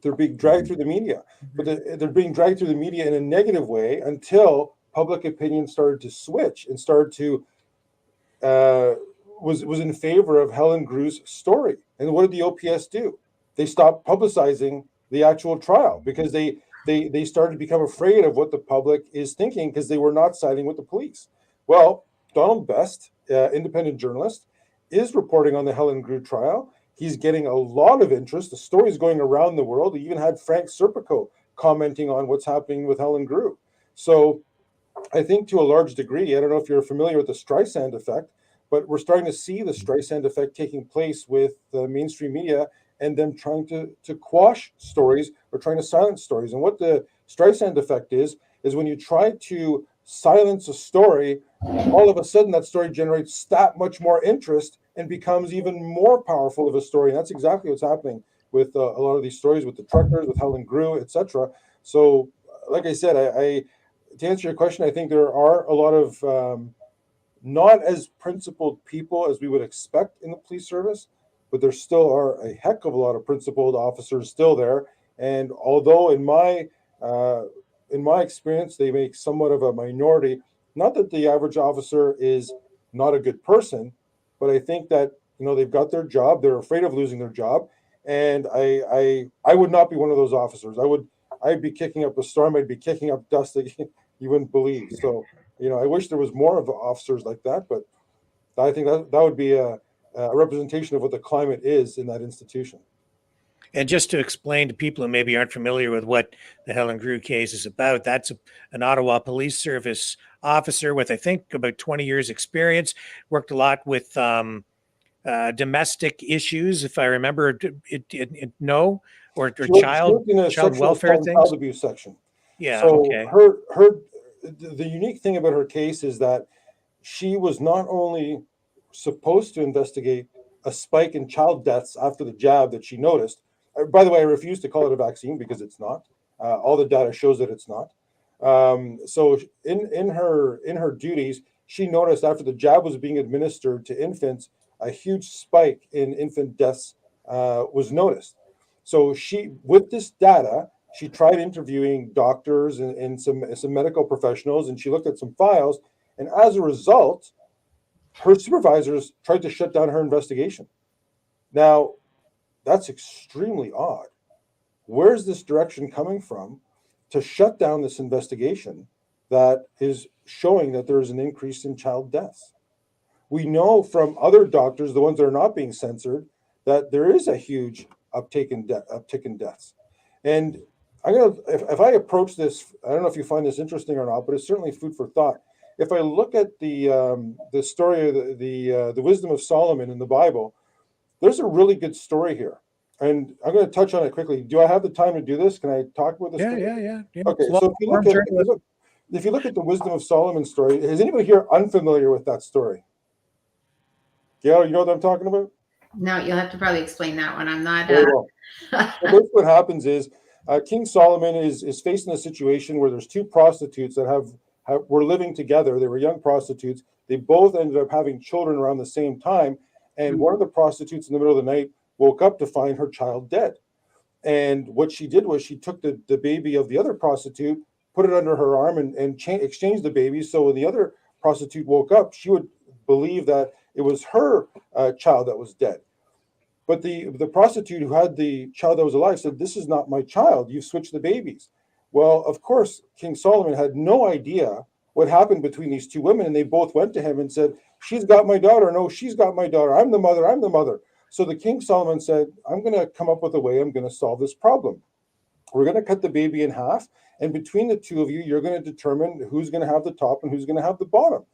They're being dragged through the media, but they're being dragged through the media in a negative way until public opinion started to switch and started to was in favor of Helen Grew's story. And what did the OPS do? They stopped publicizing the actual trial because they started to become afraid of what the public is thinking, because they were not siding with the police. Well, Donald Best, independent journalist, is reporting on the Helen Grew trial. He's getting a lot of interest. The story is going around the world. He even had Frank Serpico commenting on what's happening with Helen Grew. So I think to a large degree, I don't know if you're familiar with the Streisand effect, but we're starting to see the Streisand effect taking place with the mainstream media and them trying to quash stories or trying to silence stories. And what the Streisand effect is when you try to silence a story, all of a sudden that story generates that much more interest and becomes even more powerful of a story. And that's exactly what's happening with a lot of these stories, with the truckers, with Helen Grew, etc. So, like I said, I to answer your question, I think there are a lot of not as principled people as we would expect in the police service, but there still are a heck of a lot of principled officers still there. And although in my experience, they make somewhat of a minority, not that the average officer is not a good person, but I think that, they've got their job, they're afraid of losing their job. And I would not be one of those officers. I'd be kicking up a storm, I'd be kicking up dust that you wouldn't believe. So, I wish there was more of officers like that, but I think that would be a representation of what the climate is in that institution. And just to explain to people who maybe aren't familiar with what the Helen Grew case is about, that's an Ottawa Police Service officer with, I think, about 20 years experience, worked a lot with domestic issues, if I remember or child welfare things. Child abuse section. Yeah. So okay. The unique thing about her case is that she was not only supposed to investigate a spike in child deaths after the jab that she noticed. By the way, I refuse to call it a vaccine because it's not. All the data shows that it's not. So in her duties, she noticed after the jab was being administered to infants, a huge spike in infant deaths was noticed. So with this data, she tried interviewing doctors and some medical professionals, and she looked at some files. And as a result, her supervisors tried to shut down her investigation. Now, that's extremely odd. Where's this direction coming from to shut down this investigation that is showing that there is an increase in child deaths? We know from other doctors, the ones that are not being censored, that there is a huge uptick in deaths. And if I approach this, I don't know if you find this interesting or not, but it's certainly food for thought. If I look at the story of the wisdom of Solomon in the Bible, there's a really good story here, and I'm going to touch on it quickly. Do I have the time to do this? Can I talk about this? Yeah. Okay, so if you look at the wisdom of Solomon story, is anybody here unfamiliar with that story? Gail, you know what I'm talking about? No, you'll have to probably explain that one. I'm not. Very well. So basically what happens is King Solomon is facing a situation where there's two prostitutes that were living together. They were young prostitutes. They both ended up having children around the same time. And one of the prostitutes in the middle of the night woke up to find her child dead. And what she did was she took the baby of the other prostitute, put it under her arm, and exchanged the baby. So when the other prostitute woke up, she would believe that it was her child that was dead. But the prostitute who had the child that was alive said, "This is not my child. You've switched the babies." Well, of course, King Solomon had no idea what happened between these two women. And they both went to him and said, "She's got my daughter. No, she's got my daughter. I'm the mother. I'm the mother." So the King Solomon said, "I'm going to come up with a way. I'm going to solve this problem. We're going to cut the baby in half. And between the two of you, you're going to determine who's going to have the top and who's going to have the bottom."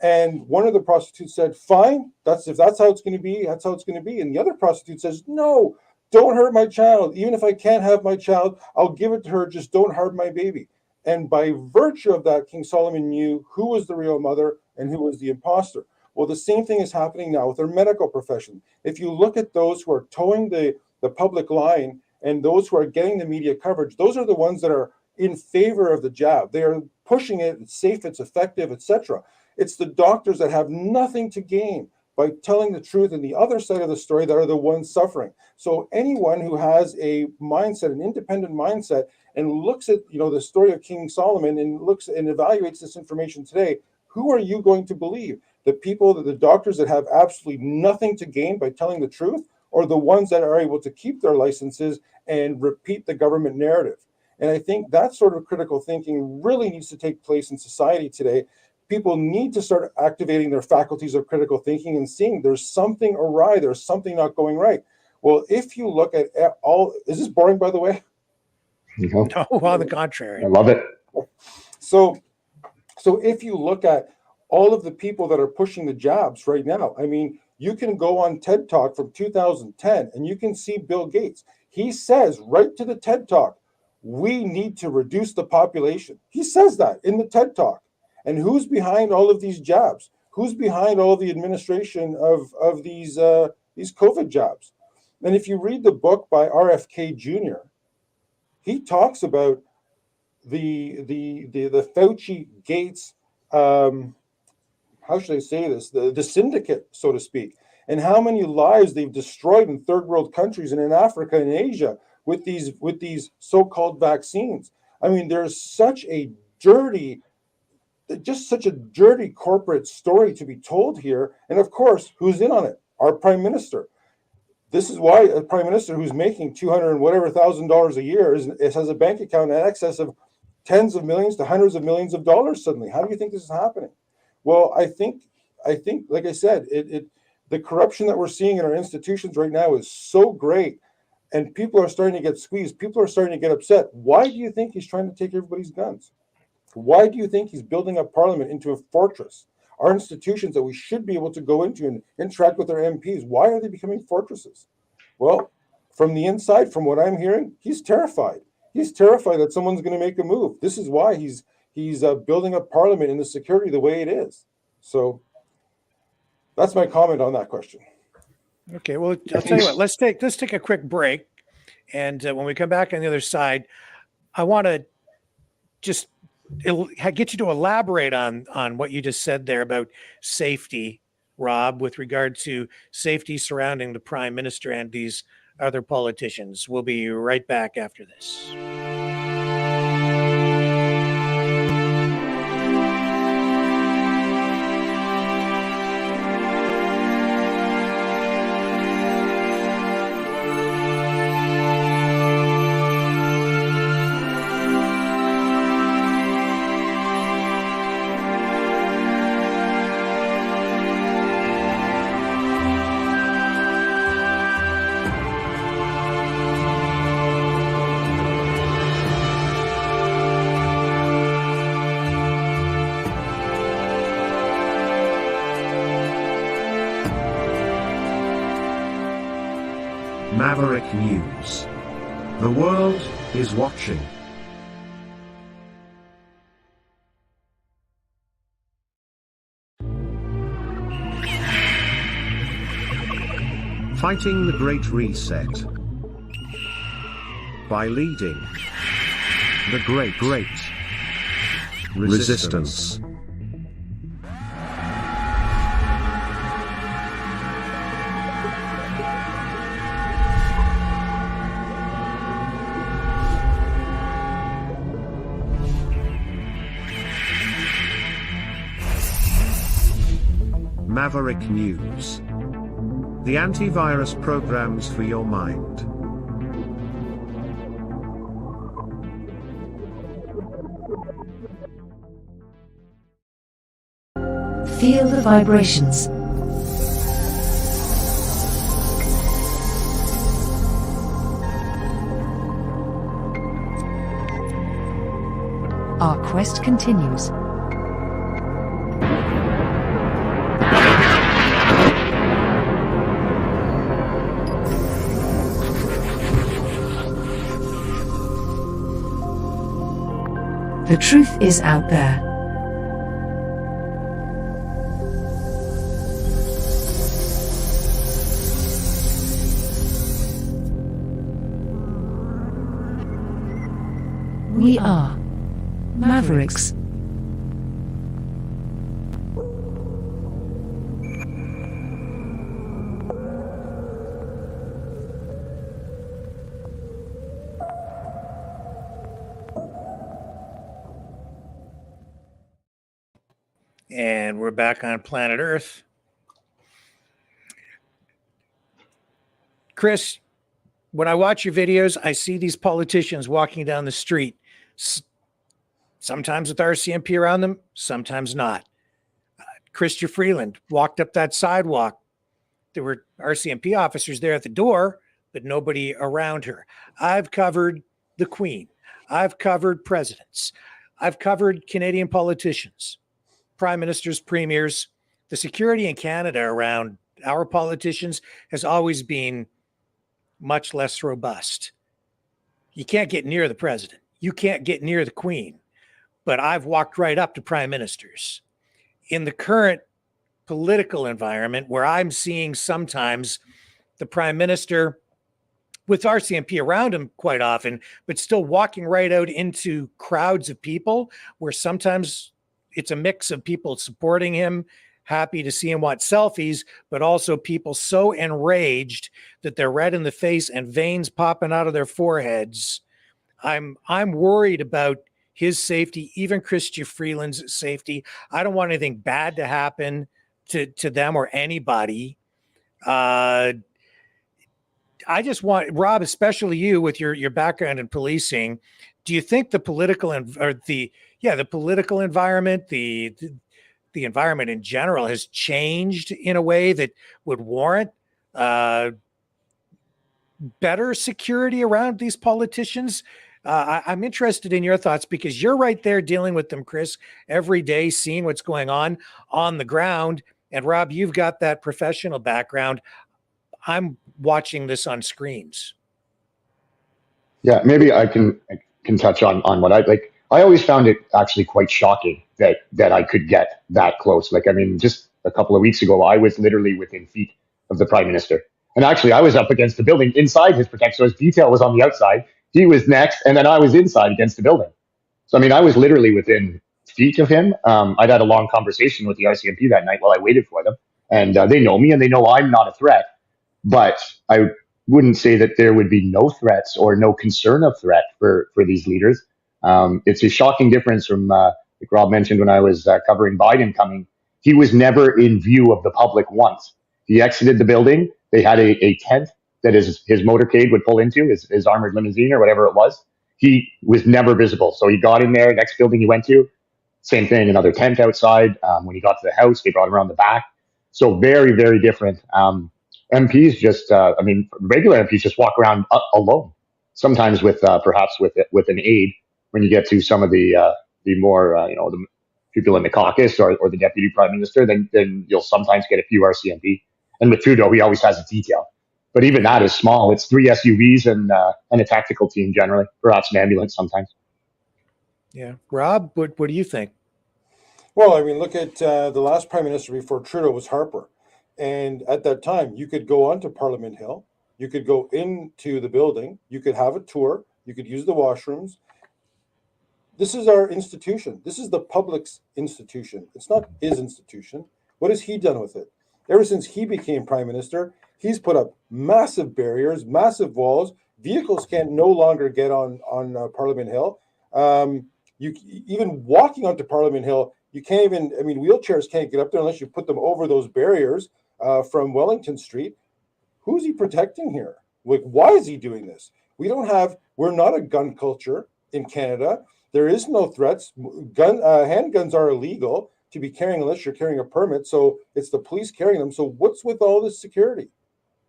And one of the prostitutes said, "Fine, if that's how it's going to be, that's how it's going to be." And the other prostitute says, "No, don't hurt my child. Even if I can't have my child, I'll give it to her. Just don't harm my baby. And by virtue of that, King Solomon knew who was the real mother and who was the imposter. Well, the same thing is happening now with our medical profession. If you look at those who are towing the public line and those who are getting the media coverage, those are the ones that are in favor of the jab. They are pushing it. It's safe, it's effective, etc. It's the doctors that have nothing to gain by telling the truth and the other side of the story that are the ones suffering. So anyone who has a mindset, an independent mindset, and looks at the story of King Solomon and looks and evaluates this information today, who are you going to believe? The doctors that have absolutely nothing to gain by telling the truth, or the ones that are able to keep their licenses and repeat the government narrative? And I think that sort of critical thinking really needs to take place in society today. People need to start activating their faculties of critical thinking and seeing there's something awry, there's something not going right. Well, if you look at all, is this boring, by the way? No, on the contrary. I love it. So if you look at all of the people that are pushing the jabs right now, I mean, you can go on TED Talk from 2010 and you can see Bill Gates. He says right to the TED Talk, we need to reduce the population. He says that in the TED Talk. And who's behind all of these jabs? Who's behind all of the administration of these COVID jabs? And if you read the book by RFK Jr., he talks about the Fauci Gates, how should I say this? The syndicate, so to speak, and how many lives they've destroyed in third world countries and in Africa and Asia with these so-called vaccines. I mean, there's such a dirty corporate story to be told here. And of course, who's in on it? Our prime minister. This is why a prime minister who's making $200 and whatever $1,000 a year has a bank account in excess of tens of millions to hundreds of millions of dollars suddenly. How do you think this is happening? Well, I think, like I said, the corruption that we're seeing in our institutions right now is so great, and people are starting to get squeezed. People are starting to get upset. Why do you think he's trying to take everybody's guns? Why do you think he's building up Parliament into a fortress? Our institutions that we should be able to go into and interact with our MPs, why are they becoming fortresses? Well, from the inside, from what I'm hearing, he's terrified. He's terrified that someone's going to make a move. This is why he's building up Parliament and the security the way it is. So that's my comment on that question. Okay, well, I'll tell you what. Let's take a quick break, and when we come back on the other side, I want to just get you to elaborate on what you just said there about safety, Rob, with regard to safety surrounding the Prime Minister and these other politicians. We'll be right back after this. Maverick News. The world is watching. Fighting the Great Reset. By leading the Great Resistance. Maverick News. The antivirus programs for your mind. Feel the vibrations. Our quest continues. The truth is out there. We are Mavericks. And we're back on planet Earth. Chris, when I watch your videos, I see these politicians walking down the street, sometimes with RCMP around them, sometimes not. Chrystia Freeland walked up that sidewalk. There were RCMP officers there at the door, but nobody around her. I've covered the Queen. I've covered presidents. I've covered Canadian politicians, prime ministers, premiers. The security in Canada around our politicians has always been much less robust. You can't get near the president. You can't get near the Queen. But I've walked right up to prime ministers. In the current political environment, where I'm seeing sometimes the prime minister with RCMP around him quite often, but still walking right out into crowds of people, where sometimes it's a mix of people supporting him, happy to see him want selfies, but also people so enraged that they're red in the face and veins popping out of their foreheads. I'm worried about his safety, even Chrystia Freeland's safety. I don't want anything bad to happen to them or anybody. I just want, Rob, especially you with your background in policing, do you think the political the political environment, the environment in general has changed in a way that would warrant better security around these politicians? I'm interested in your thoughts because you're right there dealing with them, Chris, every day, seeing what's going on the ground. And Rob, you've got that professional background. I'm watching this on screens. Yeah, maybe I can touch on what I like. I always found it actually quite shocking that I could get that close. Like, I mean, just a couple of weeks ago, I was literally within feet of the prime minister. And actually, I was up against the building inside his protection. So his detail was on the outside. He was next. And then I was inside against the building. So, I mean, I was literally within feet of him. I'd had a long conversation with the RCMP that night while I waited for them. And they know me and they know I'm not a threat. But I wouldn't say that there would be no threats or no concern of threat for these leaders. It's a shocking difference from, like Rob mentioned, when I was covering Biden coming. He was never in view of the public once. He exited the building. They had a tent that his motorcade would pull into, his armored limousine or whatever it was. He was never visible. So he got in there, next building he went to, same thing, another tent outside. When he got to the house, they brought him around the back. So very, very different. MPs just, regular MPs just walk around alone, sometimes with perhaps with an aide. When you get to some of the more, the people in the caucus or the deputy prime minister, then you'll sometimes get a few RCMP. And with Trudeau, he always has a detail. But even that is small. It's 3 SUVs and a tactical team generally, perhaps an ambulance sometimes. Yeah. Rob, what do you think? Well, I mean, look at the last prime minister before Trudeau was Harper. And at that time, you could go onto Parliament Hill. You could go into the building. You could have a tour. You could use the washrooms. This is our institution. This is the public's institution. It's not his institution. What has he done with it? Ever since he became prime minister, he's put up massive barriers, massive walls. Vehicles can no longer get on Parliament Hill. You even walking onto Parliament Hill, you can't even. I mean, wheelchairs can't get up there unless you put them over those barriers from Wellington Street. Who's he protecting here? Like, why is he doing this? We're not a gun culture in Canada. There is no threats. Handguns are illegal to be carrying unless you're carrying a permit. So it's the police carrying them. So what's with all this security?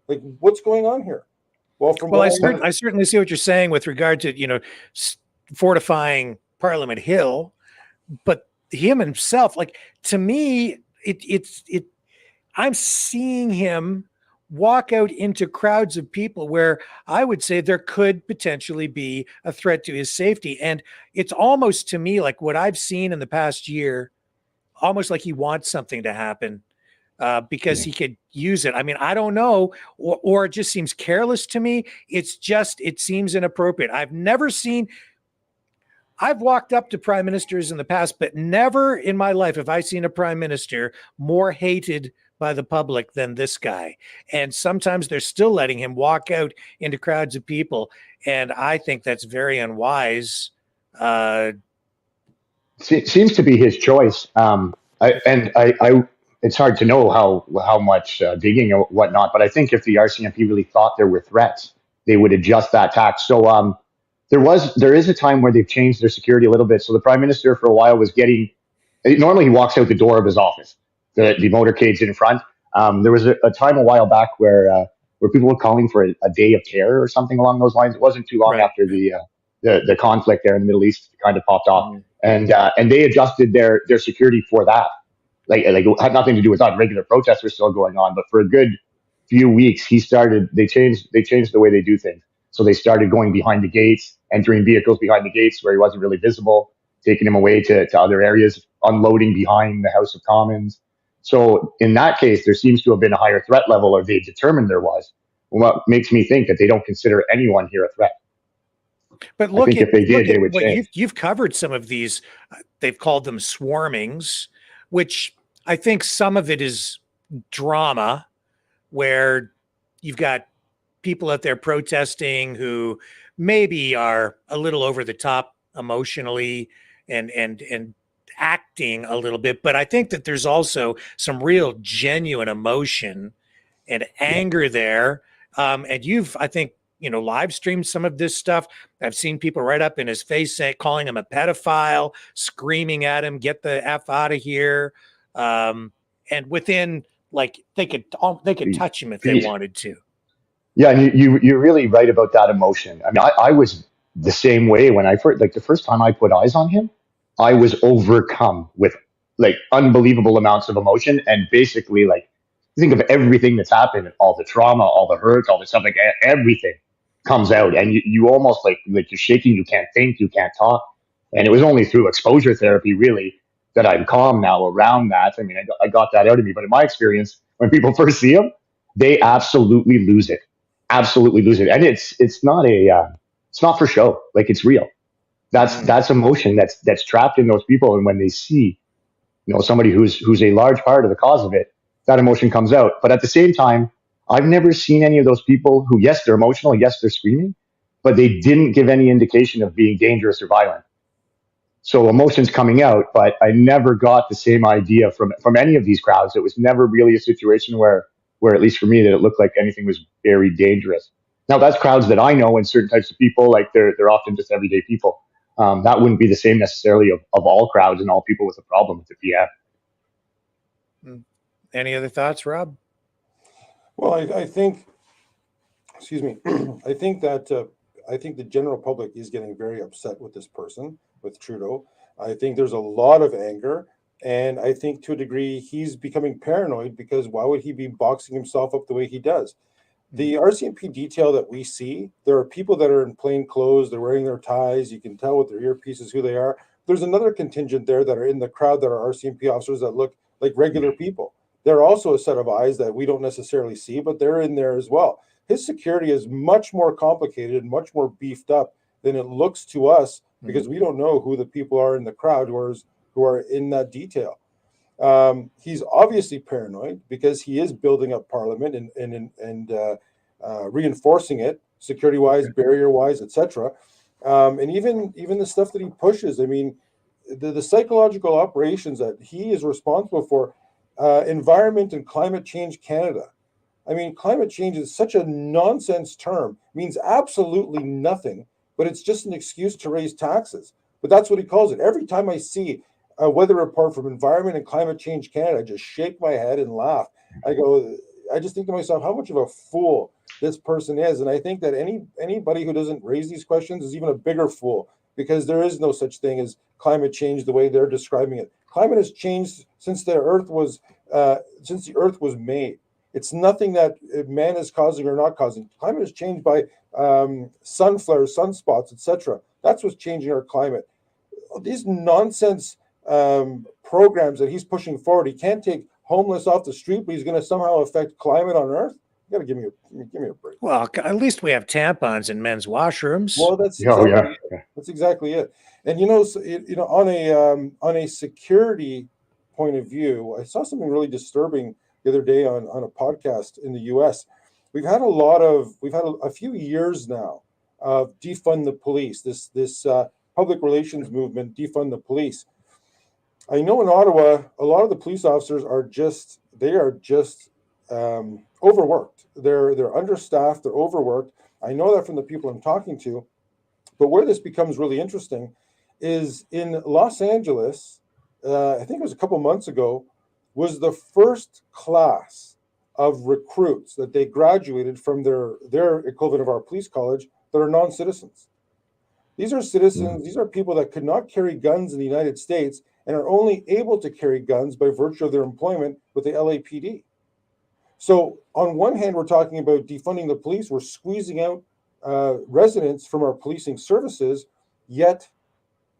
Like, what's going on here? Well, I certainly see what you're saying with regard to, fortifying Parliament Hill, but him himself, like, to me, I'm seeing him walk out into crowds of people where I would say there could potentially be a threat to his safety. And it's almost to me like what I've seen in the past year, almost like he wants something to happen because he could use it. I mean, I don't know, or it just seems careless to me. It seems inappropriate. I've walked up to prime ministers in the past, but never in my life have I seen a prime minister more hated by the public than this guy. And sometimes they're still letting him walk out into crowds of people. And I think that's very unwise. Seems to be his choice. It's hard to know how much digging or whatnot, but I think if the RCMP really thought there were threats, they would adjust that tax. So there is a time where they've changed their security a little bit. So the prime minister for a while was getting. Normally he walks out the door of his office. The motorcade's in front. There was a time a while back where people were calling for a day of terror or something along those lines. It wasn't too long after the conflict there in the Middle East kind of popped off. And they adjusted their security for that. Like it had nothing to do with that. Regular protests were still going on, but for a good few weeks, they changed the way they do things. So they started going behind the gates, entering vehicles behind the gates where he wasn't really visible, taking him away to other areas, unloading behind the House of Commons. So in that case, there seems to have been a higher threat level, or they determined there was. What makes me think that they don't consider anyone here a threat. But look, if they did, they would change. You've covered some of these. They've called them swarmings, which I think some of it is drama, where you've got people out there protesting who maybe are a little over the top emotionally and acting a little bit. But I think that there's also some real genuine emotion and anger there. And I think, live streamed some of this stuff. I've seen people right up in his face calling him a pedophile, screaming at him, "Get the F out of here." And within, they could touch him if they wanted to. Yeah, and you're really right about that emotion. I mean, I was the same way when the first time I put eyes on him, I was overcome with unbelievable amounts of emotion, and basically think of everything that's happened, all the trauma, all the hurt, all the stuff, everything comes out, and you almost you're shaking, you can't think, you can't talk. And it was only through exposure therapy really that I'm calm now around that. I mean, I got that out of me, but in my experience, when people first see him, they absolutely lose it. Absolutely lose it. And it's not for show. It's real. That's emotion that's trapped in those people. And when they see, somebody who's a large part of the cause of it, that emotion comes out. But at the same time, I've never seen any of those people who, yes, they're emotional, yes, they're screaming, but they didn't give any indication of being dangerous or violent. So emotions coming out, but I never got the same idea from any of these crowds. It was never really a situation where at least for me, that it looked like anything was very dangerous. Now that's crowds that I know, and certain types of people, they're often just everyday people. That wouldn't be the same necessarily of all crowds and all people with a problem with the PM. Any other thoughts, Rob? Well, I think, excuse me, I think the general public is getting very upset with this person, with Trudeau. I think there's a lot of anger. And I think to a degree, he's becoming paranoid, because why would he be boxing himself up the way he does? The RCMP detail that we see, there are people that are in plain clothes, they're wearing their ties, you can tell with their earpieces who they are. There's another contingent there that are in the crowd that are RCMP officers that look like regular people. They're also a set of eyes that we don't necessarily see, but they're in there as well. His security is much more complicated and much more beefed up than it looks to us, because we don't know who the people are in the crowd who are in that detail. He's obviously paranoid, because he is building up Parliament and reinforcing it security-wise, barrier-wise, etc. And even the stuff that he pushes. I mean, the psychological operations that he is responsible for, Environment and Climate Change Canada. I mean, climate change is such a nonsense term, means absolutely nothing, but it's just an excuse to raise taxes. But that's what he calls it. Every time I see a weather report from Environment and Climate Change Canada, I just shake my head and laugh. I just think to myself, how much of a fool this person is. And I think that anybody who doesn't raise these questions is even a bigger fool, because there is no such thing as climate change the way they're describing it. Climate has changed since the earth was made. It's nothing that man is causing or not causing. Climate is changed by sun flares, sunspots, etc. That's what's changing our climate. These nonsense programs that he's pushing forward. He can't take homeless off the street, but he's going to somehow affect climate on Earth. You got to give me a break. Well, at least we have tampons in men's washrooms. Well, that's exactly it. And on a security point of view, I saw something really disturbing the other day on a podcast in the U.S. We've had a few years now of defund the police. This public relations movement, defund the police. I know in Ottawa, a lot of the police officers are just overworked. They're understaffed. They're overworked. I know that from the people I'm talking to. But where this becomes really interesting is in Los Angeles. I think it was a couple months ago, was the first class of recruits that they graduated from their equivalent of our police college that are non-citizens. These are citizens. These are people that could not carry guns in the United States and are only able to carry guns by virtue of their employment with the LAPD. So on one hand, we're talking about defunding the police. We're squeezing out residents from our policing services, yet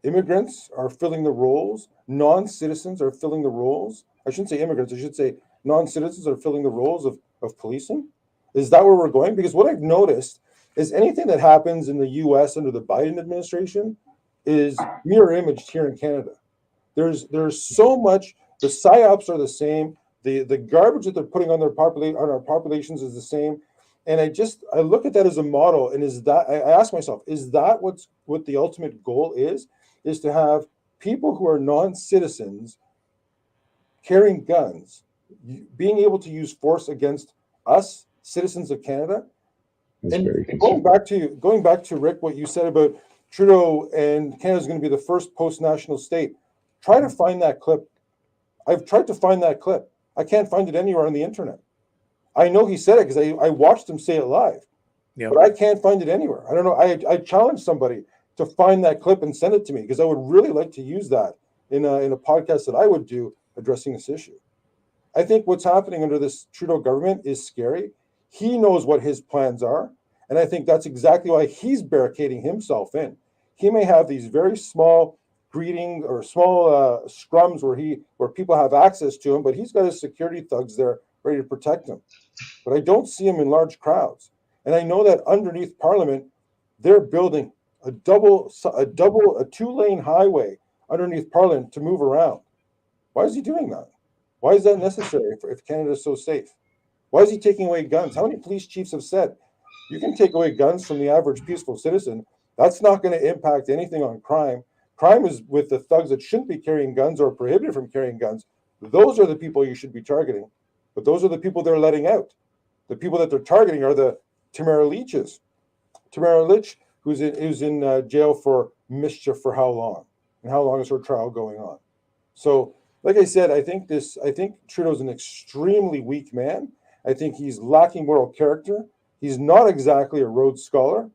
immigrants are filling the roles. Non-citizens are filling the roles. I shouldn't say immigrants. I should say non-citizens are filling the roles of policing. Is that where we're going? Because what I've noticed is anything that happens in the U.S. under the Biden administration is mirror imaged here in Canada. There's so much. The psyops are the same. The garbage that they're putting on our populations is the same. And I look at that as a model. And I ask myself, is that what the ultimate goal is to have people who are non-citizens carrying guns, being able to use force against us, citizens of Canada? And going back to Rick, what you said about Trudeau and Canada's going to be the first post-national state. Try to find that clip. I've tried to find that clip. I can't find it anywhere on the internet. I know he said it because I watched him say it live, but I can't find it anywhere. I don't know. I challenge somebody to find that clip and send it to me because I would really like to use that in a podcast that I would do addressing this issue. I think what's happening under this Trudeau government is scary. He knows what his plans are, and I think that's exactly why he's barricading himself in. He may have these very small greeting or small scrums where people have access to him, but he's got his security thugs there ready to protect him. But I don't see him in large crowds. And I know that underneath Parliament, they're building a two-lane highway underneath Parliament to move around. Why is he doing that? Why is that necessary if Canada is so safe? Why is he taking away guns? How many police chiefs have said, you can take away guns from the average peaceful citizen. That's not going to impact anything on crime. Crime is with the thugs that shouldn't be carrying guns or prohibited from carrying guns. Those are the people you should be targeting. But those are the people they're letting out. The people that they're targeting are the Tamara Leaches. Tamara Leach, who's in jail for mischief for how long? And how long is her trial going on? So, like I said, I think Trudeau's an extremely weak man. I think he's lacking moral character. He's not exactly a Rhodes Scholar.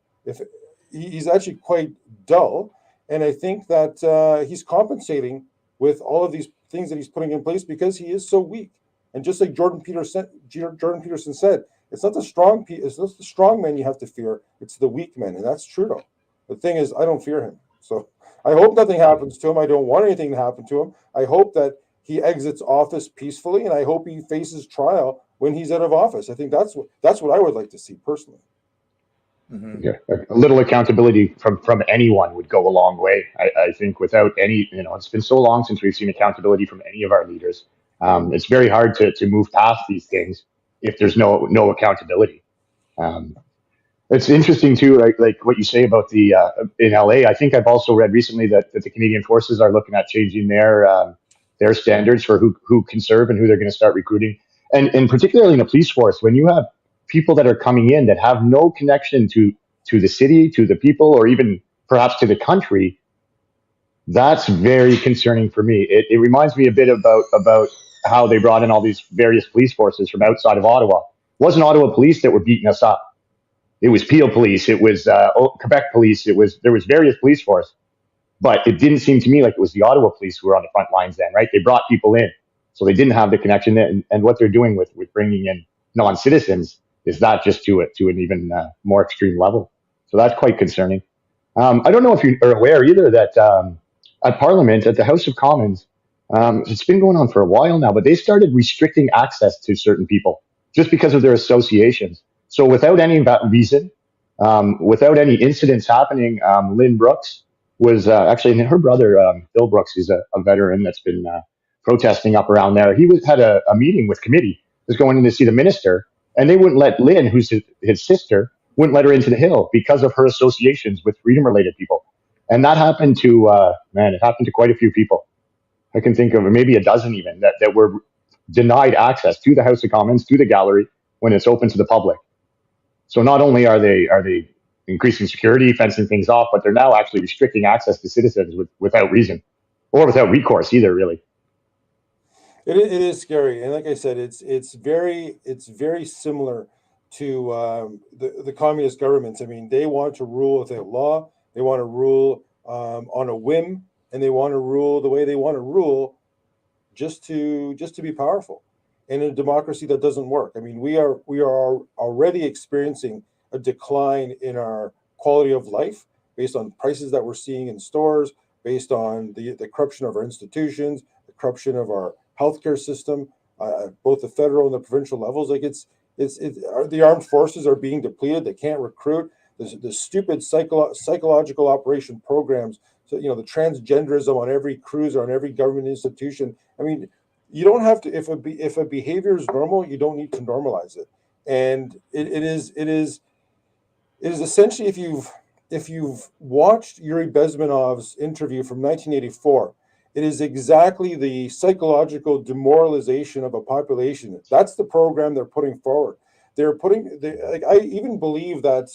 He's actually quite dull. And I think that he's compensating with all of these things that he's putting in place because he is so weak. And just like Jordan Peterson said, it's not the strong men you have to fear, it's the weak men, and that's Trudeau. The thing is, I don't fear him. So I hope nothing happens to him. I don't want anything to happen to him. I hope that he exits office peacefully, and I hope he faces trial when he's out of office. I think that's what I would like to see personally. Mm-hmm. Yeah, a little accountability from anyone would go a long way. I think without any, it's been so long since we've seen accountability from any of our leaders. It's very hard to move past these things if there's no accountability. It's interesting too, like what you say about the in LA. I think I've also read recently that the Canadian Forces are looking at changing their standards for who can serve and who they're going to start recruiting, and particularly in the police force, when you have people that are coming in that have no connection to the city, to the people, or even perhaps to the country. That's very concerning for me. It reminds me a bit about how they brought in all these various police forces from outside of Ottawa. It wasn't Ottawa police that were beating us up. It was Peel police. It was Quebec police. There was various police force, but it didn't seem to me like it was the Ottawa police who were on the front lines then, right? They brought people in, so they didn't have the connection. And what they're doing with bringing in non-citizens, is that just to an even more extreme level? So that's quite concerning. I don't know if you are aware either that at Parliament, at the House of Commons, it's been going on for a while now, but they started restricting access to certain people just because of their associations. So without any reason, without any incidents happening, Lynn Brooks was actually, and her brother, Bill Brooks, is a veteran that's been protesting up around there. He had a meeting with committee, was going in to see the minister, and they wouldn't let Lynn, who's his sister, wouldn't let her into the Hill because of her associations with freedom-related people. And that happened to, it happened to quite a few people. I can think of maybe a dozen even that were denied access to the House of Commons, to the gallery, when it's open to the public. So not only are they increasing security, fencing things off, but they're now actually restricting access to citizens without reason or without recourse either, really. It is scary, and like I said, it's very similar to the communist governments. I mean, they want to rule without law. They want to rule on a whim, and they want to rule the way they want to rule, just to be powerful. In a democracy, that doesn't work. I mean, we are already experiencing a decline in our quality of life based on prices that we're seeing in stores, based on the corruption of our institutions, the corruption of our healthcare system, both the federal and the provincial levels. Like the armed forces are being depleted. They can't recruit. The stupid psychological operation programs. So the transgenderism on every cruise or on every government institution. I mean, you don't have to. If a behavior is normal, you don't need to normalize it. And it is essentially, if you've watched Yuri Bezmenov's interview from 1984. It is exactly the psychological demoralization of a population. That's the program they're putting forward. I even believe that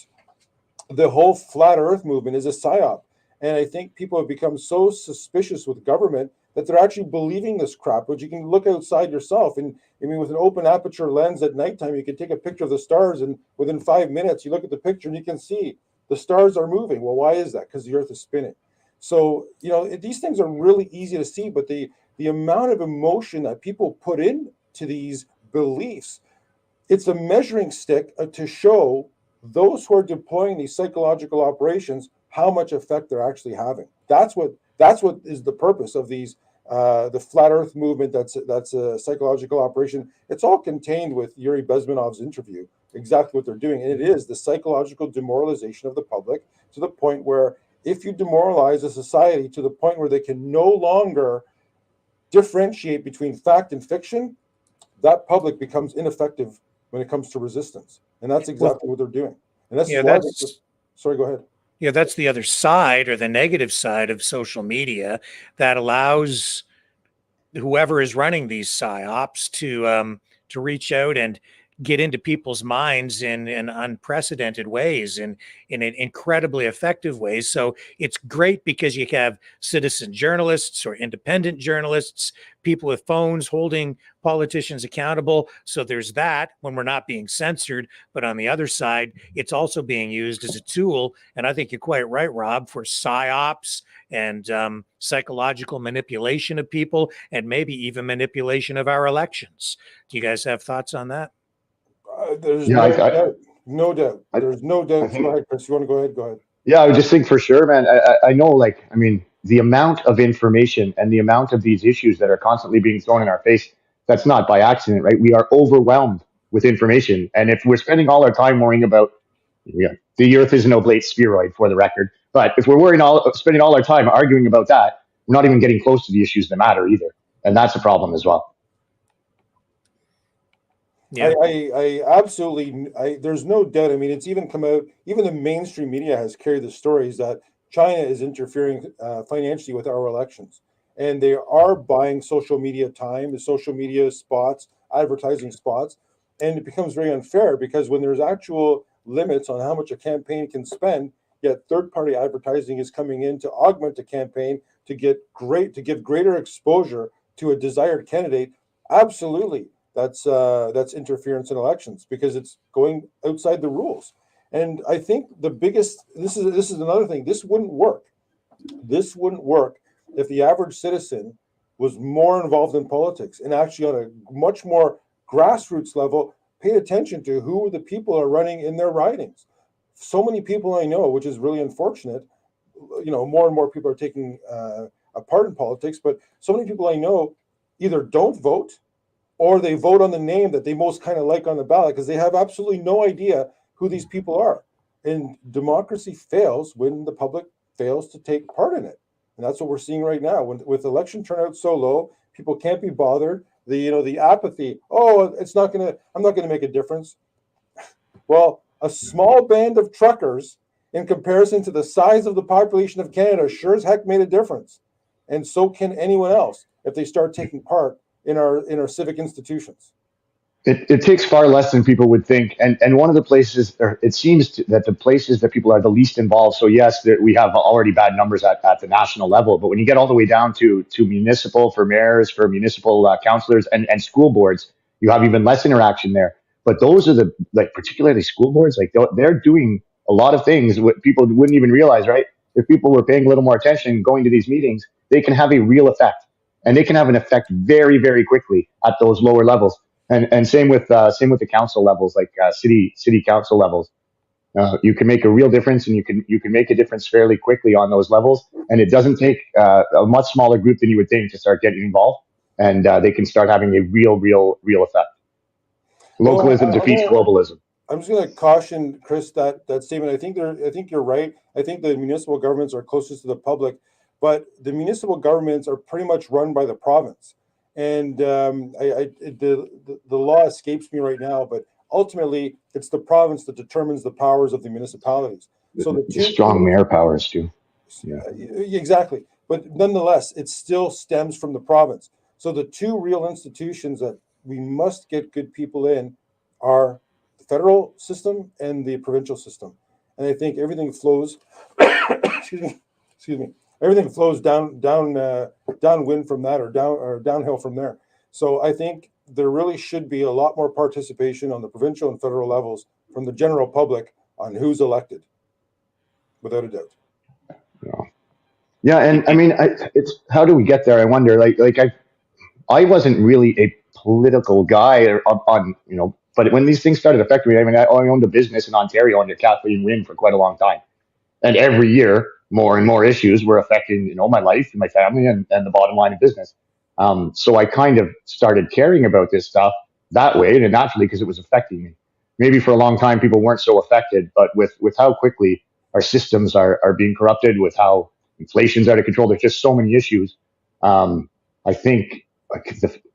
the whole flat Earth movement is a psyop, and I think people have become so suspicious with government that they're actually believing this crap. But you can look outside yourself, and I mean, with an open aperture lens at nighttime, you can take a picture of the stars, and within 5 minutes, you look at the picture and you can see the stars are moving. Well, why is that? Because the Earth is spinning. So, these things are really easy to see, but the amount of emotion that people put into these beliefs, it's a measuring stick to show those who are deploying these psychological operations how much effect they're actually having. That's what is the purpose of these, the flat Earth movement. That's a psychological operation. It's all contained with Yuri Bezmenov's interview, exactly what they're doing. And it is the psychological demoralization of the public to the point where if you demoralize a society to the point where they can no longer differentiate between fact and fiction, that public becomes ineffective when it comes to resistance. And that's exactly what they're doing. And sorry, go ahead. Yeah, that's the other side, or the negative side of social media, that allows whoever is running these psyops to reach out and get into people's minds in unprecedented ways, in incredibly effective ways. So it's great because you have citizen journalists or independent journalists, people with phones holding politicians accountable. So there's that when we're not being censored. But on the other side, it's also being used as a tool. And I think you're quite right, Rob, for psyops and psychological manipulation of people, and maybe even manipulation of our elections. Do you guys have thoughts on that? There's no doubt. There's no doubt. Go ahead, Chris. You want to go ahead? Go ahead. Yeah, I would just think for sure, man. I know, the amount of information and the amount of these issues that are constantly being thrown in our face, that's not by accident, right? We are overwhelmed with information. And if we're spending all our time worrying about, the Earth is an oblate spheroid, for the record, but if we're spending all our time arguing about that, we're not even getting close to the issues that matter either. And that's a problem as well. Yeah. I absolutely, there's no doubt. I mean, it's even come out, even the mainstream media has carried the stories that China is interfering financially with our elections. And they are buying social media time, the social media spots, advertising spots. And it becomes very unfair because when there's actual limits on how much a campaign can spend, yet third-party advertising is coming in to augment a campaign to give greater exposure to a desired candidate. Absolutely. That's interference in elections because it's going outside the rules. And I think the biggest, this is another thing, this wouldn't work. This wouldn't work if the average citizen was more involved in politics and actually on a much more grassroots level paid attention to who the people are running in their ridings. So many people I know, which is really unfortunate. More and more people are taking a part in politics, but so many people I know either don't vote or they vote on the name that they most kind of like on the ballot because they have absolutely no idea who these people are. And democracy fails when the public fails to take part in it. And that's what we're seeing right now. With election turnout so low, people can't be bothered. The apathy, I'm not gonna make a difference. Well, a small band of truckers in comparison to the size of the population of Canada sure as heck made a difference. And so can anyone else if they start taking part in our civic institutions. It takes far less than people would think, and one of the places, or it seems that the places that people are the least involved. So yes, we have already bad numbers at the national level, but when you get all the way down to municipal, for mayors, for municipal councillors, and school boards, you have even less interaction there. But those are particularly school boards, they're doing a lot of things what people wouldn't even realize, right? If people were paying a little more attention, going to these meetings, they can have a real effect, and they can have an effect very, very quickly at those lower levels. And same with the council levels, city council levels. You can make a real difference, and you can make a difference fairly quickly on those levels. And it doesn't take a much smaller group than you would think to start getting involved, and they can start having a real effect. Localism defeats globalism. I'm just going to caution Chris that statement. I think you're right. I think the municipal governments are closest to the public, but the municipal governments are pretty much run by the province. And the law escapes me right now, but ultimately it's the province that determines the powers of the municipalities. So the strong mayor powers too. Yeah, exactly. But nonetheless, it still stems from the province. So the two real institutions that we must get good people in are the federal system and the provincial system. And I think everything flows. excuse me. Everything flows downwind from that, or downhill from there. So I think there really should be a lot more participation on the provincial and federal levels from the general public on who's elected, without a doubt. Yeah, and I mean, it's how do we get there? I wonder. I wasn't really a political guy but when these things started affecting me, I mean, I owned a business in Ontario under Kathleen Wynne for quite a long time. And every year, more and more issues were affecting, my life and my family and the bottom line of business. So I kind of started caring about this stuff that way, and naturally, because it was affecting me. Maybe for a long time, people weren't so affected, but with how quickly our systems are being corrupted, with how inflation's out of control, there's just so many issues. I think,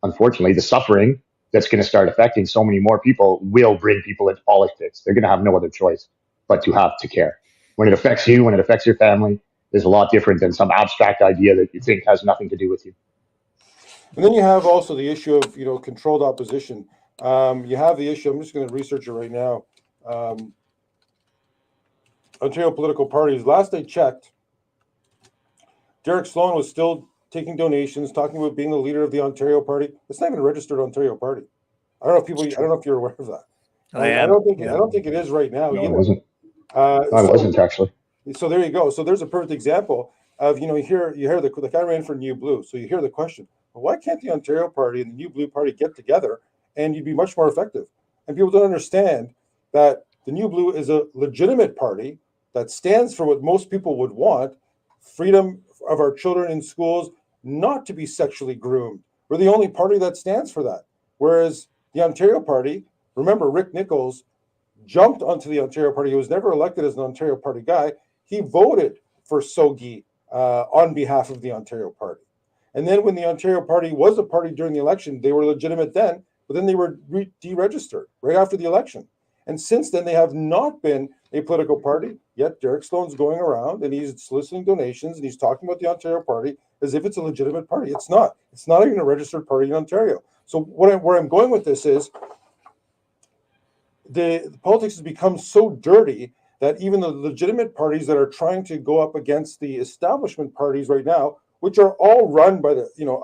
unfortunately, the suffering that's going to start affecting so many more people will bring people into politics. They're going to have no other choice but to have to care. When it affects you, when it affects your family, is a lot different than some abstract idea that you think has nothing to do with you. And then you have also the issue of, controlled opposition. You have the issue, I'm just going to research it right now. Ontario political parties. Last I checked, Derek Sloan was still taking donations, talking about being the leader of the Ontario party. It's not even a registered Ontario party. I don't know if you're aware of that. I don't think it is right now. No, it wasn't. I wasn't actually. So there you go. So there's a perfect example of, you hear the guy ran for New Blue. So you hear the question, well, why can't the Ontario party and the New Blue party get together and you'd be much more effective? And people don't understand that the New Blue is a legitimate party that stands for what most people would want: freedom of our children in schools, not to be sexually groomed. We're the only party that stands for that. Whereas the Ontario party, remember, Rick Nichols jumped onto the Ontario party. He was never elected as an Ontario party guy. He voted for Stocki on behalf of the Ontario party. And then when the Ontario party was a party during the election, they were legitimate then, but then they were deregistered right after the election. And since then, they have not been a political party, yet Derek Sloan's going around and he's soliciting donations and he's talking about the Ontario party as if it's a legitimate party. It's not. It's not even a registered party in Ontario. So where I'm going with this is the politics has become so dirty that even the legitimate parties that are trying to go up against the establishment parties right now, which are all run by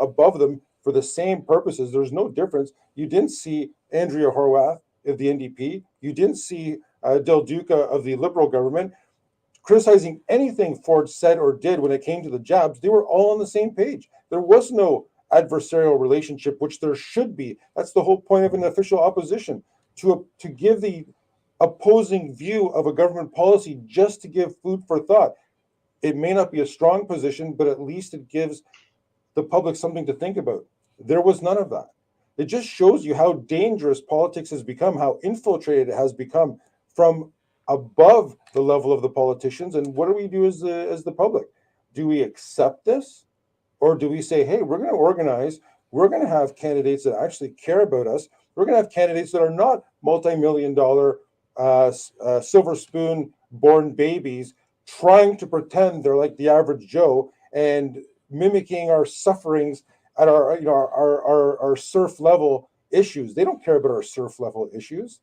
above them for the same purposes, there's no difference. You didn't see Andrea Horwath of the NDP. You didn't see Del Duca of the Liberal government criticizing anything Ford said or did when it came to the jabs. They were all on the same page. There was no adversarial relationship, which there should be. That's the whole point of an official opposition, to give the opposing view of a government policy just to give food for thought. It may not be a strong position, but at least it gives the public something to think about. There was none of that. It just shows you how dangerous politics has become, how infiltrated it has become from above the level of the politicians. And what do we do as the public? Do we accept this? Or do we say, hey, we're going to organize, we're going to have candidates that actually care about us. We're going to have candidates that are not multi-million-dollar silver spoon born babies trying to pretend they're like the average Joe and mimicking our sufferings at our surf level issues. They don't care about our surf level issues.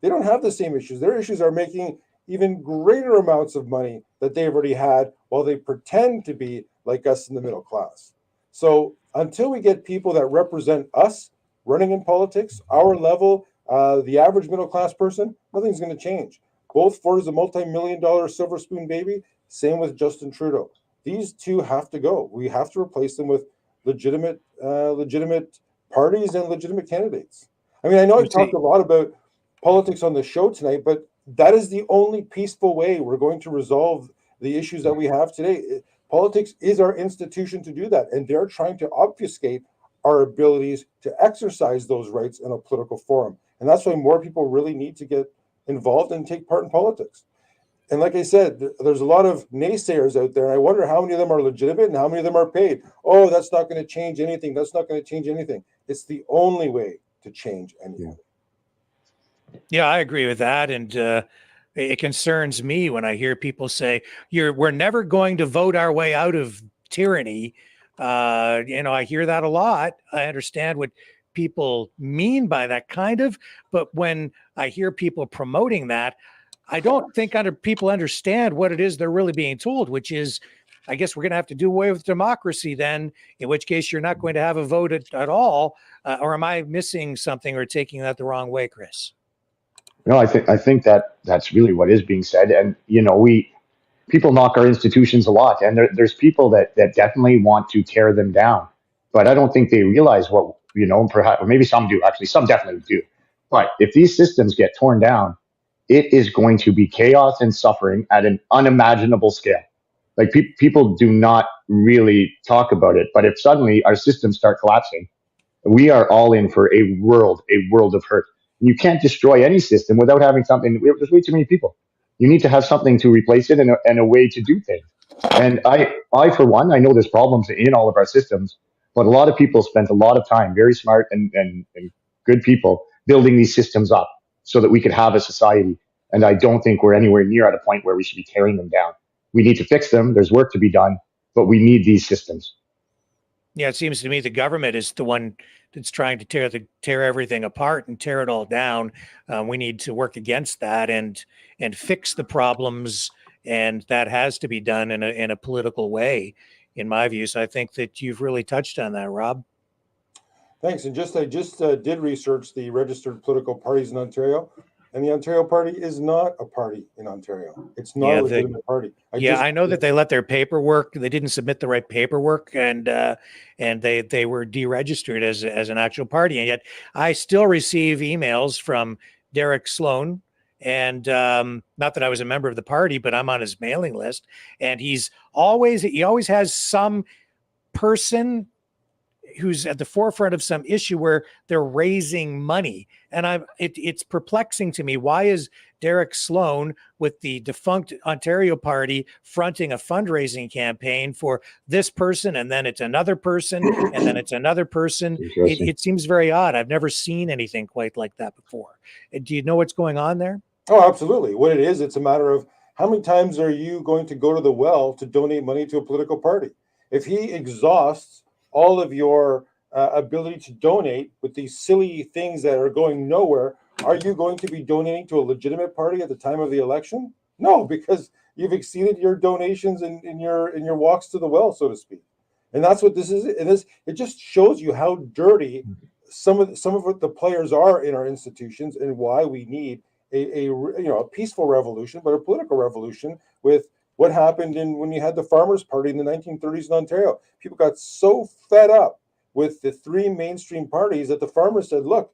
They don't have the same issues. Their issues are making even greater amounts of money that they've already had while they pretend to be like us in the middle class. So until we get people that represent us running in politics, our level, the average middle class person, nothing's going to change. Both Ford is a multi-million-dollar silver spoon baby. Same with Justin Trudeau. These two have to go. We have to replace them with legitimate parties and legitimate candidates. I mean, I know I've talked a lot about politics on the show tonight, but that is the only peaceful way we're going to resolve the issues that we have today. Politics is our institution to do that, and they're trying to obfuscate our abilities to exercise those rights in a political forum. And that's why more people really need to get involved and take part in politics. And like I said, there's a lot of naysayers out there, and I wonder how many of them are legitimate and how many of them are paid. Oh, that's not going to change anything. That's not going to change anything. It's the only way to change anything. Yeah, I agree with that. And it concerns me when I hear people say, we're never going to vote our way out of tyranny. I hear that a lot. I understand what people mean by that kind of, but when I hear people promoting that, I don't think people understand what it is they're really being told, which is, I guess we're going to have to do away with democracy then, in which case you're not going to have a vote at all. Or am I missing something or taking that the wrong way, Chris? No, I think that's really what is being said. And, people knock our institutions a lot, and there's people that definitely want to tear them down. But I don't think they realize what, perhaps, or maybe some do, actually, some definitely do. But if these systems get torn down, it is going to be chaos and suffering at an unimaginable scale. Like people do not really talk about it. But if suddenly our systems start collapsing, we are all in for a world of hurt. You can't destroy any system without having something. There's way too many people. You need to have something to replace it and a way to do things. And I, for one, I know there's problems in all of our systems, but a lot of people spent a lot of time, very smart and good people, building these systems up so that we could have a society. And I don't think we're anywhere near at a point where we should be tearing them down. We need to fix them. There's work to be done, but we need these systems. Yeah, it seems to me the government is the one that's trying to tear everything apart and tear it all down. We need to work against that and fix the problems, and that has to be done in a political way, in my view. So I think that you've really touched on that, Rob. Thanks. And I just did research the registered political parties in Ontario. And the Ontario Party is not a party in Ontario. It's not a legitimate party. I know that they let their paperwork. They didn't submit the right paperwork, and they were deregistered as an actual party. And yet, I still receive emails from Derek Sloan, and not that I was a member of the party, but I'm on his mailing list. And he always has some person who's at the forefront of some issue where they're raising money. And it's perplexing to me. Why is Derek Sloan with the defunct Ontario Party fronting a fundraising campaign for this person, and then it's another person, and then it's another person? It seems very odd. I've never seen anything quite like that before. Do you know what's going on there? Oh, absolutely. What it is, it's a matter of how many times are you going to go to the well to donate money to a political party? If he exhausts all of your ability to donate with these silly things that are going nowhere, are you going to be donating to a legitimate party at the time of the election? No, because you've exceeded your donations in your walks to the well, so to speak. And that's what this is. And it just shows you how dirty some of what the players are in our institutions, and why we need a peaceful revolution, but a political revolution with what happened when you had the Farmers' Party in the 1930s in Ontario. People got so fed up with the three mainstream parties that the farmers said, look,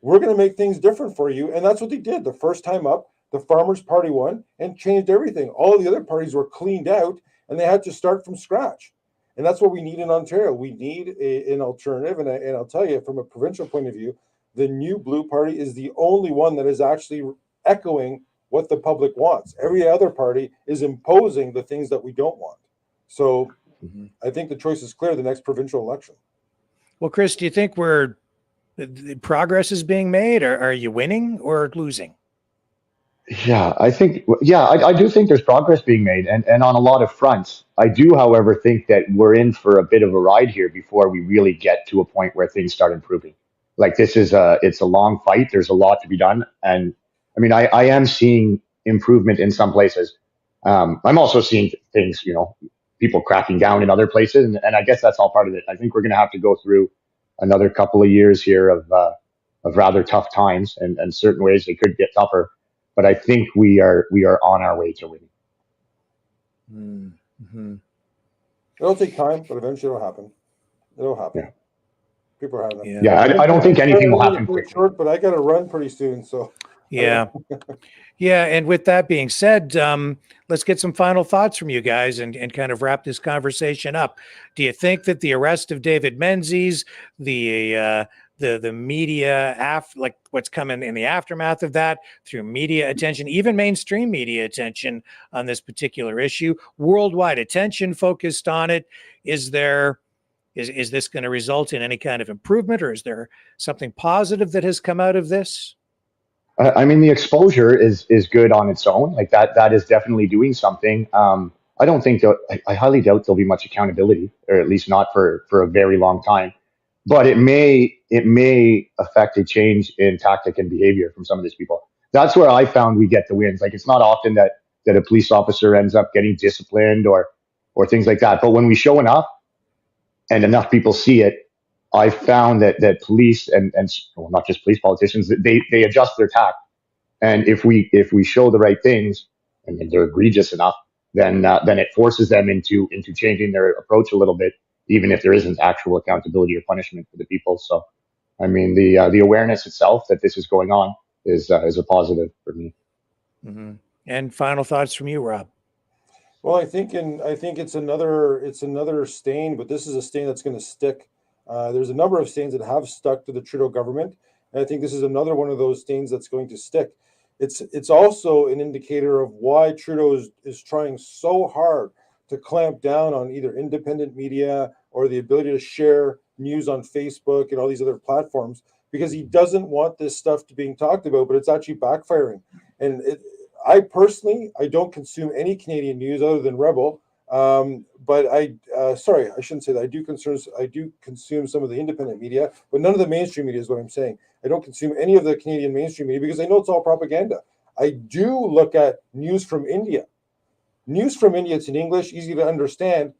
we're going to make things different for you. And that's what they did. The first time up, the Farmers Party won and changed everything. All the other parties were cleaned out and they had to start from scratch. And that's what we need in Ontario. We need an alternative. And I'll tell you, from a provincial point of view, the New Blue Party is the only one that is actually echoing what the public wants. Every other party is imposing the things that we don't want. So I think the choice is clear the next provincial election. Well, Chris, do you think the progress is being made, or are you winning or losing? Yeah, I do think there's progress being made, and on a lot of fronts. I do, however, think that we're in for a bit of a ride here before we really get to a point where things start improving. Like it's a long fight. There's a lot to be done, and I mean, I am seeing improvement in some places. I'm also seeing things, people cracking down in other places, and I guess that's all part of it. I think we're going to have to go through another couple of years here of rather tough times, and certain ways they could get tougher. But I think we are on our way to winning. Mm-hmm. It'll take time, but eventually it'll happen. It'll happen. Yeah. People are having it. Yeah, I don't think anything will happen quickly. Short, but I got to run pretty soon. So yeah. Yeah. And with that being said, let's get some final thoughts from you guys and kind of wrap this conversation up. Do you think that the arrest of David Menzies, the media, like what's coming in the aftermath of that, through media attention, even mainstream media attention on this particular issue, worldwide attention focused on it, is this going to result in any kind of improvement, or is there something positive that has come out of this? I mean, the exposure is good on its own. Like that is definitely doing something. I don't think I highly doubt there'll be much accountability, or at least not for a very long time. But it may affect a change in tactic and behavior from some of these people. That's where I found we get the wins. Like it's not often that a police officer ends up getting disciplined or things like that. But when we show enough and enough people see it, I found that police and well, not just police, politicians, they adjust their tact. And if we show the right things and they're egregious enough, then it forces them into changing their approach a little bit, even if there isn't actual accountability or punishment for the people. So, I mean, the awareness itself that this is going on is a positive for me. Mm-hmm. And final thoughts from you, Rob? Well, I think it's another stain, but this is a stain that's going to stick. There's a number of stains that have stuck to the Trudeau government, and I think this is another one of those stains that's going to stick. It's also an indicator of why Trudeau is trying so hard to clamp down on either independent media or the ability to share news on Facebook and all these other platforms, because he doesn't want this stuff to being talked about, but it's actually backfiring. And I personally don't consume any Canadian news other than Rebel. But I shouldn't say that. I do consume some of the independent media, but none of the mainstream media is what I'm saying. I don't consume any of the Canadian mainstream media because I know it's all propaganda. I do look at news from India. News from India, it's in English, easy to understand.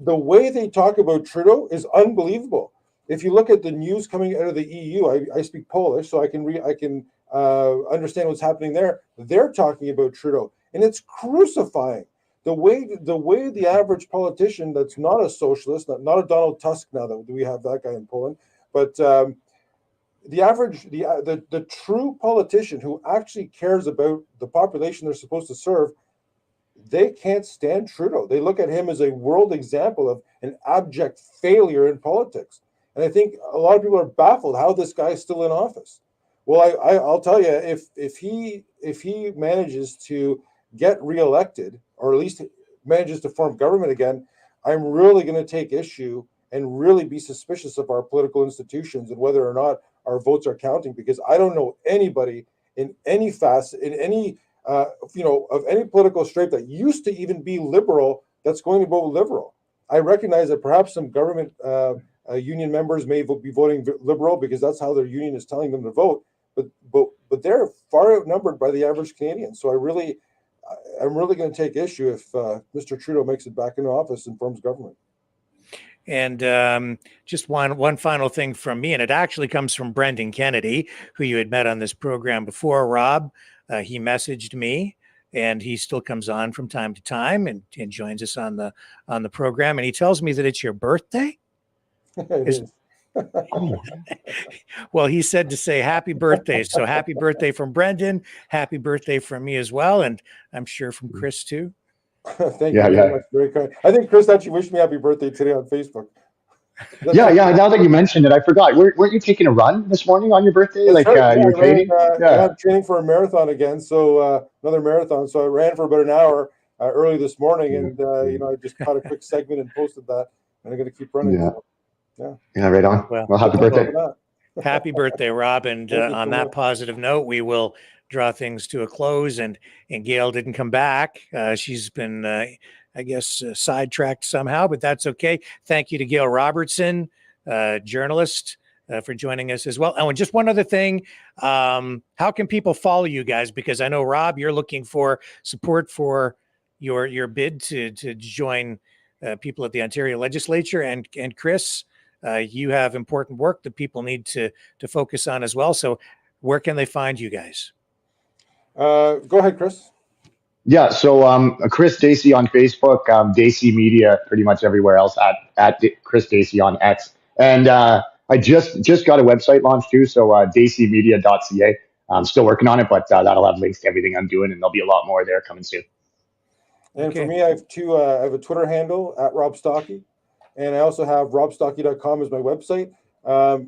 The way they talk about Trudeau is unbelievable. If you look at the news coming out of the EU, I speak Polish, so I can understand what's happening there. They're talking about Trudeau, and it's crucifying. The way the average politician that's not a socialist, not a Donald Tusk now that we have that guy in Poland, but the true politician who actually cares about the population they're supposed to serve, they can't stand Trudeau. They look at him as a world example of an abject failure in politics. And I think a lot of people are baffled how this guy is still in office. Well, I'll tell you, if he manages to get reelected, or at least manages to form government again, I'm really going to take issue and really be suspicious of our political institutions and whether or not our votes are counting, because I don't know anybody in any facet, in any of any political stripe that used to even be liberal that's going to vote liberal. I recognize that perhaps some government union members may be voting liberal because that's how their union is telling them to vote, but they're far outnumbered by the average Canadian. So I'm really going to take issue if Mr. Trudeau makes it back into office and forms government. And just one final thing from me, and it actually comes from Brendan Kennedy, who you had met on this program before, Rob. He messaged me, and he still comes on from time to time and joins us on the program. And he tells me that it's your birthday. Well, he said to say happy birthday. So happy birthday from Brendan. Happy birthday from me as well. And I'm sure from Chris too. Thank you very much. Very kind. I think Chris actually wished me happy birthday today on Facebook. Yeah. Now that you mentioned it, I forgot. Weren't you taking a run this morning on your birthday? That's Like right. you were training? I'm training for a marathon again. So another marathon. So I ran for about an hour early this morning, and I just caught a quick segment and posted that, and I'm going to keep running. Yeah. So, Yeah. Right on. Well, happy birthday. Happy birthday, Rob. And on that positive note, we will draw things to a close. And Gail didn't come back. She's been, I guess, sidetracked somehow, but that's okay. Thank you to Gail Robertson, journalist, for joining us as well. Oh, and just one other thing. How can people follow you guys? Because I know, Rob, you're looking for support for your bid to join people at the Ontario Legislature. And Chris, you have important work that people need to focus on as well. So where can they find you guys? Go ahead, Chris. Yeah, so Chris Dacey on Facebook, Dacey Media pretty much everywhere else at Chris Dacey on X. And I just got a website launched too, so daceymedia.ca. I'm still working on it, but that'll have links to everything I'm doing, and there'll be a lot more there coming soon. And for me, I have a Twitter handle at Rob Stocki, and I also have robstocki.com as my website.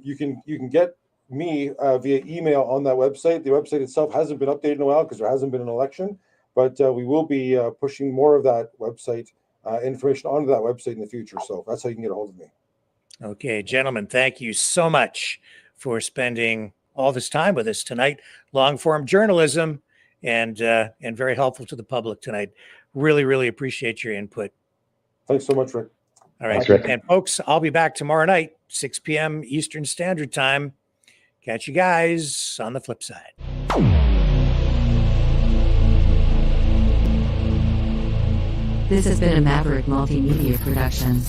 You can get me via email on that website. The website itself hasn't been updated in a while because there hasn't been an election, but we will be pushing more of that website information onto that website in the future. So that's how you can get a hold of me. Okay, gentlemen, thank you so much for spending all this time with us tonight. Long form journalism and very helpful to the public tonight. Really, really appreciate your input. Thanks so much, Rick. All right. Thanks, Rick. And folks, I'll be back tomorrow night, 6 p.m. Eastern Standard Time. Catch you guys on the flip side. This has been a Maverick Multimedia production.